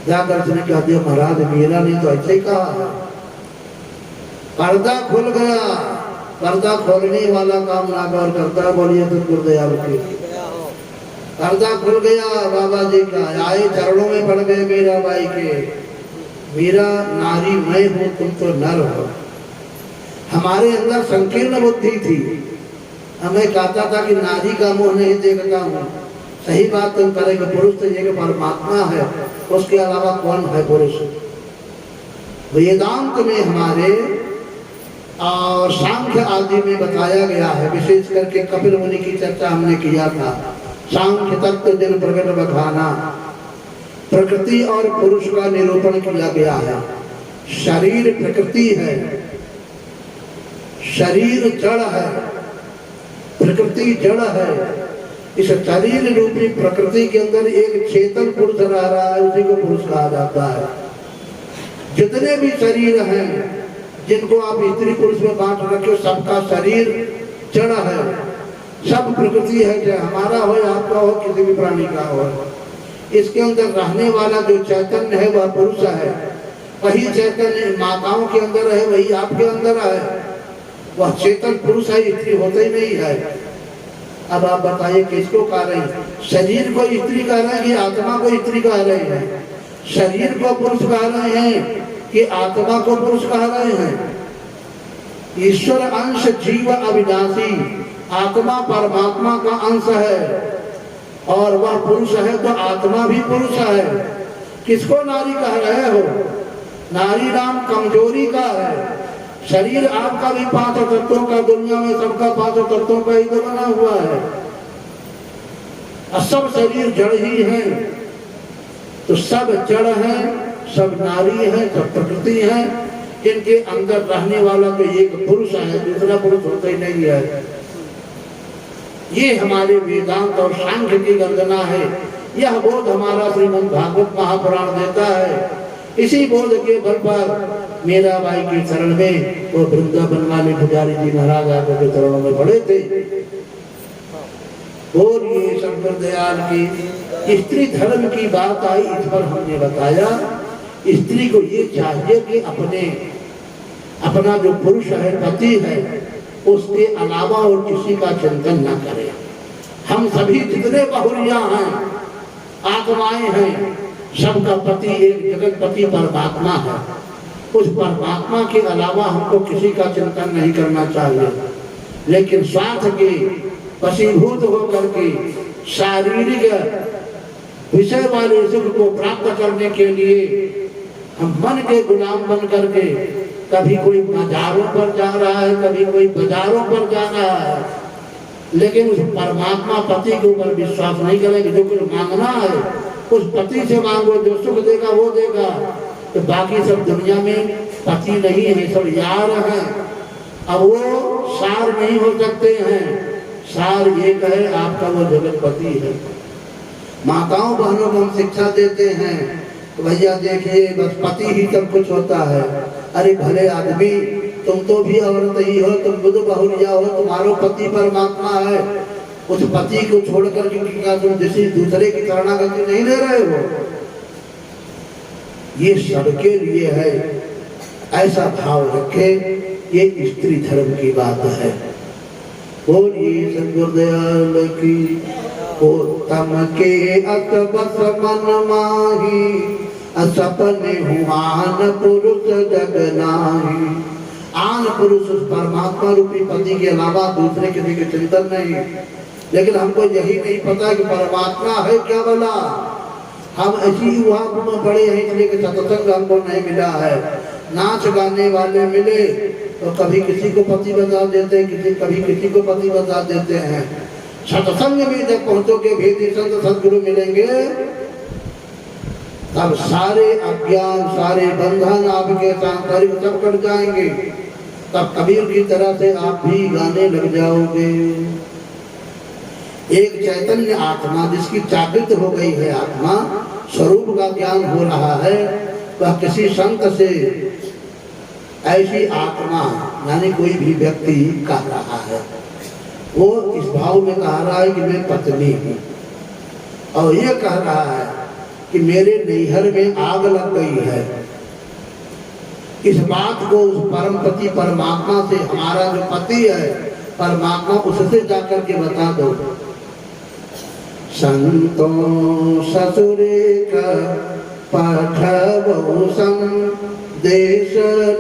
जाकर उसने कह दिया, महाराज मीरा ने तो ऐसे ही कहा। पर्दा खुल गया, पर्दा खोलने वाला काम नागौर करता, बोलिए तो गुरुदयाल की। पर्दा खुल गया बाबा जी का, आए चरणों में पड़ गए मीराबाई के। मीरा नारी मैं हूँ, तुम तो नर हो। हमारे अंदर संकीर्ण बुद्धि थी, हमें कहता था कि नारी का मुंह नहीं देखता हूँ। सही बात तुम करेंगे, पुरुष तो ये परमात्मा है, उसके अलावा कौन है पुरुष? वेदांत में हमारे और सांख्य आदि में बताया गया है, विशेष करके कपिल मुनि की चर्चा हमने किया था। सांख्य तत्व जन प्रकट बखाना, प्रकृति और पुरुष का निरूपण किया गया है। शरीर प्रकृति है, शरीर जड़ है, प्रकृति जड़ है। इस शरीर रूपी प्रकृति के अंदर एक चेतन पुरुष रह रहा है, उसी को पुरुष कहा जाता है। जितने भी शरीर हैं जिनको आप स्त्री पुरुष में बांट रखे, सबका शरीर जड़ है, सब प्रकृति है, चाहे हमारा हो, आपका हो, किसी भी प्राणी का हो। इसके अंदर रहने वाला जो चैतन्य है वह पुरुष है। वही चैतन्य माताओं के अंदर है, वही आपके अंदर है। वह चेतन पुरुष है, स्त्री होते ही नहीं है। अब आप बताइए किसको कह रहे हैं? शरीर को स्त्री कह रहे हैं कि आत्मा को स्त्री कह रहे हैं? शरीर को पुरुष कह रहे हैं कि आत्मा को पुरुष कह रहे हैं? ईश्वर अंश जीव अविनाशी, आत्मा परमात्मा का अंश है और वह पुरुष है, तो आत्मा भी पुरुष है। किसको नारी कह रहे हो? नारी नाम कमजोरी का है। शरीर आपका भी 5 तत्वों का, दुनिया में सबका 5 तत्वों का ही तो बना हुआ है। सब शरीर जड़ ही है, तो सब जड़ है, सब नारी है, सब प्रकृति है। इनके अंदर रहने वाला तो एक पुरुष है, दूसरा पुरुष होता ही नहीं है। ये हमारे वेदांत और सांख्य की गर्जना है। यह बोध हमारा श्रीमद् भागवत महापुराण देता है। इसी बोध के बल पर मीराबाई के चरण में वो वृंदावन वाले पुजारी जी महाराज आकर के चरणों में पड़े थे। बोलिए शंकर दयाल की। स्त्री धर्म की बात आई, इस पर हमने बताया स्त्री को ये चाहिए कि अपना जो पुरुष है, पति है, उसके अलावा और किसी का चिंतन न करे। हम सभी जितने बहुरिया हैं, आत्माएं हैं, सबका पति एक जगतपति परमात्मा है। उस परमात्मा के अलावा हमको किसी का चिंतन नहीं करना चाहिए। लेकिन स्वार्थ के वशीभूत होकर के शारीरिक विषय वाले सुख को प्राप्त करने के लिए हम मन के गुलाम बन करके कभी कोई बाजारों पर जा रहा है, कभी कोई बाजारों पर जा रहा है, लेकिन उस परमात्मा पति के ऊपर विश्वास नहीं करेंगे। जो कुछ मांगना है उस पति से मांगो, जो सुख देगा वो देगा। तो बाकी सब दुनिया में पति नहीं है, सब यार हैं। अब वो सार नहीं हो सकते हैं। सार एक है, आपका वो जगतपति है। माताओं बहनों को हम शिक्षा देते हैं तो भैया देखिए बस पति ही सब कुछ होता है। अरे भले आदमी, तुम तो भी औरत ही हो, तुम खुद बहुरिया हो, तुम्हारो पति परमात्मा है। उस पति को छोड़कर क्या तुम किसी दूसरे की शरणागति नहीं ले रहे हो? ये सबके लिए है, ऐसा भाव रखे। ये स्त्री धर्म की बात है। बोलिए सद्गुरुदयाल की। तम के अत बस मन माही, सपने हुआन पुरुष जग नाही। आन पुरुष उस परमात्मा रूपी पति के अलावा दूसरे किसी के चिंतन नहीं। लेकिन हमको यही नहीं पता कि परमात्मा है क्या भला। हम ऐसी युवा में पड़े हैं, इसलिए कि सत्संग हमको नहीं मिला है। नाच गाने वाले मिले तो कभी किसी को पति बता देते हैं, कभी किसी को पति बता देते हैं। सत्संग में जब पहुंचोगे, भेदी संत सदगुरु मिलेंगे, तब सारे अज्ञान, सारे बंधन आपके सांसारिक सब कट जाएंगे। तब कबीर की तरह से आप भी गाने लग जाओगे। एक चैतन्य आत्मा जिसकी जागृत हो गई है, आत्मा स्वरूप का ज्ञान हो रहा है, वह किसी संत से ऐसी आत्मा यानी कोई भी व्यक्ति कह रहा है, वो इस भाव में कह रहा है कि मैं पत्नी हूँ, और ये कह रहा है कि मेरे नैहर में आग लग गई है। इस बात को उस परम पति परमात्मा से, हमारा जो पति है परमात्मा, उससे जाकर के बता दो। संतो ससुरे का पठबहु संदेश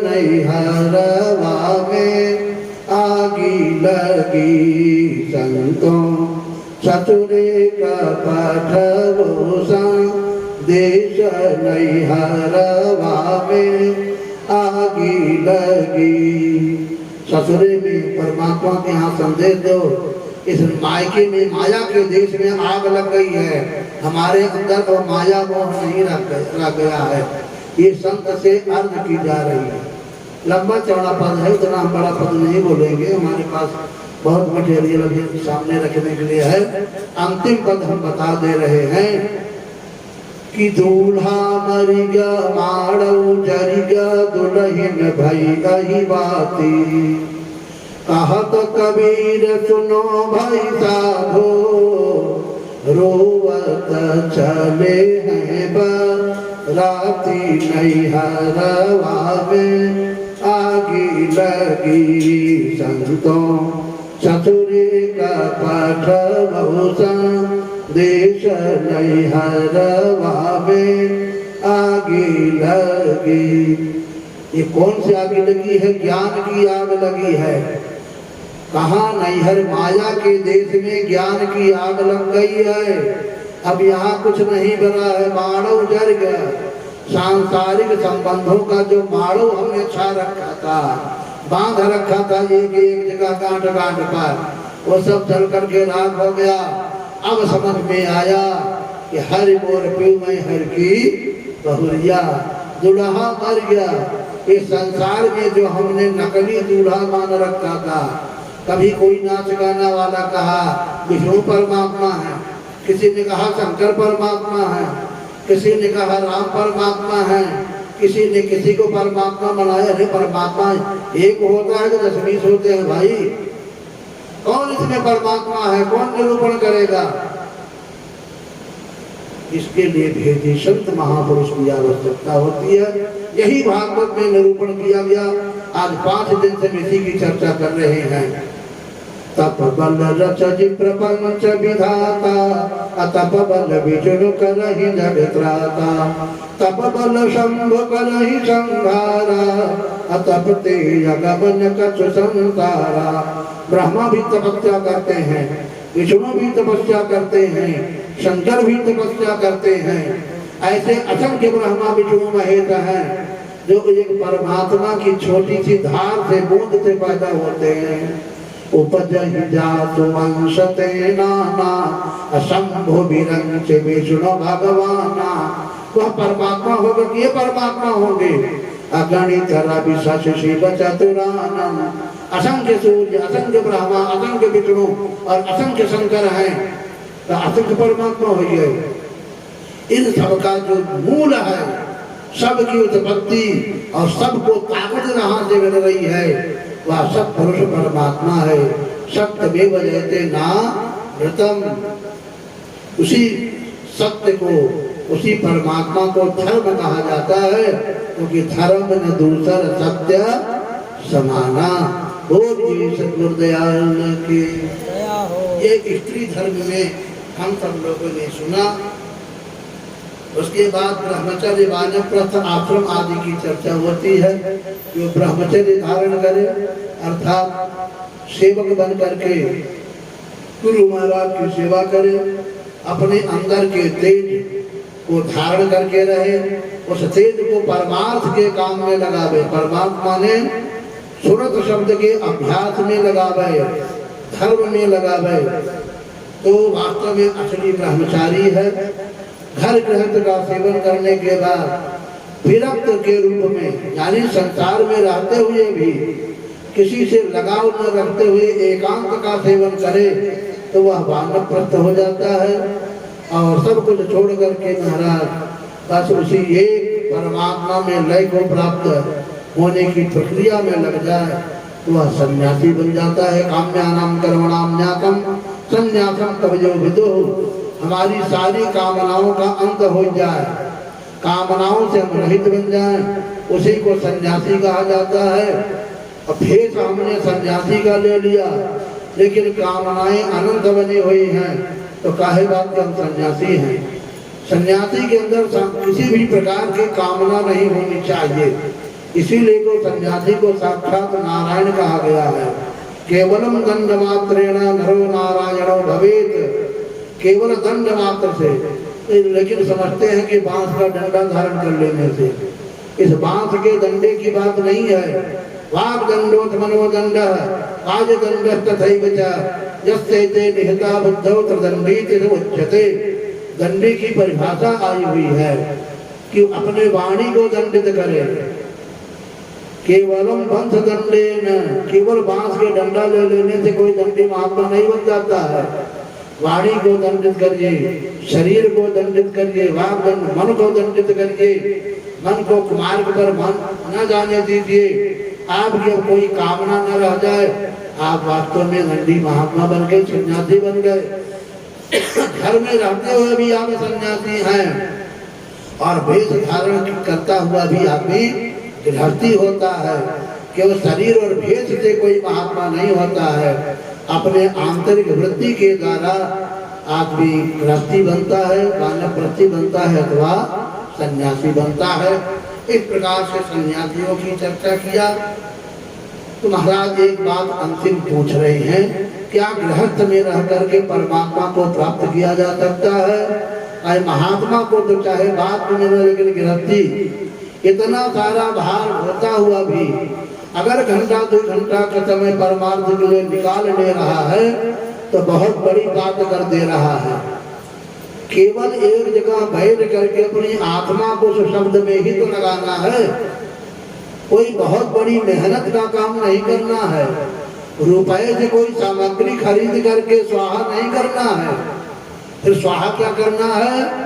नैहरवा में आगी लगी। संतो ससुरे का पठबहु संदेश नैहरवा में आगी लगी। ससुरे में परमात्मा के यहाँ संदेश दो। इस मायके में, माया के देश में आग लग गई है। हमारे अंदर तो माया मोह नहीं रह गया है। ये संत से अर्ज की जा रही है। लंबा चौड़ा पद है, उतना हम बड़ा पद नहीं बोलेंगे, हमारे पास बहुत मटेरियल अभी सामने रखने के लिए है। अंतिम पद हम बता दे रहे हैं कि दूल्हा मरी गा माड़ऊ जरी गा दुल्हन भई गई बाती। कहत कबीर सुनो भाई साधो, रोवत चले हैं बराती नैहरवा में आगी लगी। संतों ससुरे का पठबहु संदेश नैहरवा में आगी लगी। ये कौन सी आग लगी है? ज्ञान की आग लगी है। कहाँ? नैहर माया के देश में ज्ञान की आग लग गई है। अब यहाँ कुछ नहीं बना है, माड़ो जर गया। सांसारिक संबंधों का जो माड़ो हमने छा रखा था, बांध रखा था एक एक जगह गांठ गांठ पर, वो सब जल करके राख हो गया। अब समझ में आया कि हर मोर पीऊ में हर की बहुरिया। दूल्हा मर गया। इस संसार में जो हमने नकली दूल्हा मान रखा था, कभी कोई नाच गाना वाला कहा विष्णु परमात्मा है, किसी ने कहा शंकर परमात्मा है, किसी ने कहा राम परमात्मा है, किसी ने किसी को परमात्मा बनाया। अरे परमात्मा एक होता है कि 10-20 होते हैं भाई। कौन इसमें परमात्मा है, कौन निरूपण करेगा? इसके लिए भेदी संत महापुरुष की आवश्यकता होती है। यही भागवत में निरूपण किया गया। आज 5 दिन से इसी की चर्चा कर रहे हैं। तप बल रचि प्रपंच विधाता, अतप बल विष्णु करहि जगत्राता, तप बल शंभु करहि संहारा, अतप तेज गमन कछु संसारा। ब्रह्मा भी तपस्या करते हैं, विष्णु भी तपस्या करते हैं, शंकर भी तपस्या करते हैं। ऐसे असंख्य ब्रह्मा विष्णु महेश हैं जो एक परमात्मा की छोटी सी धार से बूंद से पैदा होते हैं। उपजहि जातु वंशते नाना, असंभो विरंच विष्णु भगवाना। वह परमात्मा होगा कि ये परमात्मा होंगे? अगणित रवि शशि शिव चतुरानन। असंख्य सूर्य, असंख्य ब्रह्मा, असंख्य विष्णु और असंख्य शंकर हैं, तो असंख्य परमात्मा हो गए। इन सबका जो मूल है, सबकी उत्पत्ति और सबको ताकत जहाँ से मिल रही है, वह सब पुरुष परमात्मा है। सत्यमेव जयते नामृतम्। उसी सत्य को, उसी परमात्मा को धर्म कहा जाता है, क्योंकि धर्म न दूसर सत्य समाना। बोलिए सद्गुरुदयाल की। एक स्त्री धर्म में हम सब लोगों ने सुना। उसके बाद ब्रह्मचर्य, वानप्रस्थ, आश्रम आदि की चर्चा होती है। जो ब्रह्मचर्य धारण करे अर्थात सेवक बन करके गुरु महाराज की सेवा करे, अपने अंदर के तेज को धारण करके रहे, उस तेज को परमार्थ के काम में लगावे। परमात्मा ने सुरत शब्द के अभ्यास में लगावे, धर्म में लगावे, तो वास्तव में असली ब्रह्मचारी है। घर गृहस्थ का सेवन करने के बाद विरक्त के रूप में, यानी संसार में रहते हुए भी किसी से लगाव न रखते हुए एकांत का सेवन करे, तो वह वानप्रस्थ हो जाता है। और सब कुछ छोड़ करके महाराज बस उसी एक परमात्मा में लय को प्राप्त होने की प्रक्रिया में लग जाए, तो वह सन्यासी बन जाता है। काम्यानाम कर्मणाम न्यासम सन्यासम कवयो विदुः। हमारी सारी कामनाओं का अंत हो जाए, कामनाओं से हम रहित बन जाएं, उसी को सन्यासी कहा जाता है। अब भेष हमने सन्यासी का ले लिया, लेकिन कामनाएं अनंत बनी हुई हैं, तो काहे बात के हम सन्यासी हैं? सन्यासी के अंदर किसी भी प्रकार की कामना नहीं होनी चाहिए। इसीलिए तो सन्यासी को साक्षात नारायण कहा गया है। केवलम दंड मात्रेण नरो नारायणो भवेत्। केवल दंड मात्र से, लेकिन समझते हैं कि बांस का डंडा धारण कर लेने से। इस बांस के डंडे की बात नहीं है। वाग दंडोत मनोदंड आज दंड तथैव च यस्ते निहता बुद्धौ तदंडीति उच्यते। दंडी की परिभाषा आई हुई है कि अपने वाणी को दंडित करे। केवलम बंध दंडेन, केवल बांस के डंडा ले लेने से कोई दंडी महात्मा नहीं बन जाता है। वाणी को दंडित करिए, शरीर को दंडित करिए, मन को दंडित करिए, मन को मार्ग पर मन न जाने दीजिए। आपकी अब कोई कामना न रह जाए, आप वास्तव में दंडी महात्मा बन गए, सन्यासी बन गए। घर में रहते हुए भी आप सन्यासी हैं, और वेश धारण करता हुआ भी आदमी गृहस्थी होता है। केवल शरीर और भेष से कोई महात्मा नहीं होता है। अपने आंतरिक वृत्ति के द्वारा आदमी गृहस्थी बनता है, वानप्रस्थी बनता है, अथवा सन्यासी बनता है। इस प्रकार से सन्यासियों की चर्चा किया। तो महाराज एक बात अंतिम पूछ रहे हैं, क्या गृहस्थ में रह करके परमात्मा को प्राप्त किया जा सकता है? महात्मा को तो चाहे बात में, लेकिन गृहस्थी इतना सारा भार होता हुआ भी अगर घंटा 2 घंटा का समय परमार्थ के लिए निकाल ले रहा है, तो बहुत बड़ी बात कर दे रहा है। केवल एक जगह बैठ करके अपनी आत्मा को उस शब्द में ही तो लगाना है। कोई बहुत बड़ी मेहनत का काम नहीं करना है। रुपए से कोई सामग्री खरीद करके स्वाहा नहीं करना है। फिर स्वाहा क्या करना है?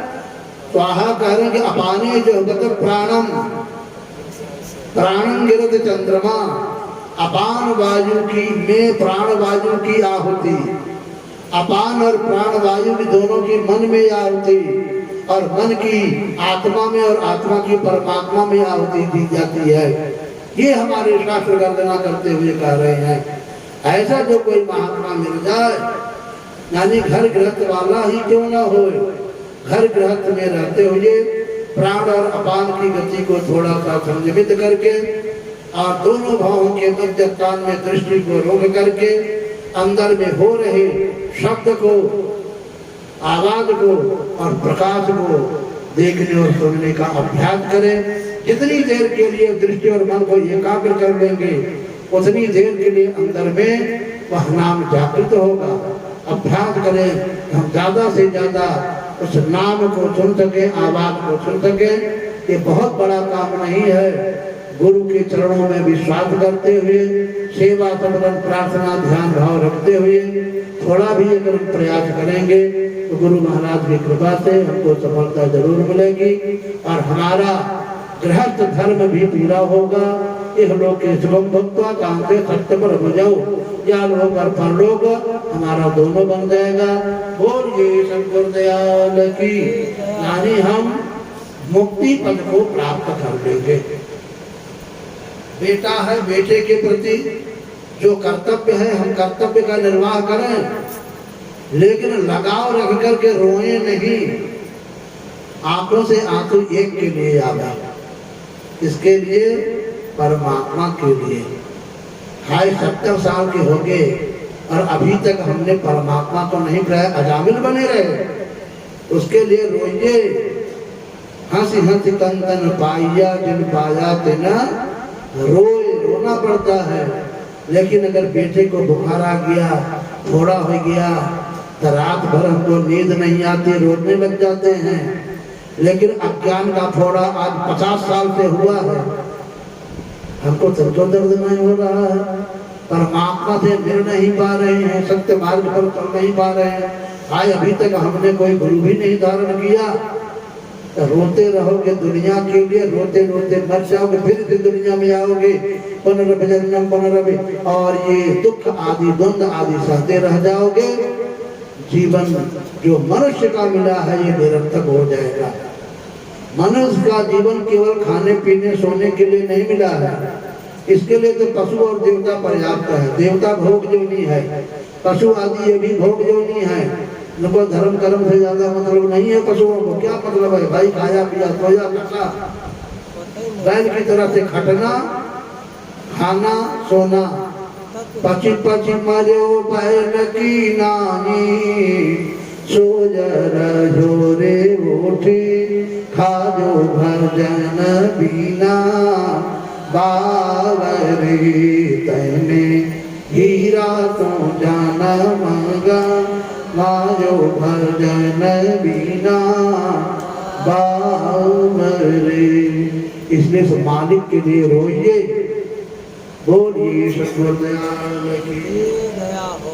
स्वाहा कह रहे कि अपाने जो प्राणम प्राणं गिरत चंद्रमा। अपान वायु की में प्राण वायु की आहुति, अपान और प्राण वायु की दोनों की मन में आहुति, और मन की आत्मा में और आत्मा की परमात्मा में आहुति दी जाती है। ये हमारे शास्त्र गर्दना करते हुए कह रहे हैं। ऐसा जो कोई महात्मा मिल जाए, यानी घर गृहस्थ वाला ही क्यों ना हो, घर गृहस्थ में रहते हुए प्राण और अपान की गति को थोड़ा सा संयमित करके और दोनों भावों के मध्य स्थान में दृष्टि को रोक करके अंदर में हो रहे शब्द को, आवाज को और प्रकाश को देखने और सुनने का अभ्यास करें। जितनी देर के लिए दृष्टि और मन को एकाग्र कर लेंगे, उतनी देर के लिए अंदर में वह नाम जागृत होगा। अभ्यास करें, हम ज्यादा से ज्यादा उस नाम को सुन सके, आवाज को सुन सके। ये बहुत बड़ा काम नहीं है। गुरु के चरणों में विश्वास करते हुए, सेवा समर्पण प्रार्थना ध्यान भाव रखते हुए थोड़ा भी अगर प्रयास करेंगे तो गुरु महाराज की कृपा से हमको सफलता जरूर मिलेगी और हमारा गृहस्थ धर्म भी पूरा होगा। इह लोक के शुभम भक्त्वा कांते सत्य पर बुझाओ, या लोग और परलोक हमारा दोनों बन जाएगा। बोलिए शंकर दयाल की, यानी हम मुक्ति पद को प्राप्त कर लेंगे। बेटा है, बेटे के प्रति जो कर्तव्य है हम कर्तव्य का निर्वाह करें, लेकिन लगाव रख करके रोए नहीं। आंखों से आंसू एक के लिए आवे, इसके लिए परमात्मा के लिए। हाय 70 साल के हो गए और अभी तक हमने परमात्मा को नहीं पाया, अजामिल बने रहे। उसके लिए रोइए। हंसी हंसी तन तन पाइया, जिन पाया तेना रोए, रोना पड़ता है। लेकिन अगर बेटे को बुखार आ गया, थोड़ा हो गया तो रात भर हमको नींद नहीं आती, रोने लग जाते हैं। लेकिन अज्ञान का फोड़ा आज 50 साल से हुआ है, हमको तुमको दर्द नहीं हो रहा है। परमात्मा से मिल नहीं पा रहे हैं, सत्य मार्ग पर चल नहीं पा रहे हैं। आज अभी तक हमने कोई गुरु भी नहीं धारण किया। तो रोते रहोगे दुनिया के लिए, रोते रोते मर जाओगे, फिर इस दुनिया में आओगे पुनर्जन्म पुनरभि, और ये दुख आदि द्वंद आदि सहते रह जाओगे। जीवन जो मनुष्य का मिला है ये निरर्थक हो जाएगा। मनुष्य का जीवन केवल खाने पीने सोने के लिए नहीं मिला है। इसके लिए तो पशु और देवता पर्याप्त है। देवता भोग जोनी है, पशु आदि ये भी भोग जोनी है। उनको धर्म कर्म से ज्यादा मतलब नहीं है। पशुओं को क्या मतलब है भाई, खाया पिया सोया कटा, बैल की तरह से खटना, खाना, सोना। पची पची मरो बैल की नानी, सोजर जोरे उठी, खाजो भजन बीना, बावरे तैने हीरा तो जाना मंगा, खाजो भजन बीना बावरे। इसलिए तो मालिक के लिए रोइए। बोलिए शंकर दयाल की दया हो।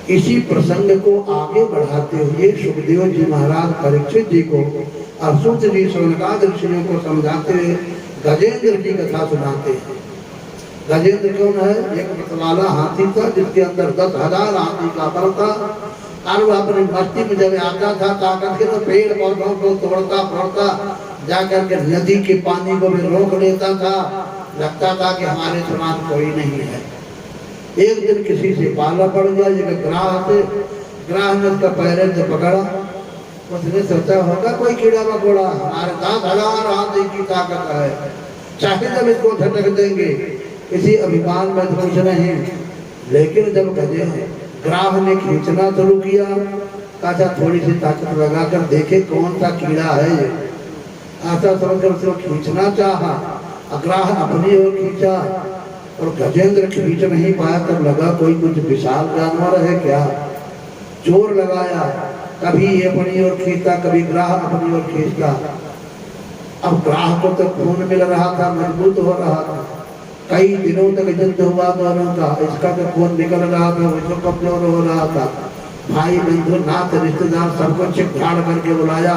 इसी प्रसंग को आगे बढ़ाते हुए सुखदेव जी महाराज परीक्षित जी को और सूत जी शौनकाद ऋषियों को समझाते हुए गजेंद्र की कथा सुनाते हैं। गजेंद्र कौन है? एक मतवाला हाथी था जिसके अंदर 10,000 हाथी का बल था। और वो अपनी मस्ती में जब आता था ताकत के तो पेड़ पौधों को तोड़ता फोड़ता जाकर के नदी के पानी को भी रोक लेता था। लगता था कि हमारे समान कोई नहीं है। एक दिन किसी से पाला पड़ गया, एक ग्राह ने उसका पैर से पकड़ा। उसने सोचा होगा कोई कीड़ा मकोड़ा, हमारे 10,000 हाथी की ताकत है, चाहे जब इसको झटक देंगे। इसी अभिमान में कुछ नहीं। लेकिन जब ग्राह ने खींचना शुरू किया, कहा थोड़ी सी ताकत लगाकर देखे कौन सा कीड़ा है ये। ऐसा समझकर उसको खींचना चाहा, ग्राह अपनी ओर खींचा और गजेंद्र खींच नहीं पाया। तब लगा कोई कुछ विशाल जानवर है क्या। जोर लगाया, कभी ये अपनी ओर खींचता, कभी ग्राह अपनी ओर खींचता। अब ग्राह को तो खून मिल रहा था, मजबूत हो रहा था। कई दिनों तक युद्ध हुआ दोनों का। इसका तो खून निकल रहा था, वो कमजोर हो रहा था। भाई बंधु नाथ रिश्तेदार सबको छिप ढाड़ करके बुलाया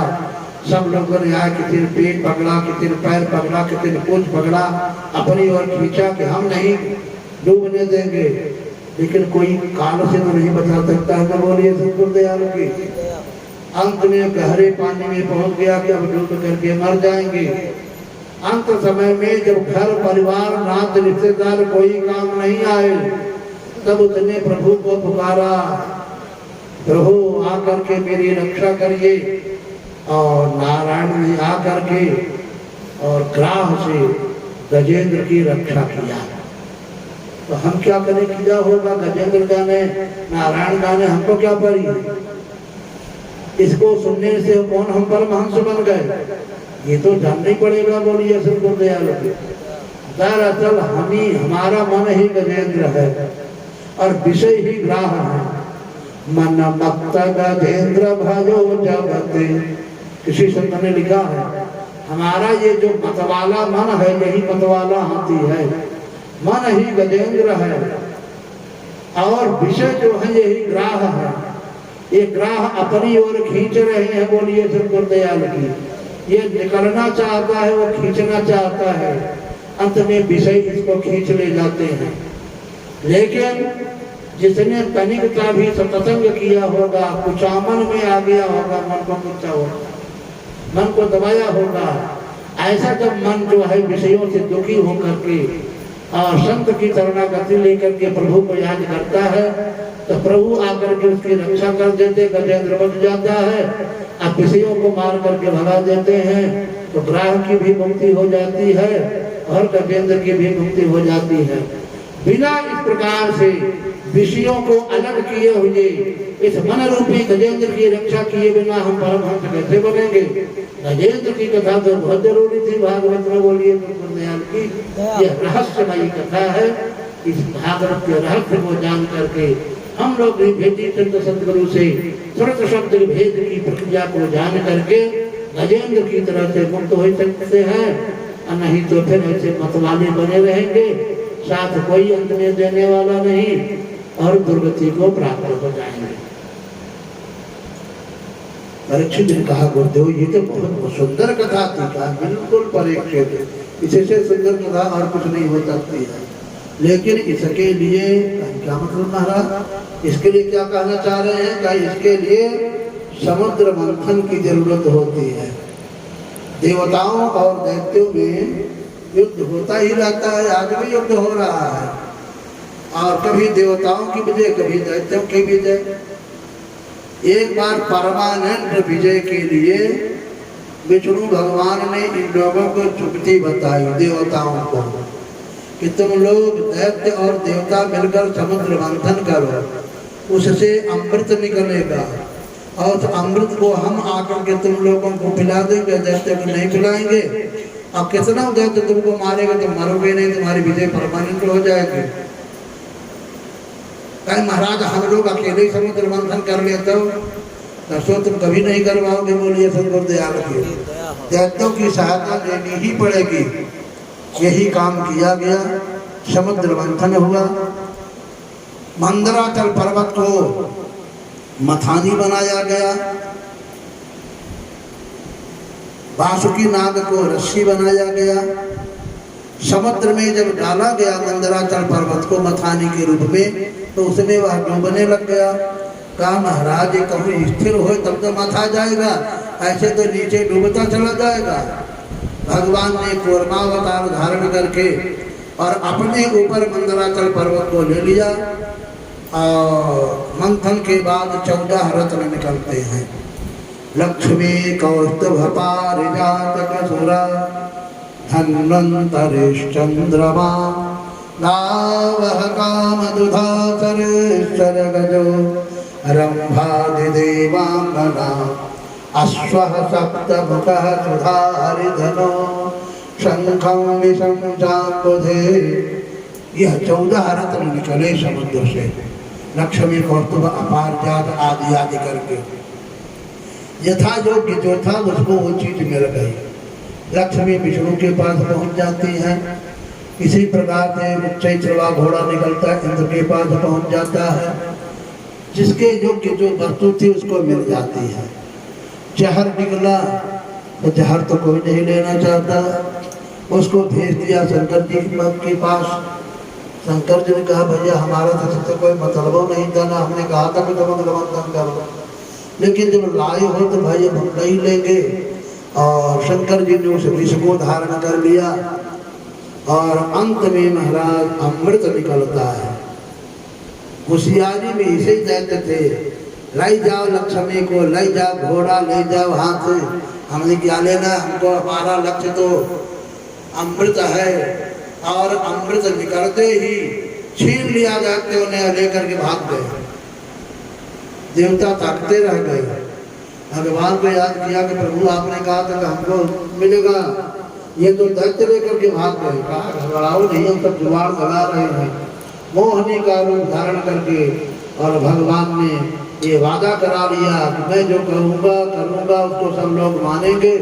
सब लोगों ने आया, किसी ने पेट पकड़ा, किसी ने पैर पकड़ा, किसी ने पूंछ पकड़ा, अपनी ओर खींचा कि हम नहीं डूबने देंगे। लेकिन कोई काल से तो नहीं बचा सकता है। मैं बोलिए सतगुरु दयाल की। अंत में गहरे पानी में पहुंच गया कि अब डूब करके मर जाएंगे। अंत समय में जब घर परिवार नात रिश्तेदार कोई काम नहीं आए, तब उसने प्रभु को पुकारा, प्रभु आकर के मेरी रक्षा करिए। और नारायण ने आकर के और ग्राह से गजेंद्र की रक्षा किया। तो हम क्या करें, किया होगा गजेंद्र जाने नारायण जाने, हमको क्या पड़ी। इसको सुनने से कौन हम परमहंस बन गए, ये तो जानना ही पड़ेगा। बोलिए सतगुरु दयाल की। दरअसल हमारा मन ही गजेंद्र है और विषय ही ग्राह है। मन मत्त गजेंद्र भजो जगते, किसी संत ने लिखा है, हमारा ये जो मतवाला मन है यही मतवाला हाथी है। मन ही गजेंद्र है और विषय जो है यही ग्राह है। ये ग्राह अपनी ओर खींच रहे हैं। बोलिए सतगुरु दयाल की। ये निकलना चाहता है, वो खींचना चाहता है, अंत में विषय इसको खींच ले जाते हैं। लेकिन जिसने तनिकता भी सत्संग किया होगा, कुचामन में आ गया होगा, मन को कुचा होगा, मन को दबाया होगा, ऐसा जब मन जो है विषयों से दुखी होकर के और संत की शरणागति लेकर के प्रभु को याद करता है, तो प्रभु आकर के उसकी रक्षा कर देते, गजेंद्र बच जाता है। अब विषयों को मार करके भगा देते हैं, तो ग्राह की भी मुक्ति हो जाती है और गजेंद्र की भी मुक्ति हो जाती है। बिना इस प्रकार से विषयों को अलग किए हुए इस मन रूपी गजेंद्र की रक्षा किए बिना हम परमहंस कैसे बनेंगे। गजेंद्र की कथा तो बहुत जरूरी थी भागवत में। बोलिए सतगुरु दयाल की। यह रहस्यमयी कथा है। इस भागवत के रहस्य को जान करके हम लोग भी भेदी सतगुरु से श्रुत शब्द भेद की प्रक्रिया को जान करके गजेंद्र की तरह से मुक्त हो सकते हैं, और नहीं तो फिर ऐसे मतवाले बने रहेंगे, साथ कोई अंत में देने वाला नहीं और दुर्गति को प्राप्त हो जाएंगे। परीक्षित ने कहा, गुरुदेव ये तो बहुत सुंदर कथा थी। कहा बिल्कुल परीक्षित, इससे सुंदर कथा और कुछ नहीं हो सकती है। लेकिन इसके लिए क्या मतलब महाराज, इसके लिए क्या कहना चाह रहे हैं? क्या इसके लिए समुद्र मंथन की जरूरत होती है। देवताओं और दैत्यों में युद्ध होता ही रहता है। आज भी युद्ध हो रहा है, और कभी देवताओं की विजय, कभी दैत्यों की विजय। एक बार परमानेंट विजय के लिए विष्णु भगवान ने इन लोगों को चुप्ती बताई, देवताओं को, कि तुम लोग दैत्य और देवता मिलकर समुद्र मंथन करो, उससे अमृत निकलेगा, और उस अमृत को हम आकर के तुम लोगों को पिला देंगे, दैत्य को नहीं पिलाएंगे। अब कितना दैत्य तुमको मारेगा, तुम मरोगे नहीं, तुम्हारी विजय परमानेंट हो जाएगी। कहीं महाराज हम लोग अकेले ही समुद्र मंथन कर लेते हो, तो तुम कभी नहीं करवाओगे। बोलिए सतगुरु दयाल की। दैत्यों की सहायता लेनी ही पड़ेगी। यही काम किया गया, समुद्र मंथन हुआ। मंदराचल पर्वत को मथानी बनाया गया, बासुकी नाग को रस्सी बनाया गया। समुद्र में जब डाला गया मंदराचल पर्वत को मथानी के रूप में, तो उसमें वह डूबने लग गया। कहा महाराज ये कहीं स्थिर हो तब तो मथा जाएगा, ऐसे तो नीचे डूबता चला जाएगा। भगवान ने कूर्मावतार धारण करके और अपने ऊपर मंदराचल पर्वत को ले लिया, और मंथन के बाद 14 रत्न निकलते हैं। लक्ष्मी कौस्तुभ पारिजात कसुरा धन्वन्तरिश्चन्द्रमा नावः कामदुधा सरेश्वर गजो रंभादिदेवांगना अश्वः सप्तमुखः सुधारिधनो शंखं विषं चाम्बुधे। यह 14 रत्न निकले समुद्र से, लक्ष्मी कौस्तुभ अपारिजात आदि आदि करके। यथा योग्य जो था उसको वो चीज मिल गई। लक्ष्मी विष्णु के पास पहुंच जाती है। इसी प्रकार से चैत्रवा घोड़ा निकलता है, इंद्र के पास पहुंच जाता है। जिसके योग्य जो वस्तु थी उसको मिल जाती है। जहर निकला तो जहर तो कोई नहीं लेना चाहता। उसको भेज दिया शंकर जी के पास। शंकर जी ने कहा भैया हमारा तो सबसे कोई मतलब नहीं था ना, हमने कहा था कि तुम मंथन करो, लेकिन जब लाए हो तो भाई अब हम नहीं लेंगे। और शंकर जी ने उस विष को धारण कर लिया और अंत में महाराज अमृत निकलता है। होशियारी में इसे कहते थे, लाई जाओ लक्ष्मी को, लाई जाओ घोड़ा, ले जाओ हाथ। हमने क्या लेना, हमको हमारा लक्ष्य तो अमृत है। और अमृत निकलते ही छीन लिया जाते उन्हें लेकर के भाग गए। देवता ताकते रह गए, भगवान को याद किया कि प्रभु आपने कहा था कि हमको मिलेगा, ये तो दैत्य लेकर के भाग गए। कहा घबराओ नहीं, हम सब जुगाड़ लगा रहे हैं। मोहनी का रूप धारण करके और भगवान ने ये वादा करा लिया कि मैं जो करूँगा उसको सब लोग मानेंगे